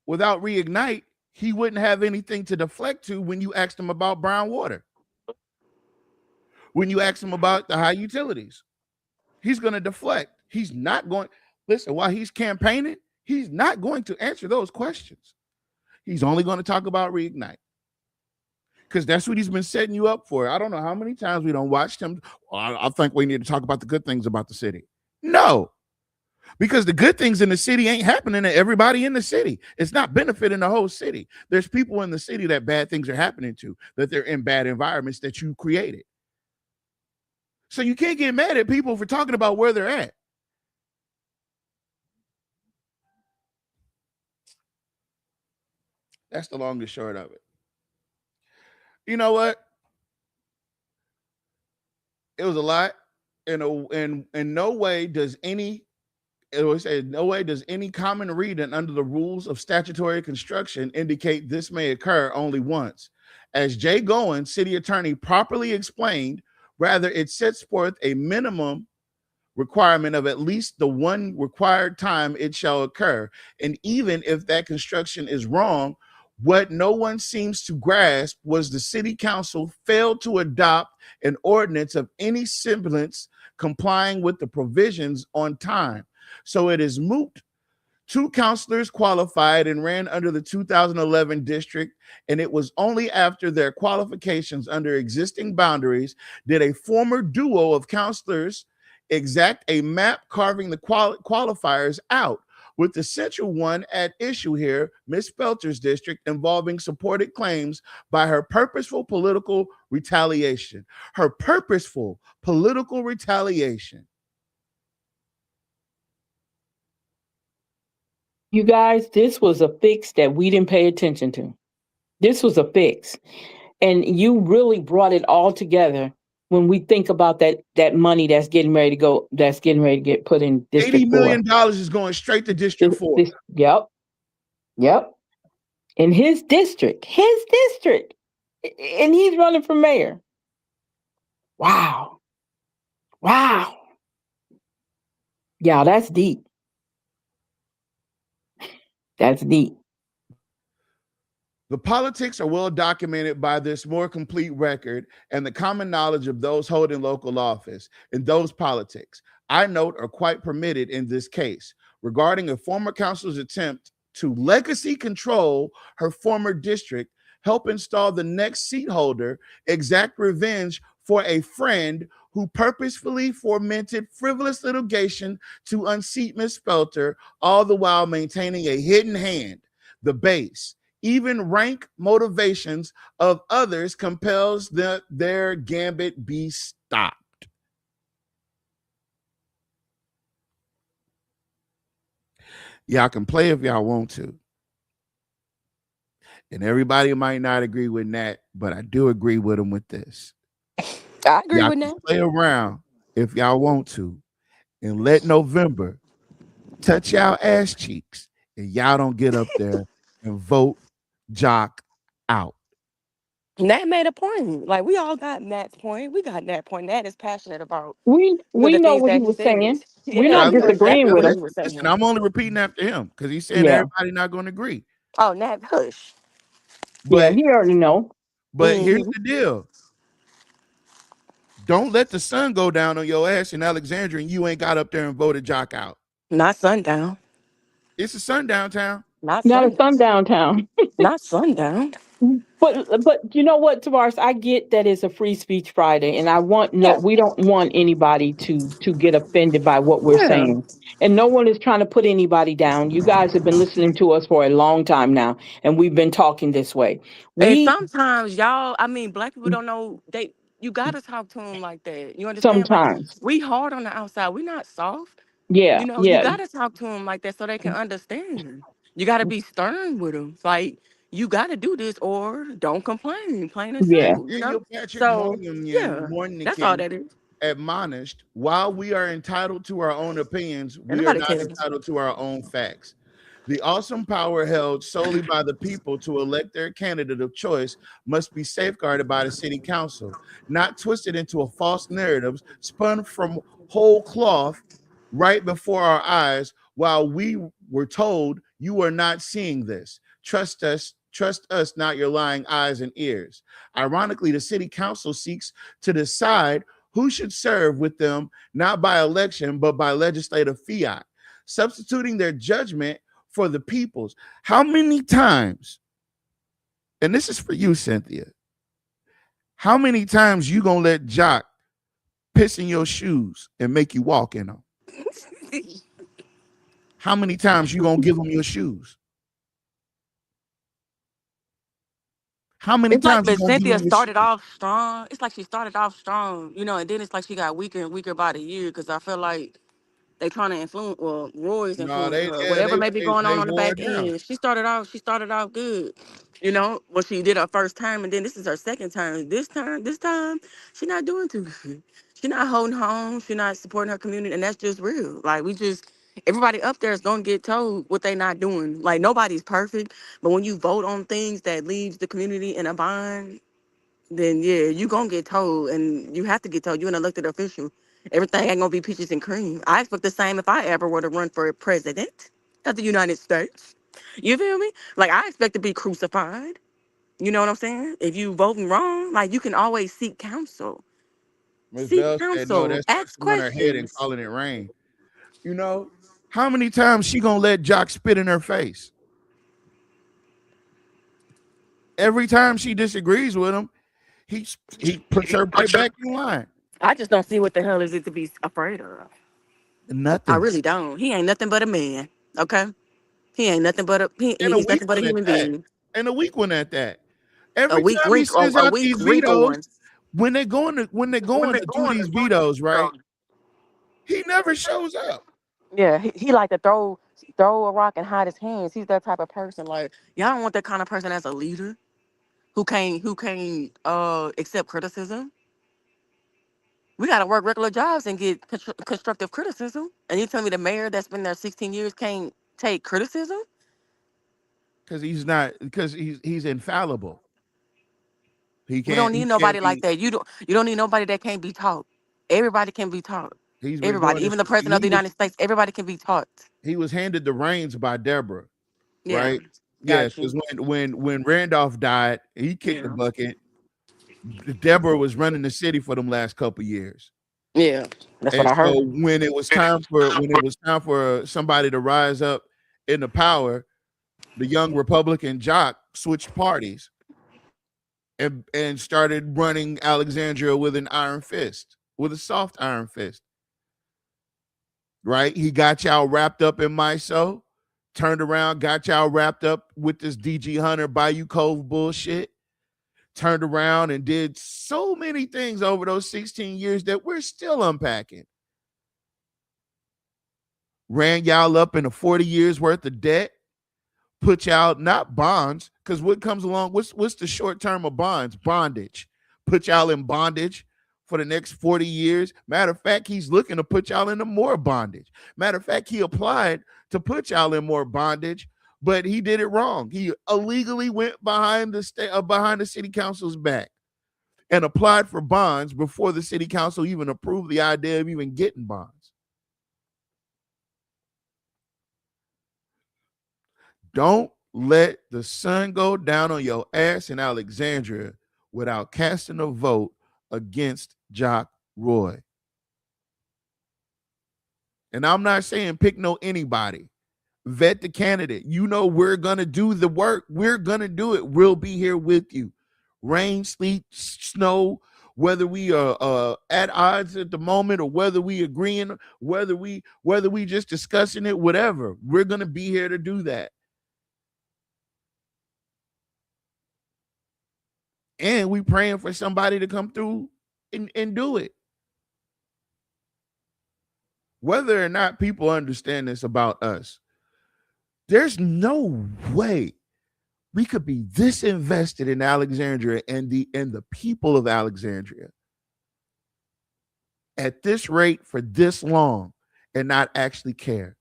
without Reignite, he wouldn't have anything to deflect to when you asked him about brown water. When you ask him about the high utilities, he's going to deflect. He's not going, listen, while he's campaigning, he's not going to answer those questions. He's only going to talk about Reignite. Because that's what he's been setting you up for. I don't know how many times we don't watch him. Well, I think we need to talk about the good things about the city. No. Because the good things in the city ain't happening to everybody in the city. It's not benefiting the whole city. There's people in the city that bad things are happening to, that they're in bad environments that you created. So you can't get mad at people for talking about where they're at. That's the long and short of it. You know what? It was a lot. In no way does any common reading under the rules of statutory construction indicate this may occur only once. As Jay Goins, city attorney, properly explained, rather it sets forth a minimum requirement of at least the one required time it shall occur. And even if that construction is wrong, what no one seems to grasp was the city council failed to adopt an ordinance of any semblance complying with the provisions on time. So it is moot. 2 councilors qualified and ran under the 2011 district, and it was only after their qualifications under existing boundaries did a former duo of councilors exact a map carving the qualifiers out, with the central one at issue here, Ms. Felter's district, involving supported claims by her purposeful political retaliation. Her purposeful political retaliation. You guys, this was a fix that we didn't pay attention to. This was a fix. And you really brought it all together when we think about that money that's getting ready to get put in District $80 million is going straight to District 4. Yep. In his district. And he's running for mayor. Wow. Yeah, that's deep. That's deep. The politics are well documented by this more complete record and the common knowledge of those holding local office, and those politics, I note, are quite permitted in this case regarding a former council's attempt to legacy control her former district, help install the next seat holder, exact revenge for a friend who purposefully fomented frivolous litigation to unseat Ms. Felter, all the while maintaining a hidden hand, the base. Even rank motivations of others compels their gambit be stopped. Y'all can play if y'all want to. And everybody might not agree with that, but I do agree with them with this. I agree Y'all with can that. play around if y'all want to, and let November touch y'all ass cheeks, and y'all don't get up there and vote Jock out. Nat made a point. Like, we all got Nat's point. We got Nat's point. Nat is passionate about We the know things what that he he was said. saying. We're Yeah, not we know disagreeing exactly with what him. he was saying. Listen, I'm only repeating after him because he's saying Yeah. everybody not going to agree. Oh, Nat, hush. Yeah, But he already know. here's the deal. Don't let the sun go down on your ass in Alexandria and you ain't got up there and voted Jock out. Not sundown. It's a sundown town. Not a sundown town. Not sundown. But you know what, Tavares, I get that it's a free speech Friday, and we don't want anybody to get offended by what we're saying. And no one is trying to put anybody down. You guys have been listening to us for a long time now, and we've been talking this way. And sometimes black people don't know you gotta talk to them like that. You understand? Like, Sometimes. we hard on the outside. We not soft. Yeah. You gotta talk to them like that so they can understand. You gotta be stern with them. Like, you gotta do this or don't complain. Plain and simple. Daniel Patrick So that's all Mornigan that is. admonished, while we are entitled to our own opinions, we are nobody not cares. entitled to our own facts. The awesome power held solely by the people to elect their candidate of choice must be safeguarded by the city council, not twisted into a false narrative spun from whole cloth right before our eyes while we were told you are not seeing this. Trust us, not your lying eyes and ears. Ironically, the city council seeks to decide who should serve with them, not by election, but by legislative fiat, substituting their judgment for the people's. How many times, and this is for you, Cynthia, how many times you gonna let Jock piss in your shoes and make you walk in them? How many times you gonna give him your shoes? How many It's like times? that Cynthia started off strong. It's like she started off strong, and then it's like she got weaker and weaker by the year because I feel like they trying to influence, well, Roy's influencing her. Whatever may be going on the back end. She started off good, when she did her first term, and then this is her second term. This time, she not doing too good. She not holding home. She not supporting her community, and that's just real. Like, everybody up there is gonna get told what they not doing. Like, nobody's perfect, but when you vote on things that leaves the community in a bind, then yeah, you gonna get told, and you have to get told. You're an elected official, Everything ain't gonna be peaches and cream. I expect the same if I ever were to run for president of the United States. You feel me? Like I expect to be crucified. You know what I'm saying? If you voting wrong, like you can always seek counsel. Ms. Seek Bell said, no, counsel. that's Ask on her head and questions. calling it rain. You know, how many times she gonna let Jock spit in her face? Every time she disagrees with him, he puts her right back in line. I just don't see what the hell is it to be afraid of. Nothing. I really don't. He ain't nothing but a man. Okay? He ain't nothing but he's nothing but a human being. And a weak one at that. A Every weak time he wrinkle, sends a out weak these wrinkle one. vetoes, when they're going to do these vetoes, right? He never shows up. Yeah, he like to throw a rock and hide his hands. He's that type of person. Like y'all don't want that kind of person as a leader who can't accept criticism. We gotta work regular jobs and get constructive criticism. And you tell me the mayor that's been there 16 years can't take criticism? Because he's infallible. We don't need nobody like that. You don't need nobody that can't be taught. Everybody can be taught. He's been Everybody, doing even this. the president of the United States, everybody can be taught. He was handed the reins by Deborah, Yeah, right? got Yes, you. because when Randolph died, he kicked the bucket. Deborah was running the city for them last couple years. Yeah, that's And what I heard. so when it was time for somebody to rise up in the power, the young Republican Jock switched parties and started running Alexandria with an iron fist, with a soft iron fist. Right? He got y'all wrapped up in MISO, turned around, got y'all wrapped up with this DG Hunter Bayou Cove bullshit, turned around and did so many things over those 16 years that we're still unpacking. Ran y'all up into 40 years worth of debt, put y'all, not bonds, because what comes along, what's the short term of bonds? Bondage. Put y'all in bondage for the next 40 years. Matter of fact, he's looking to put y'all into more bondage. Matter of fact, he applied to put y'all in more bondage, but he did it wrong. He illegally went behind the city council's back and applied for bonds before the city council even approved the idea of even getting bonds. Don't let the sun go down on your ass in Alexandria without casting a vote against Jock Roy. And I'm not saying pick no anybody. Vet the candidate. You know we're going to do the work. We're going to do it. We'll be here with you. Rain, sleet, snow, whether we are at odds at the moment or whether we agreeing, whether we just discussing it, whatever. We're going to be here to do that. And we praying for somebody to come through and do it. Whether or not people understand this about us, there's no way we could be this invested in Alexandria and the people of Alexandria at this rate for this long and not actually care.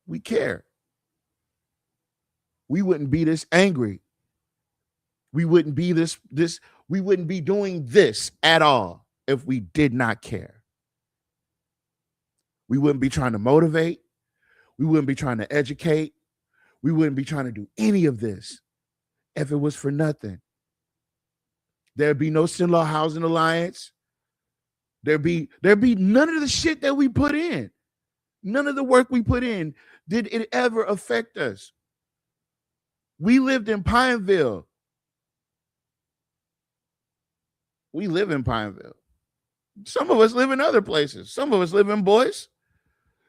We care. We wouldn't be this angry. We wouldn't be we wouldn't be doing this at all if we did not care. We wouldn't be trying to motivate. We wouldn't be trying to educate. We wouldn't be trying to do any of this if it was for nothing. There'd be no Sinlaw Housing Alliance. There'd be none of the shit that we put in. None of the work we put in did it ever affect us. We lived in Pineville. We live in Pineville. Some of us live in other places. Some of us live in Boise.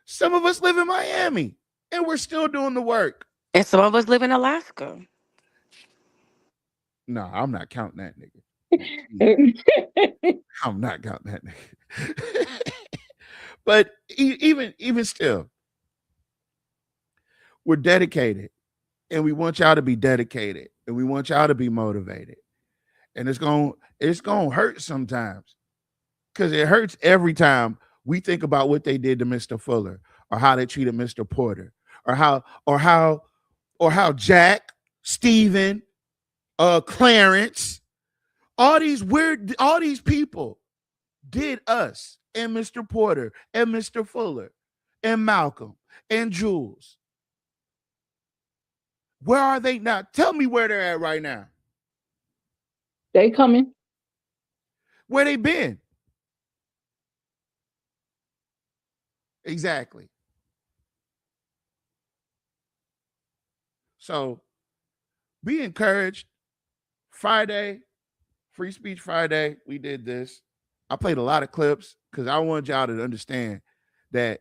Some of us live in Miami. And we're still doing the work. And some of us live in Alaska. No, I'm not counting that nigga. I'm not counting that nigga. But even still, we're dedicated. And we want y'all to be dedicated. And we want y'all to be motivated. And it's gonna hurt sometimes. Because it hurts every time we think about what they did to Mr. Fuller or how they treated Mr. Porter or how Jack, Stephen, Clarence, All these people did us and Mr. Porter and Mr. Fuller and Malcolm and Jules. Where are they now? Tell me where they're at right now. They coming. Where they been? Exactly. So be encouraged. Friday, Free Speech Friday, we did this. I played a lot of clips because I want y'all to understand that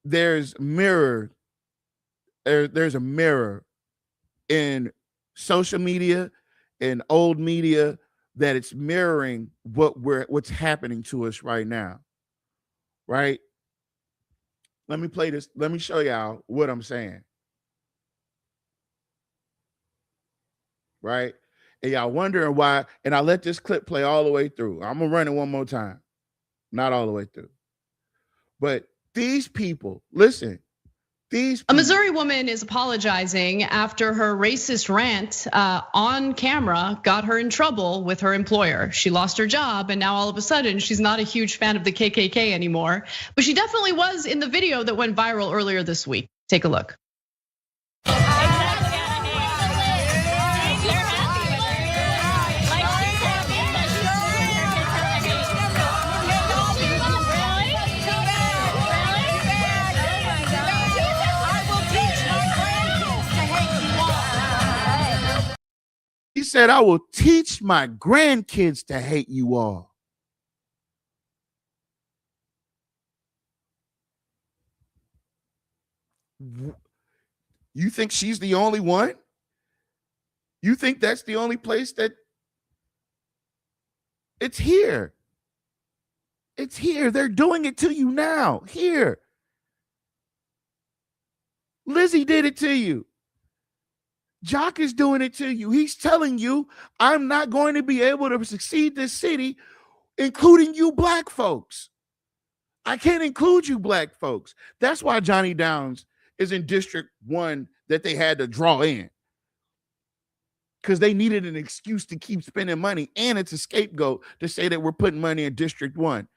there's a mirror in social media and old media that it's mirroring what's happening to us right now. Right? Let me play this. Let me show y'all what I'm saying. Right? And y'all wondering why, and I let this clip play all the way through. I'm gonna run it one more time. Not all the way through. But these people, listen, a Missouri woman is apologizing after her racist rant on camera got her in trouble with her employer. She lost her job, and now all of a sudden she's not a huge fan of the KKK anymore. But she definitely was in the video that went viral earlier this week. Take a look. He said, I will teach my grandkids to hate you all. You think she's the only one? You think that's the only place that it's here? It's here. They're doing it to you now. Here. Lizzie did it to you. Jock is doing it to you. He's telling you, I'm not going to be able to succeed this city, including you black folks. I can't include you black folks. That's why Johnny Downs is in District 1 that they had to draw in. Because they needed an excuse to keep spending money, and it's a scapegoat to say that we're putting money in District 1.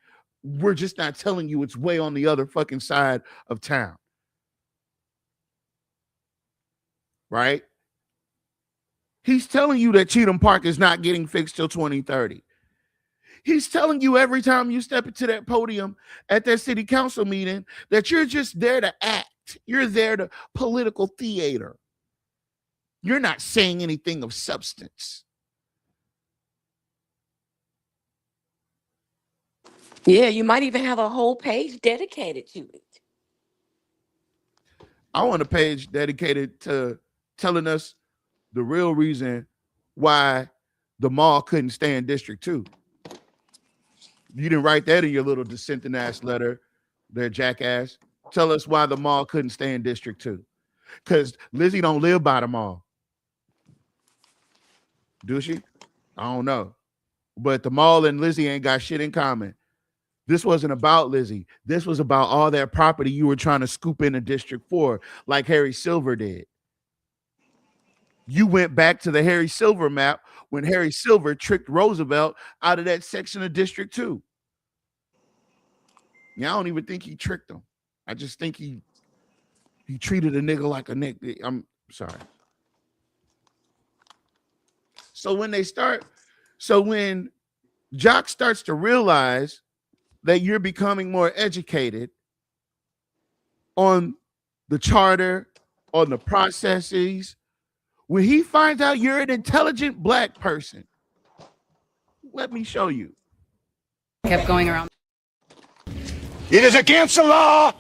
We're just not telling you it's way on the other fucking side of town. Right? He's telling you that Cheatham Park is not getting fixed till 2030. He's telling you every time you step into that podium at that city council meeting that you're just there to act. You're there to political theater. You're not saying anything of substance. Yeah, you might even have a whole page dedicated to it. I want a page dedicated to telling us the real reason why the mall couldn't stay in District 2. You didn't write that in your little dissenting ass letter there, jackass. Tell us why the mall couldn't stay in District 2. Because Lizzie don't live by the mall. Do she? I don't know. But the mall and Lizzie ain't got shit in common. This wasn't about Lizzie. This was about all that property you were trying to scoop into District 4 like Harry Silver did. You went back to the Harry Silver map when Harry Silver tricked Roosevelt out of that section of District 2. Yeah, I don't even think he tricked him. I just think he treated a nigga like a nigga. I'm sorry. So when Jock starts to realize that you're becoming more educated on the charter, on the processes, when he finds out you're an intelligent black person, let me show you. Kept going around. It is against the law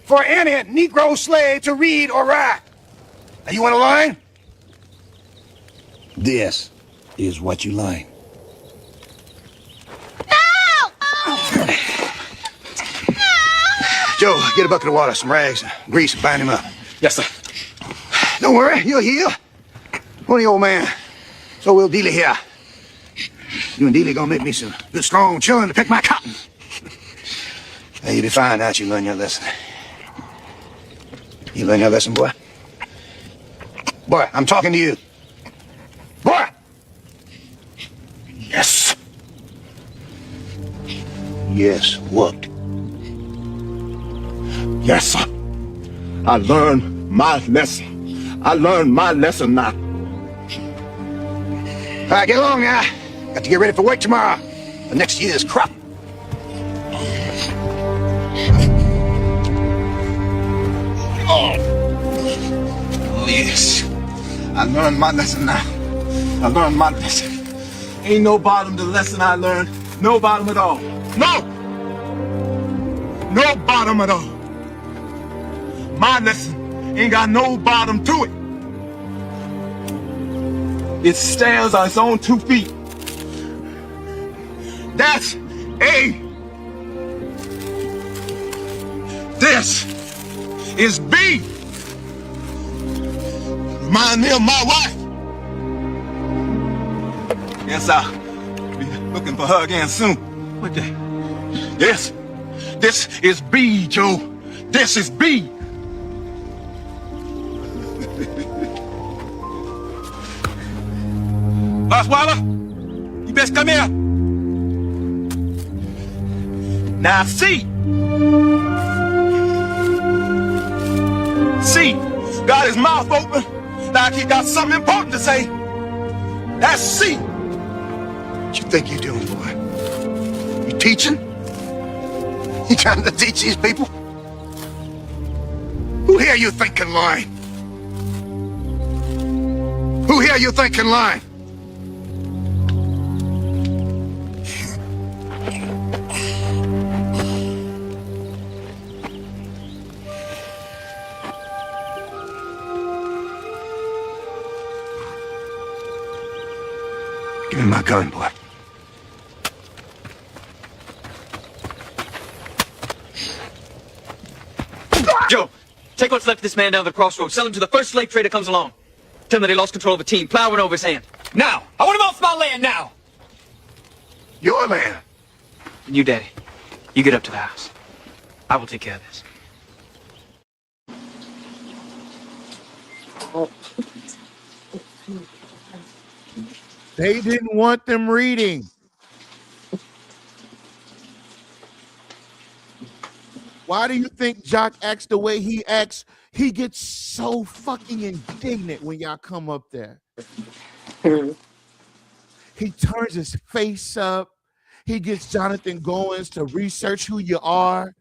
for any Negro slave to read or write. Now you want to learn? This is what you learn. Joe, get a bucket of water, some rags, grease, and bind him up. Yes, sir. Don't worry, you'll heal. Pony old man. So will Dealey here. You and Dealey gonna make me some good strong chillin' to pick my cotton. Now you'll be fine now that you learn your lesson. You learn your lesson, boy? Boy, I'm talking to you. Boy! Yes, what? Yes, sir. I learned my lesson. I learned my lesson now. All right, get along now. Got to get ready for work tomorrow. The next year's crop. Oh, yes. I learned my lesson now. I learned my lesson. Ain't no bottom to the lesson I learned. No bottom at all. No! No bottom at all. My lesson ain't got no bottom to it. It stands on its own 2 feet. That's A. This is B. Remind me of my wife. Yes, I'll be looking for her again soon. What the? Yes, this is B, Joe. This is B. Osweiler, you best come here. Now, C. Got his mouth open like he got something important to say. That's C. What you think you're doing, boy? You teaching? You trying to teach these people? Who here you think can learn? Who here you think can learn? Give me my gun, boy. Joe, take what's left of this man down the crossroads. Sell him to the first slave trader comes along. Tell him that he lost control of a team. Plow went over his hand. Now! I want him off my land now! Your land? And you, Daddy, you get up to the house. I will take care of this. They didn't want them reading. Why do you think Jock acts the way he acts? He gets so fucking indignant when y'all come up there. He turns his face up. He gets Jonathan Goins to research who you are.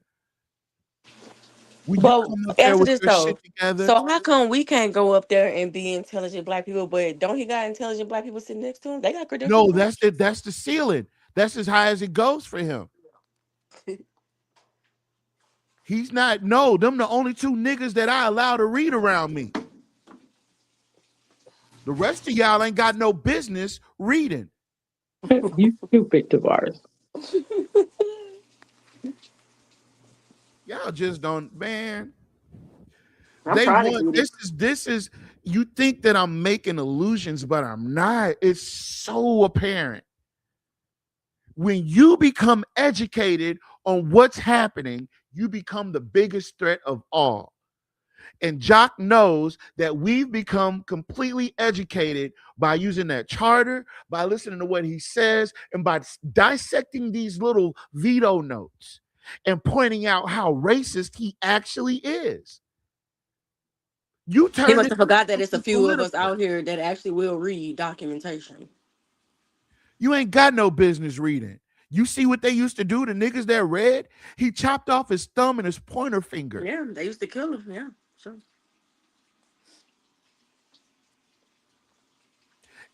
When you Well, come up there answer with this your though. shit together. So how come we can't go up there and be intelligent black people, but don't he got intelligent black people sitting next to him? They got credentials. No, that's the ceiling. That's as high as it goes for him. He's not, no, them the only 2 niggas that I allow to read around me. The rest of y'all ain't got no business reading. You stupid, Tavares. Y'all just don't, man. I'm They proud of want you. this is you think that I'm making illusions, but I'm not. It's so apparent. When you become educated on what's happening, you become the biggest threat of all. And Jock knows that we've become completely educated by using that charter, by listening to what he says, and by dissecting these little veto notes and pointing out how racist he actually is. You turn He must it have forgot that it's a few of us political. out here that actually will read documentation. You ain't got no business reading. You see what they used to do to niggas that read? He chopped off his thumb and his pointer finger. Yeah, they used to kill him. Yeah, sure.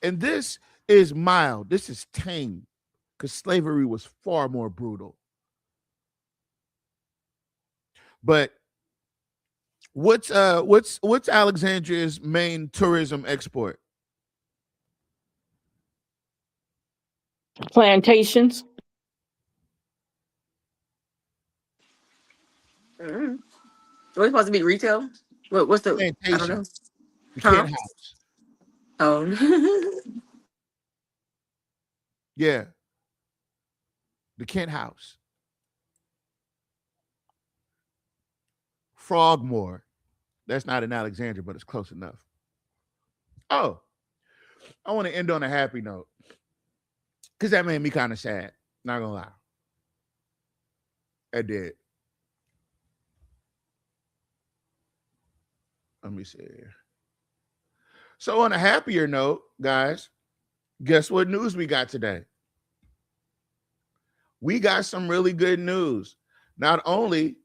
And this is mild. This is tame because slavery was far more brutal. But what's Alexandria's main tourism export? Plantations. Mm-hmm. So it's supposed to be retail? What's the? I don't know. The Kent House. Oh. Yeah. The Kent House. Frogmore. That's not in Alexandria, but it's close enough. Oh, I want to end on a happy note because that made me kind of sad. Not gonna lie. I did. Let me see here. So on a happier note, guys, guess what news we got today? We got some really good news. Not only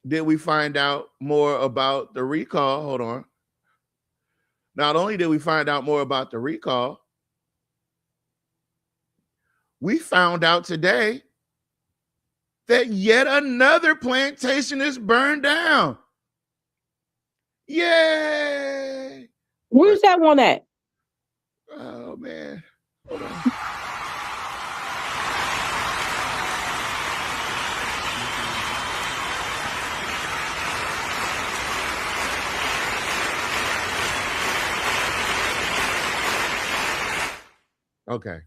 did we find out more about the recall, hold on. Not only did we find out more about the recall, we found out today that yet another plantation is burned down. Yay! Where's that one at? Oh, man. Hold on. Okay,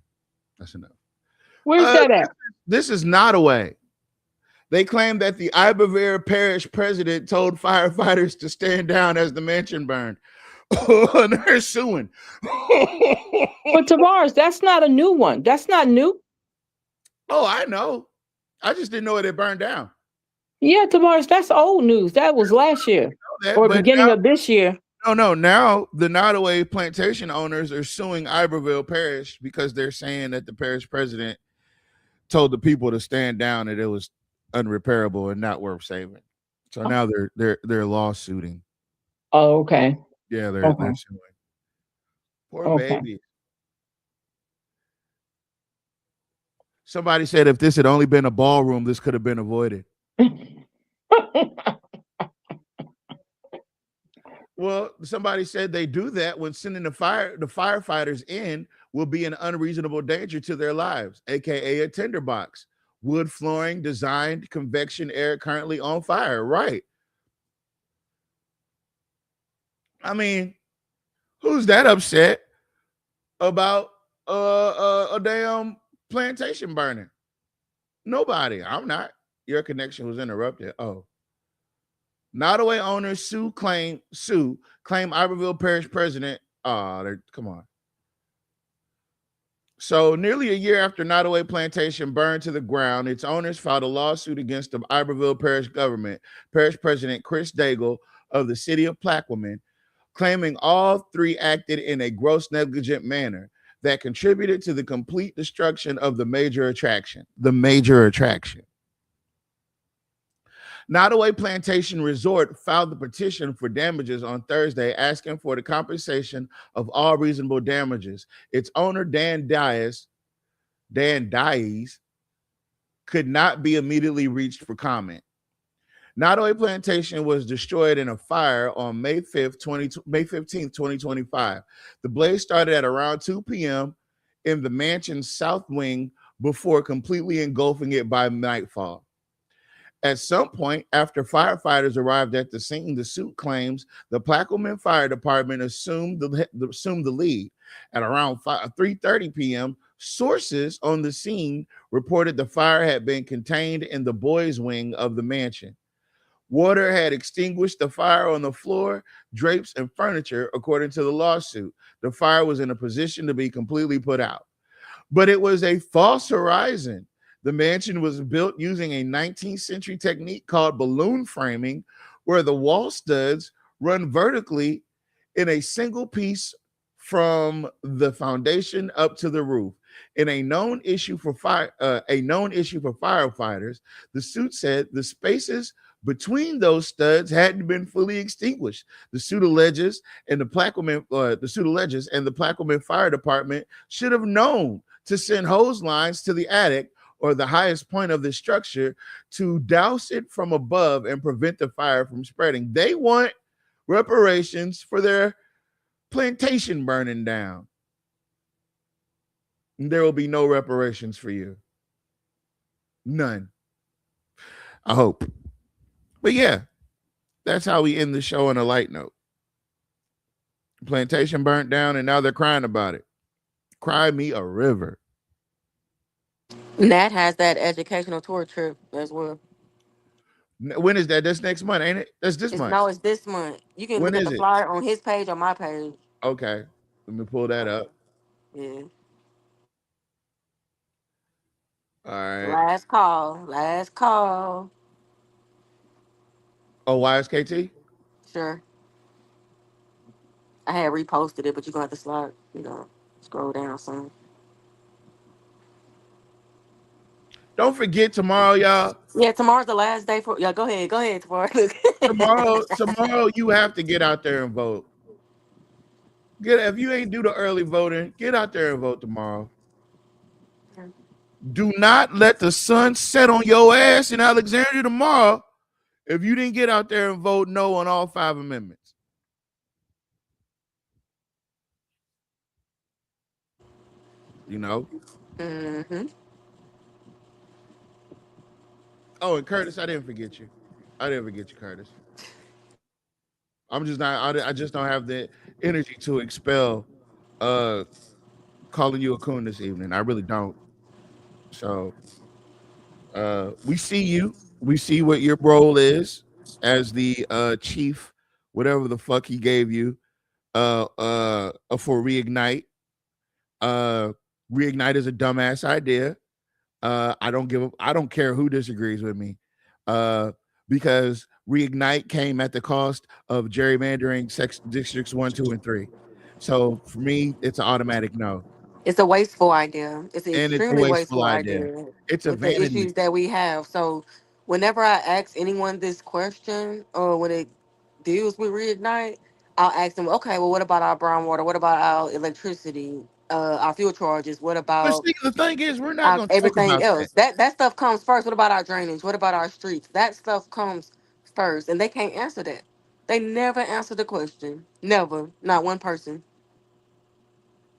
that's enough. Where's that at? This is Nottoway. They claim that the Iberville Parish president told firefighters to stand down as the mansion burned. And they're suing. But Tavares, that's not a new one. That's not new. Oh, I know. I just didn't know it had burned down. Yeah, Tavares, that's old news. That was last year or beginning of this year. No. Now the Nottoway plantation owners are suing Iberville Parish because they're saying that the parish president told the people to stand down and it was unrepairable and not worth saving. So now they're lawsuiting. Oh, okay. Yeah, they're suing. Poor baby. Somebody said if this had only been a ballroom, this could have been avoided. Well, somebody said they do that when sending the firefighters in will be an unreasonable danger to their lives, aka a tinderbox. Wood flooring, designed convection air currently on fire. Right. I mean, who's that upset about a damn plantation burning? Nobody. I'm not. Your connection was interrupted. Oh. Nottoway owners claim Iberville Parish president. Come on. So nearly a year after Nottoway Plantation burned to the ground, its owners filed a lawsuit against the Iberville Parish government, Parish President Chris Daigle of the city of Plaquemine, claiming all three acted in a gross negligent manner that contributed to the complete destruction of the major attraction. Nottoway Plantation Resort filed the petition for damages on Thursday, asking for the compensation of all reasonable damages. Its owner, Dan Dias, could not be immediately reached for comment. Nottoway Plantation was destroyed in a fire on May 15th, 2025. The blaze started at around 2 p.m. in the mansion's south wing before completely engulfing it by nightfall. At some point after firefighters arrived at the scene, the suit claims the Plaquemine Fire Department assumed the lead. At around 3:30 p.m., sources on the scene reported the fire had been contained in the boys' wing of the mansion. Water had extinguished the fire on the floor, drapes, and furniture, according to the lawsuit. The fire was in a position to be completely put out. But it was a false horizon. The mansion was built using a 19th century technique called balloon framing, where the wall studs run vertically in a single piece from the foundation up to the roof. In a known issue for firefighters, the suit said the spaces between those studs hadn't been fully extinguished. The suit alleges the Plaquemine Fire Department should have known to send hose lines to the attic or the highest point of the structure to douse it from above and prevent the fire from spreading. They want reparations for their plantation burning down. There will be no reparations for you. None. I hope. But yeah, that's how we end the show on a light note. Plantation burnt down and now they're crying about it. Cry me a river. Nat has that educational tour trip as well. When is that? That's next month, ain't it? That's this month. No, it's this month. You can look at the flyer on his page or my page. Okay. Let me pull that up. Yeah. All right. Last call. Last call. Oh, why is KT? Sure. I had reposted it, but you're gonna have to slide, scroll down some. Don't forget tomorrow, y'all. Yeah, tomorrow's the last day for go ahead. Go ahead, tomorrow. tomorrow you have to get out there and vote. If you ain't do the early voting, get out there and vote tomorrow. Do not let the sun set on your ass in Alexandria tomorrow if you didn't get out there and vote no on all 5 amendments. You know? Mm-hmm. Oh, and Curtis, I didn't forget you. I didn't forget you, Curtis. I'm just not, I just don't have the energy to expel calling you a coon this evening. I really don't. So we see you. We see what your role is as the chief, whatever the fuck he gave you for Reignite. Reignite is a dumbass idea. I don't care who disagrees with me. Because Reignite came at the cost of gerrymandering districts 1, 2, and 3. So for me, it's an automatic no. It's a wasteful idea. It's an And extremely it's a wasteful idea. It's a With the vanity. issues that we have. So whenever I ask anyone this question, or when it deals with Reignite, I'll ask them, okay, well, what about our brown water? What about our electricity? Our fuel charges? What But about see, the thing is, we're not going to talk everything about else? That stuff comes first. What about our drainage? What about our streets? That stuff comes first, and they can't answer that. They never answer the question. Never. Not one person.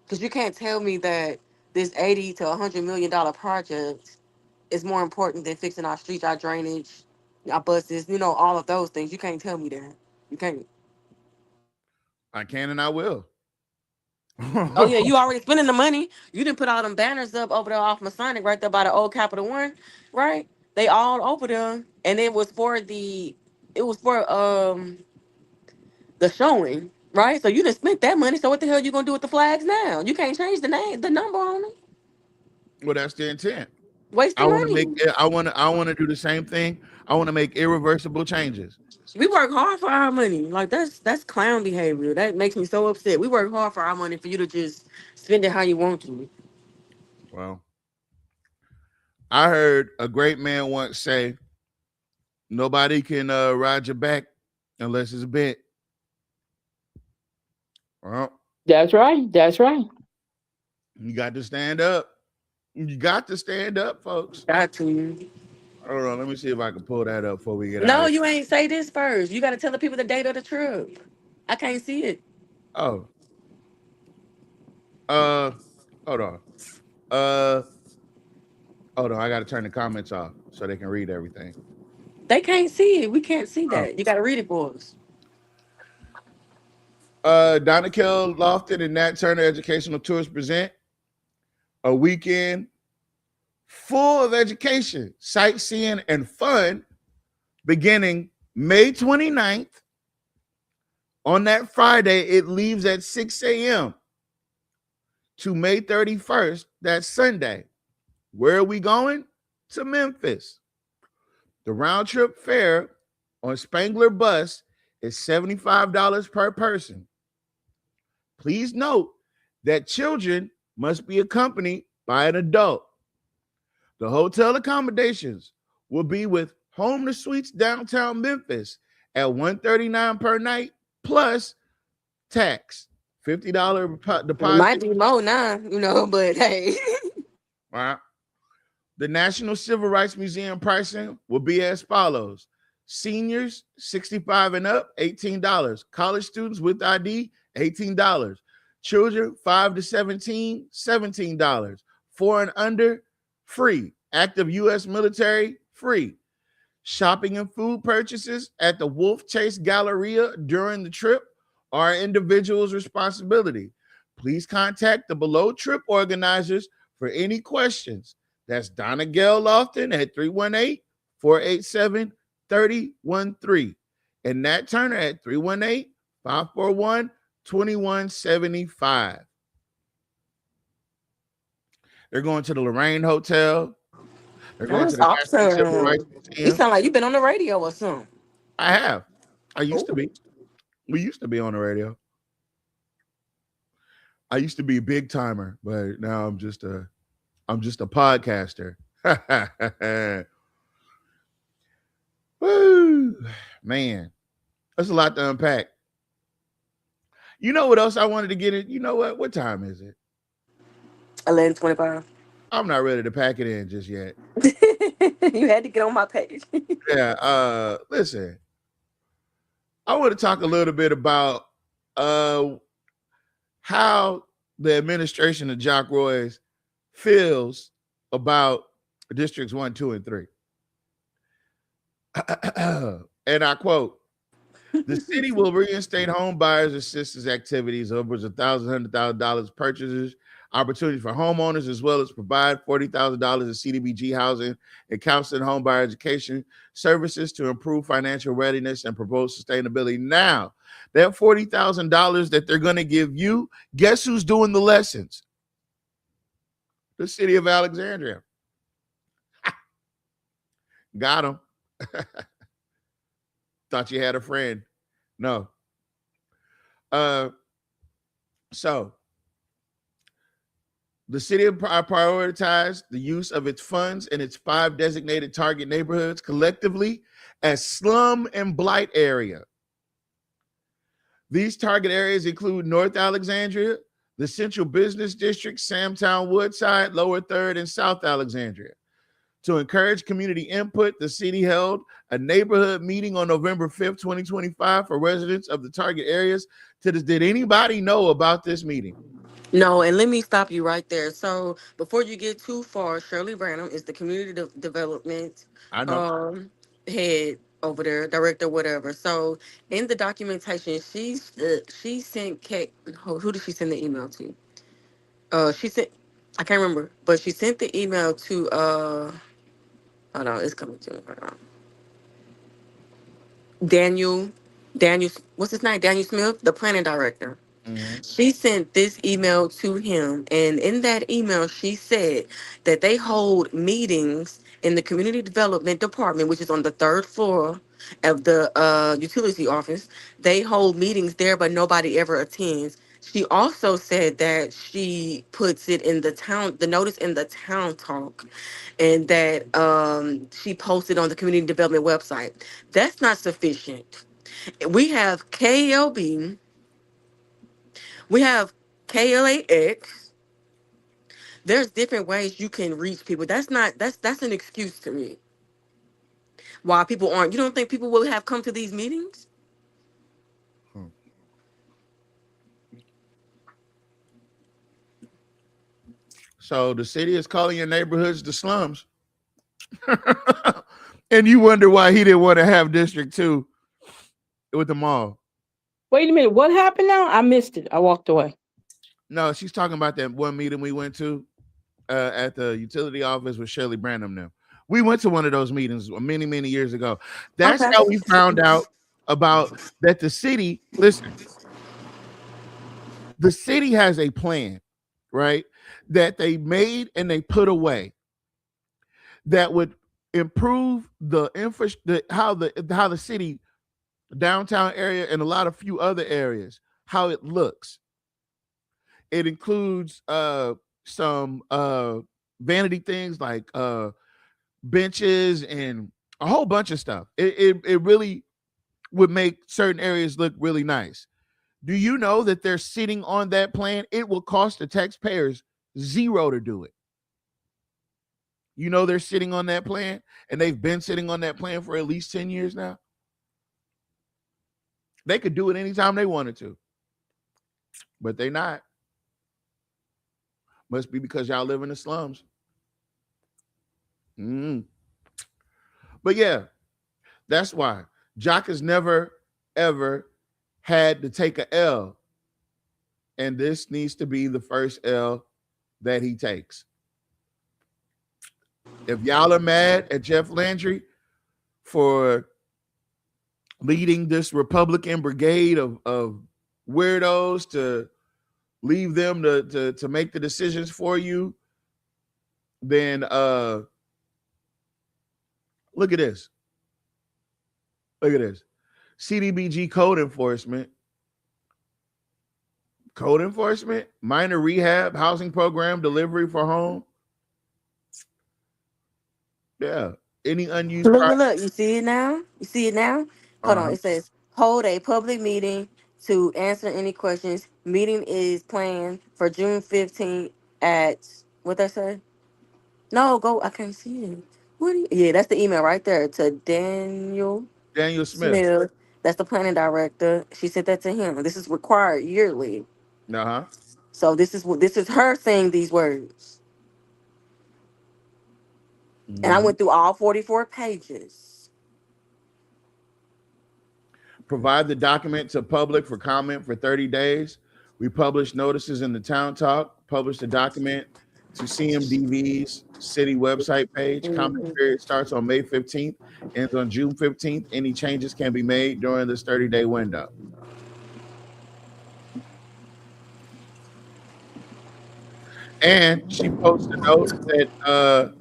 Because you can't tell me that this 80 to $100 million project is more important than fixing our streets, our drainage, our buses, all of those things. You can't tell me that. You can't. I can and I will. Oh, yeah, you already spending the money. You didn't put all them banners up over there off Masonic right there by the old Capital One, right? They all over there. And it was for the showing, right? So you done spent that money. So what the hell you gonna do with the flags now? You can't change the number on them. Well, that's the intent. Wasting money. I want to do the same thing. I want to make irreversible changes. We work hard for our money. Like that's clown behavior. That makes me so upset. We work hard for our money for you to just spend it how you want to. Well, I heard a great man once say, nobody can ride your back unless it's bent. Well, that's right. That's right. You got to stand up. You got to stand up, folks. Got to. Hold on, let me see if I can pull that up before we get out. No, you ain't say this first. You got to tell the people the date of the trip. I can't see it. Oh. Hold on. Hold on. I got to turn the comments off so they can read everything. They can't see it. We can't see that. You got to read it for us. Donna Kell Lofton and Nat Turner Educational Tours present a weekend full of education, sightseeing, and fun beginning May 29th. On that Friday, it leaves at 6 a.m. to May 31st, that's Sunday. Where are we going? To Memphis. The round trip fare on Spangler Bus is $75 per person. Please note that children must be accompanied by an adult. The hotel accommodations will be with Home to Suites downtown Memphis at $139 per night plus tax. $50 deposit. It might be more now, but hey. All right. The National Civil Rights Museum pricing will be as follows. Seniors, 65 and up, $18. College students with ID, $18. Children, 5 to 17, $17. 4 and under, free. Active U.S. military, free. Shopping and food purchases at the Wolf Chase Galleria during the trip are an individual's responsibility. Please contact the below trip organizers for any questions. That's Donna Gail Lofton at 318-487-3013 and Nat Turner at 318-541-2175. They're going to the Lorraine Hotel They're going to That's the National Civil awesome. Rights You Museum. sound like you've been on the radio or something. I have. I used to be. We used to be on the radio. I used to be a big timer, but now I'm just a podcaster. Woo, man, that's a lot to unpack. You know what else I wanted to get in? You know what? What time is it? 11:25. I'm not ready to pack it in just yet. You had to get on my page. Yeah. Listen, I want to talk a little bit about how the administration of Jacques Roys feels about districts 1, 2, and 3. And I quote, the city will reinstate home buyers assistance activities, upwards of $100,000 purchases, opportunities for homeowners, as well as provide $40,000 in CDBG housing and counseling, home buyer education services to improve financial readiness and promote sustainability. Now, that $40,000 that they're going to give you, guess who's doing the lessons? The city of Alexandria. Got him. Thought you had a friend. No. So the city prioritized the use of its funds in its 5 designated target neighborhoods collectively as slum and blight area. These target areas include North Alexandria, the Central Business District, Samtown, Woodside, Lower 3rd, and South Alexandria. To encourage community input, the city held a neighborhood meeting on November 5th, 2025 for residents of the target areas. Did anybody know about this meeting? No, and let me stop you right there. So before you get too far, Shirley Branham is the community development I know. Head over there, director, whatever. So in the documentation, she sent Kate. Who did she send the email to? She sent. I can't remember, but she sent the email to. Hold on, it's coming to me. Hold on. Daniel, what's his name? Daniel Smith, the planning director. She sent this email to him, and in that email, she said that they hold meetings in the community development department, which is on the 3rd floor of the utility office. They hold meetings there, but nobody ever attends. She also said that she puts it in the notice in the town talk, and that she posted on the community development website. That's not sufficient. We have KLB. We have KLAX. There's different ways you can reach people. That's an excuse to me. Why people aren't, you don't think people will have come to these meetings? So the city is calling your neighborhoods the slums. And you wonder why he didn't want to have District 2 with the mall. Wait a minute, what happened now? I missed it. I walked away. No, she's talking about that one meeting we went to at the utility office with Shirley Branham now. We went to one of those meetings many, many years ago. That's how we found out about that the city, listen, the city has a plan, right, that they made and they put away that would improve the infrastructure, how the city downtown area and a lot of few other areas, how it looks. It includes some vanity things like benches and a whole bunch of stuff. It really would make certain areas look really nice. Do you know that they're sitting on that plan? It will cost the taxpayers $0 to do it. You know they're sitting on that plan, and they've been sitting on that plan for at least 10 years now. They could do it anytime they wanted to, but they're not. Must be because y'all live in the slums. But yeah, that's why Jock has never, ever had to take a L. And this needs to be the first L that he takes. If y'all are mad at Jeff Landry for leading this Republican brigade of weirdos to leave them to make the decisions for you, then Look at this. Look at this. CDBG code enforcement. Code enforcement, minor rehab, housing program, delivery for home. Yeah. Any unused. Look. You see it now? You see it now? Hold on. It says hold a public meeting to answer any questions. Meeting is planned for June 15th at what they say? No, go. I can't see it. What? Yeah, that's the email right there to Daniel Smith. That's the planning director. She sent that to him. This is required yearly. Uh-huh. So this is her saying these words. And I went through all 44 pages. Provide the document to public for comment for 30 days. We publish notices in the Town Talk. Publish the document to CMDV's city website page. Comment period starts on May 15th, ends on June 15th. Any changes can be made during this 30-day window. And she posted a note that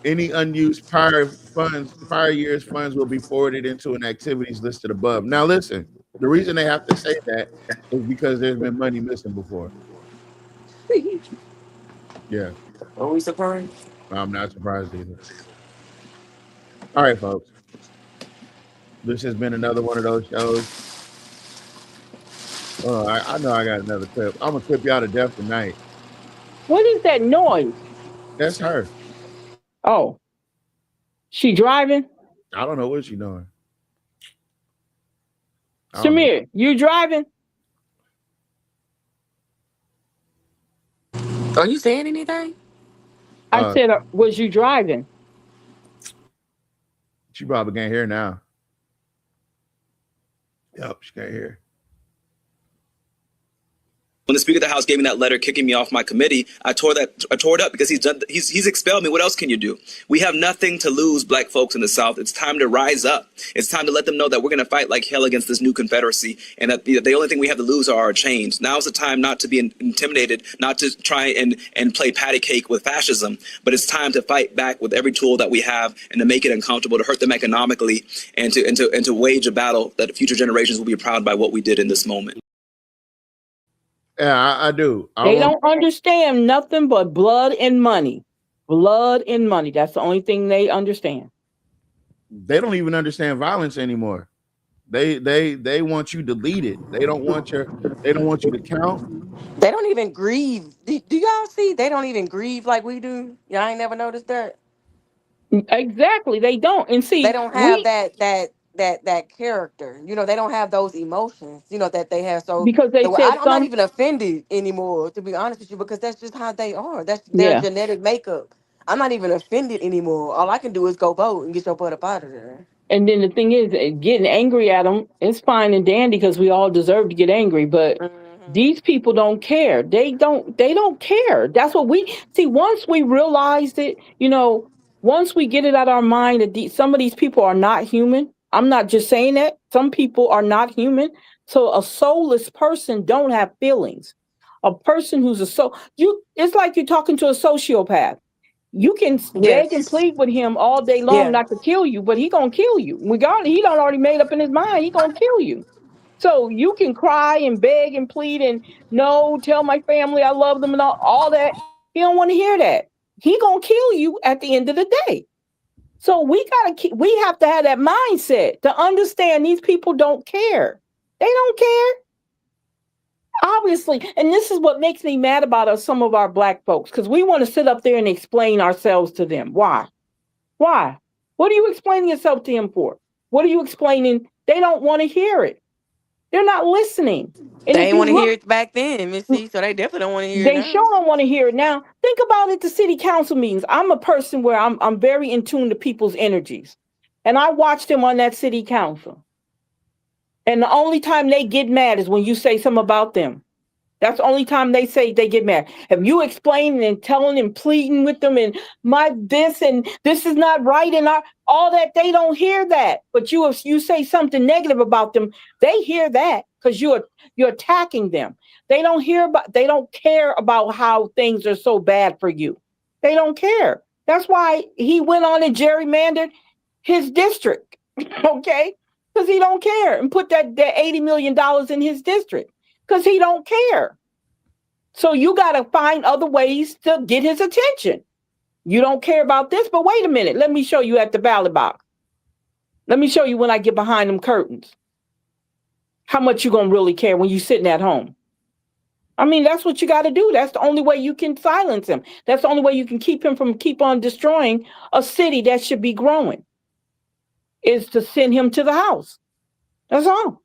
any unused prior year's funds will be forwarded into an activities listed above. Now, listen, the reason they have to say that is because there's been money missing before. Yeah. Are we surprised? I'm not surprised either. All right, folks. This has been another one of those shows. Oh, I know I got another clip. I'm going to clip y'all to death tonight. What is that noise? That's her. Oh. She driving? I don't know what she's doing. Samir, you driving? Are you saying anything? I said, was you driving? She probably can't hear now. Yep, she can't hear. When the Speaker of the House gave me that letter kicking me off my committee, I tore it up because he's expelled me. What else can you do? We have nothing to lose, Black folks in the South. It's time to rise up. It's time to let them know that we're going to fight like hell against this new Confederacy, and that the only thing we have to lose are our chains. Now's the time not to be intimidated, not to try and play patty cake with fascism, but it's time to fight back with every tool that we have and to make it uncomfortable, to hurt them economically, and to wage a battle that future generations will be proud by what we did in this moment. Yeah, I do. They don't understand nothing but blood and money. Blood and money. That's the only thing they understand. They don't even understand violence anymore. They want you deleted. They don't want you to count. They don't even grieve. Do y'all see? They don't even grieve like we do. Y'all ain't never noticed that? Exactly. They don't. And see, they don't have that character. You know, they don't have those emotions, you know, that they have. So because I'm not even offended anymore, to be honest with you, because that's just how they are. That's their genetic makeup. I'm not even offended anymore. All I can do is go vote and get your butt up out of there. And then the thing is, getting angry at them, it's fine and dandy because we all deserve to get angry. But these people don't care. They don't care. That's what we see. Once we realized it, you know, once we get it out of our mind that some of these people are not human. I'm not just saying that. Some people are not human. So a soulless person don't have feelings. A person who's it's like you're talking to a sociopath. You can beg and plead with him all day long not to kill you, but he gonna kill you. Regardless, he done already made up in his mind, he gonna kill you. So you can cry and beg and plead and no, tell my family I love them and all that. He don't want to hear that. He gonna kill you at the end of the day. So we have to have that mindset to understand these people don't care. They don't care. Obviously, and this is what makes me mad about some of our Black folks, because we want to sit up there and explain ourselves to them. Why? Why? What are you explaining yourself to them for? What are you explaining? They don't want to hear it. They're not listening. And they didn't want to hear it back then, Missy, so they definitely don't want to hear it now. They sure don't want to hear it now. Think about it, the city council meetings. I'm a person where I'm very in tune to people's energies. And I watch them on that city council. And the only time they get mad is when you say something about them. That's the only time they say they get mad. If you explaining and telling and pleading with them and this is not right and all that, they don't hear that. But if you say something negative about them, they hear that because you're attacking them. They don't care about how things are so bad for you. They don't care. That's why he went on and gerrymandered. his district, okay? Because he don't care, and put that $80 million in his district because he don't care. So you got to find other ways to get his attention. You don't care about this, but wait a minute. Let me show you at the ballot box. Let me show you when I get behind them curtains. How much you going to really care when you sitting at home? I mean, that's what you got to do. That's the only way you can silence him. That's the only way you can keep him from keep on destroying a city that should be growing, is to send him to the house. That's all.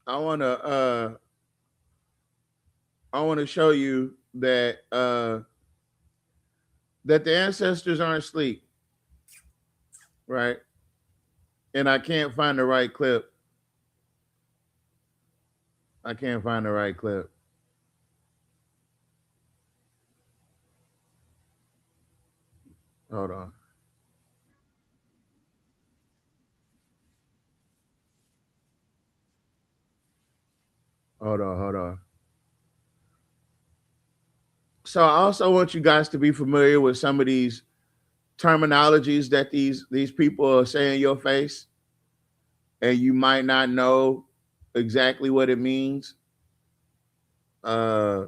I want to show you that that the ancestors aren't asleep, right? And I can't find the right clip. I can't find the right clip. Hold on. Hold on. So I also want you guys to be familiar with some of these terminologies that these people are saying in your face, and you might not know exactly what it means. So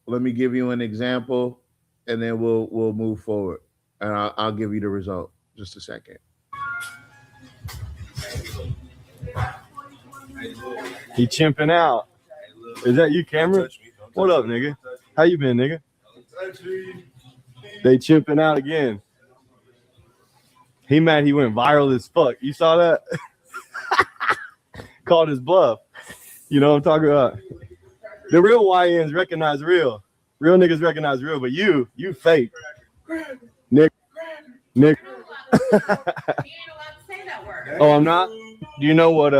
let me give you an example, and then we'll move forward, and I'll give you the result. Just a second. He chimping out. Is that you, Cameron? What up, nigga? How you been, nigga? They chimping out again. He mad he went viral as fuck. You saw that? Called his bluff. You know what I'm talking about? The real YNs recognize real. Real niggas recognize real, but you fake. Nick. Oh, I'm not? Do you know what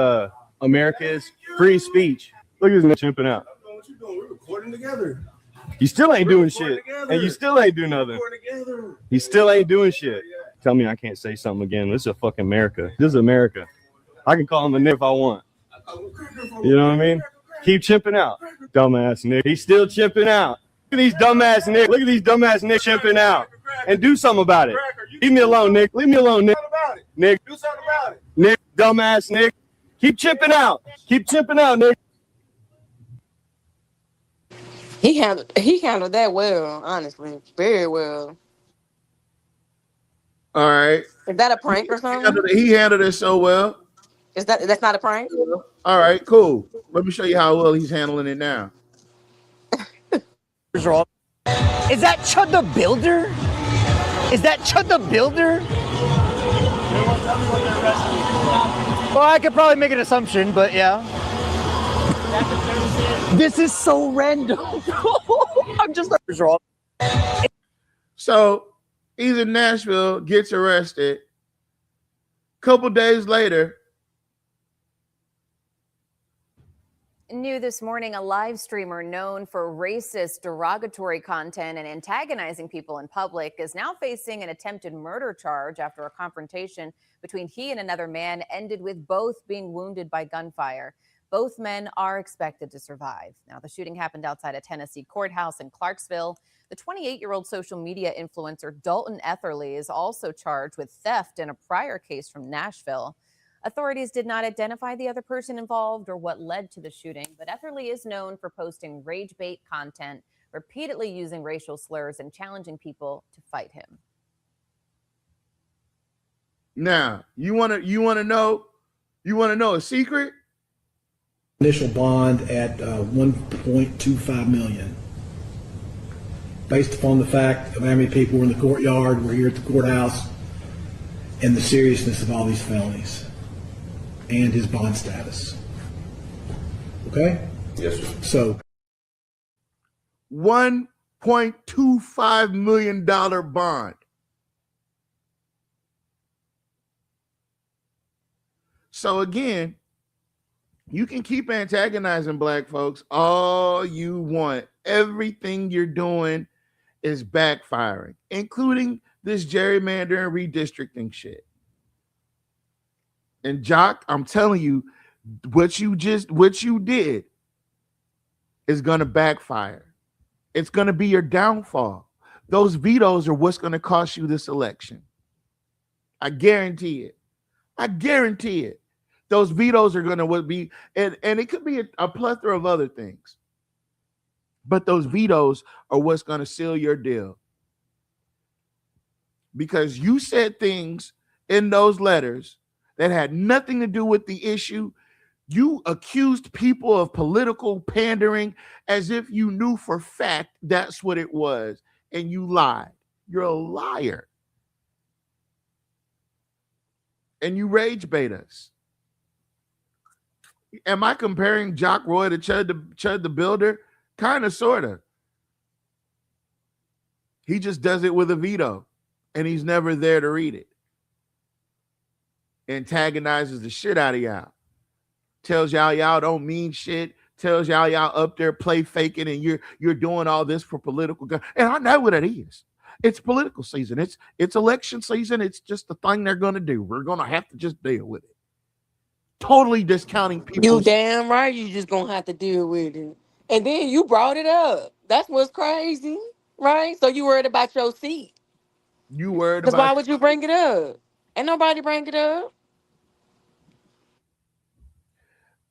America is? Free speech. Look at this nigga chimping out. What you doing? We're recording together. You still ain't doing shit. And you still ain't doing nothing. You still ain't doing shit. Tell me I can't say something again. This is a fucking America. This is America. I can call him a nigga if I want. You know what I mean? Keep chimping out. Dumbass nigga. He's still chimping out. Look at these dumbass niggas. Look at these dumbass niggas chimping out. And do something about it. Leave me alone, Nick. Leave me alone, Nick. Nick. Do something about it. Nick, dumbass Nick. Keep chimping out. Keep chimping out, Nick. He handled that well, honestly. Very well. All right. Is that a prank or something? He handled it so well. That's not a prank? All right, cool. Let me show you how well he's handling it now. Is that Chud the Builder? Is that Chud the Builder? Well, I could probably make an assumption, but yeah. This is so random. I'm just wrong. So he's in Nashville, gets arrested. Couple days later. New this morning, a live streamer known for racist, derogatory content and antagonizing people in public is now facing an attempted murder charge after a confrontation between he and another man ended with both being wounded by gunfire. Both men are expected to survive. Now, the shooting happened outside a Tennessee courthouse in Clarksville. The 28-year-old social media influencer Dalton Etherly is also charged with theft in a prior case from Nashville. Authorities did not identify the other person involved or what led to the shooting, but Etherly is known for posting rage bait content, repeatedly using racial slurs and challenging people to fight him. Now, you want to know a secret? Initial bond at 1.25 million. Based upon the fact of how many people were in the courtyard, were here at the courthouse, and the seriousness of all these felonies. And his bond status. Okay? Yes, sir. So $1.25 million bond. So again, you can keep antagonizing black folks all you want. Everything you're doing is backfiring, including this gerrymandering redistricting shit. And Jock, I'm telling you, what you did is gonna backfire. It's going to be your downfall. Those vetoes are what's going to cost you this election. I guarantee it. I guarantee it. Those vetoes are going to be, and it could be a plethora of other things. But those vetoes are what's going to seal your deal. Because you said things in those letters that had nothing to do with the issue. You accused people of political pandering as if you knew for fact that's what it was, and you lied. You're a liar. And you rage bait us. Am I comparing Jock Roy to Chud the Builder? Kind of, sort of. He just does it with a veto, and he's never there to read it. Antagonizes the shit out of y'all. Tells y'all don't mean shit. Tells y'all up there play faking, and you're doing all this for political. And I know what it is. It's political season. It's election season. It's just the thing they're going to do. We're going to have to just deal with it. Totally discounting people. You damn right. You just gonna have to deal with it. And then you brought it up. That's what's crazy, right? So you worried about your seat. You worried Because about. why would you bring it up? Ain't nobody bring it up.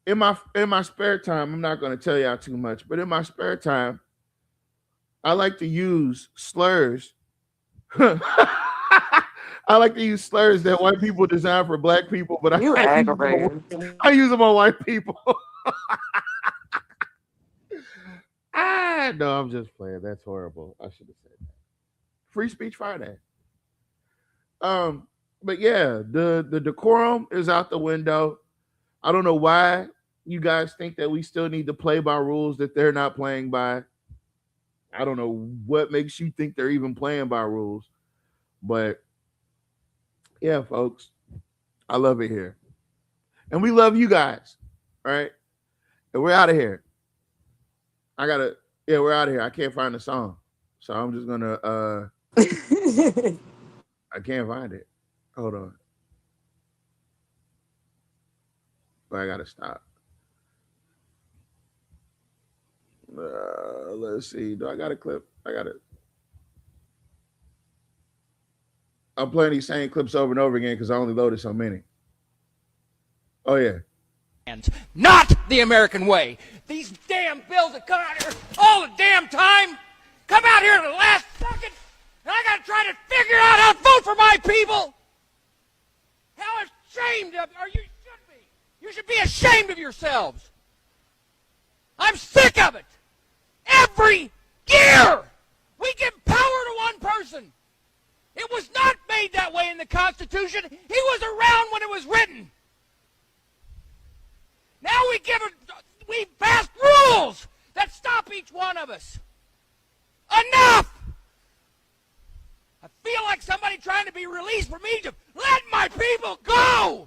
In my spare time, I'm not going to tell y'all too much, but in my spare time, I like to use slurs. I like to use slurs that white people design for black people, but I use them on white people. No, I'm just playing. That's horrible. I should have said that. Free Speech Friday. But yeah, the decorum is out the window. I don't know why you guys think that we still need to play by rules that they're not playing by. I don't know what makes you think they're even playing by rules. But yeah, folks, I love it here. And we love you guys, right? And we're out of here. We're out of here. I can't find the song. So I'm just gonna I can't find it. Hold on. But I gotta stop. Let's see. Do I got a clip? I got it. I'm playing these same clips over and over again because I only loaded so many. Oh yeah. Not the American way. These damn bills that come out here all the damn time come out here at the last second, and I gotta try to figure out how to vote for my people. How ashamed of you should be. You should be ashamed of yourselves. I'm sick of it. Every year we give power to one person. It was not made that way in the Constitution. He was around when it was written. Now we pass rules that stop each one of us. Enough! I feel like somebody trying to be released from Egypt. Let my people go!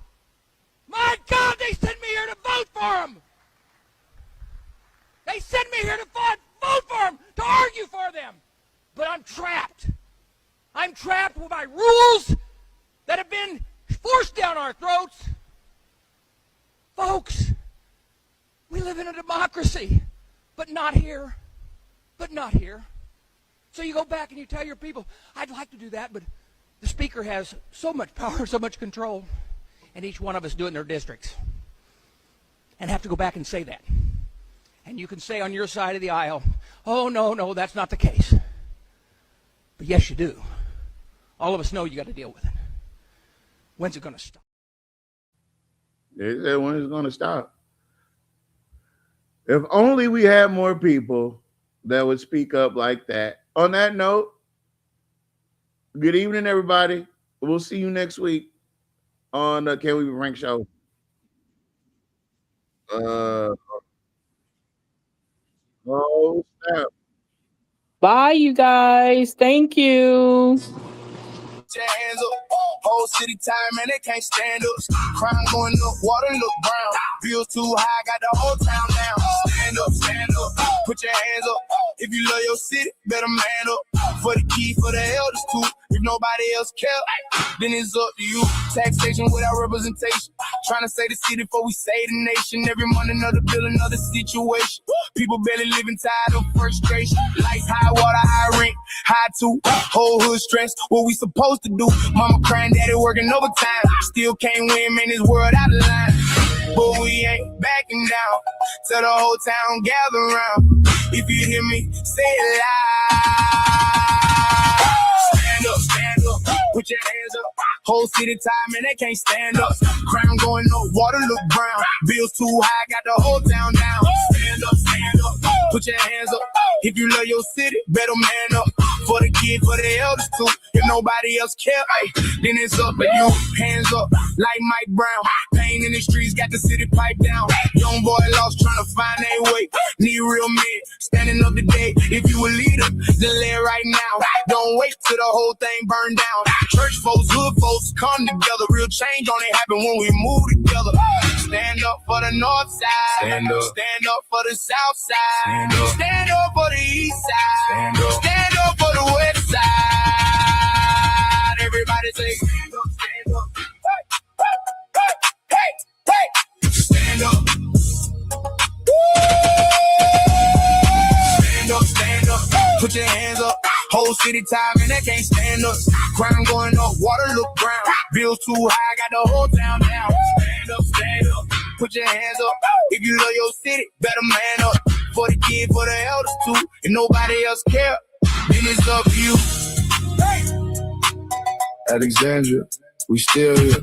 My God, they sent me here to vote for them. They sent me here to vote for them, to argue for them. But I'm trapped. I'm trapped by rules that have been forced down our throats. Folks, we live in a democracy, but not here. But not here. So you go back and you tell your people, I'd like to do that, but the speaker has so much power, so much control, and each one of us do it in their districts. And have to go back and say that. And you can say on your side of the aisle, oh, no, that's not the case. But yes, you do. All of us know you got to deal with it. When's it going to stop? They said when it's going to stop. If only we had more people that would speak up like that. On that note, good evening, everybody. We'll see you next week on the Can We Be Ranked show. Oh, snap. Bye, you guys. Thank you. Put your hands up. Whole city time and they can't stand up. Crime going up, water look brown. Bills too high, got the whole town down. Stand up, stand up. Put your hands up. If you love your city, better man up. For the key, for the elders too. If nobody else care, then it's up to you. Taxation without representation. Trying to say the city before we say the nation. Every month another bill, another situation. People barely living, tired of frustration. Lights high, water high, rent high too. Whole hood stressed. What we supposed to do? Mama crying, daddy working overtime. Still can't win, man. This world out of line. But we ain't backing down. Tell the whole town gather around. If you hear me, say it loud. Stand up, put your hands up. Whole city time and they can't stand up. Crime going up, water look brown. Bills too high, got the whole town down. Stand up, put your hands up. If you love your city, better man up. For the kid, for the elders too. If nobody else care, then it's up to you. Hands up, like Mike Brown. Pain in the streets, got the city pipe down. Young boy lost, trying to find their way. Need real men, standing up today. If you a leader, then lay it right now. Don't wait till the whole thing burn down. Church folks, hood folks, come together. Real change only happen when we move together. Stand up for the north side. Stand up for the south side. Stand up for the east side. Stand up for the west side. Everybody say stand up. Hey. Stand up. Stand up. Put your hands up. Whole city time and they can't stand up. Crime going up, water look brown. Bills too high, got the whole town down. Stand up. Put your hands up. If you love your city, better man up. For the kid, for the elders too. If nobody else care, then it's up to you. Alexandria, we still here.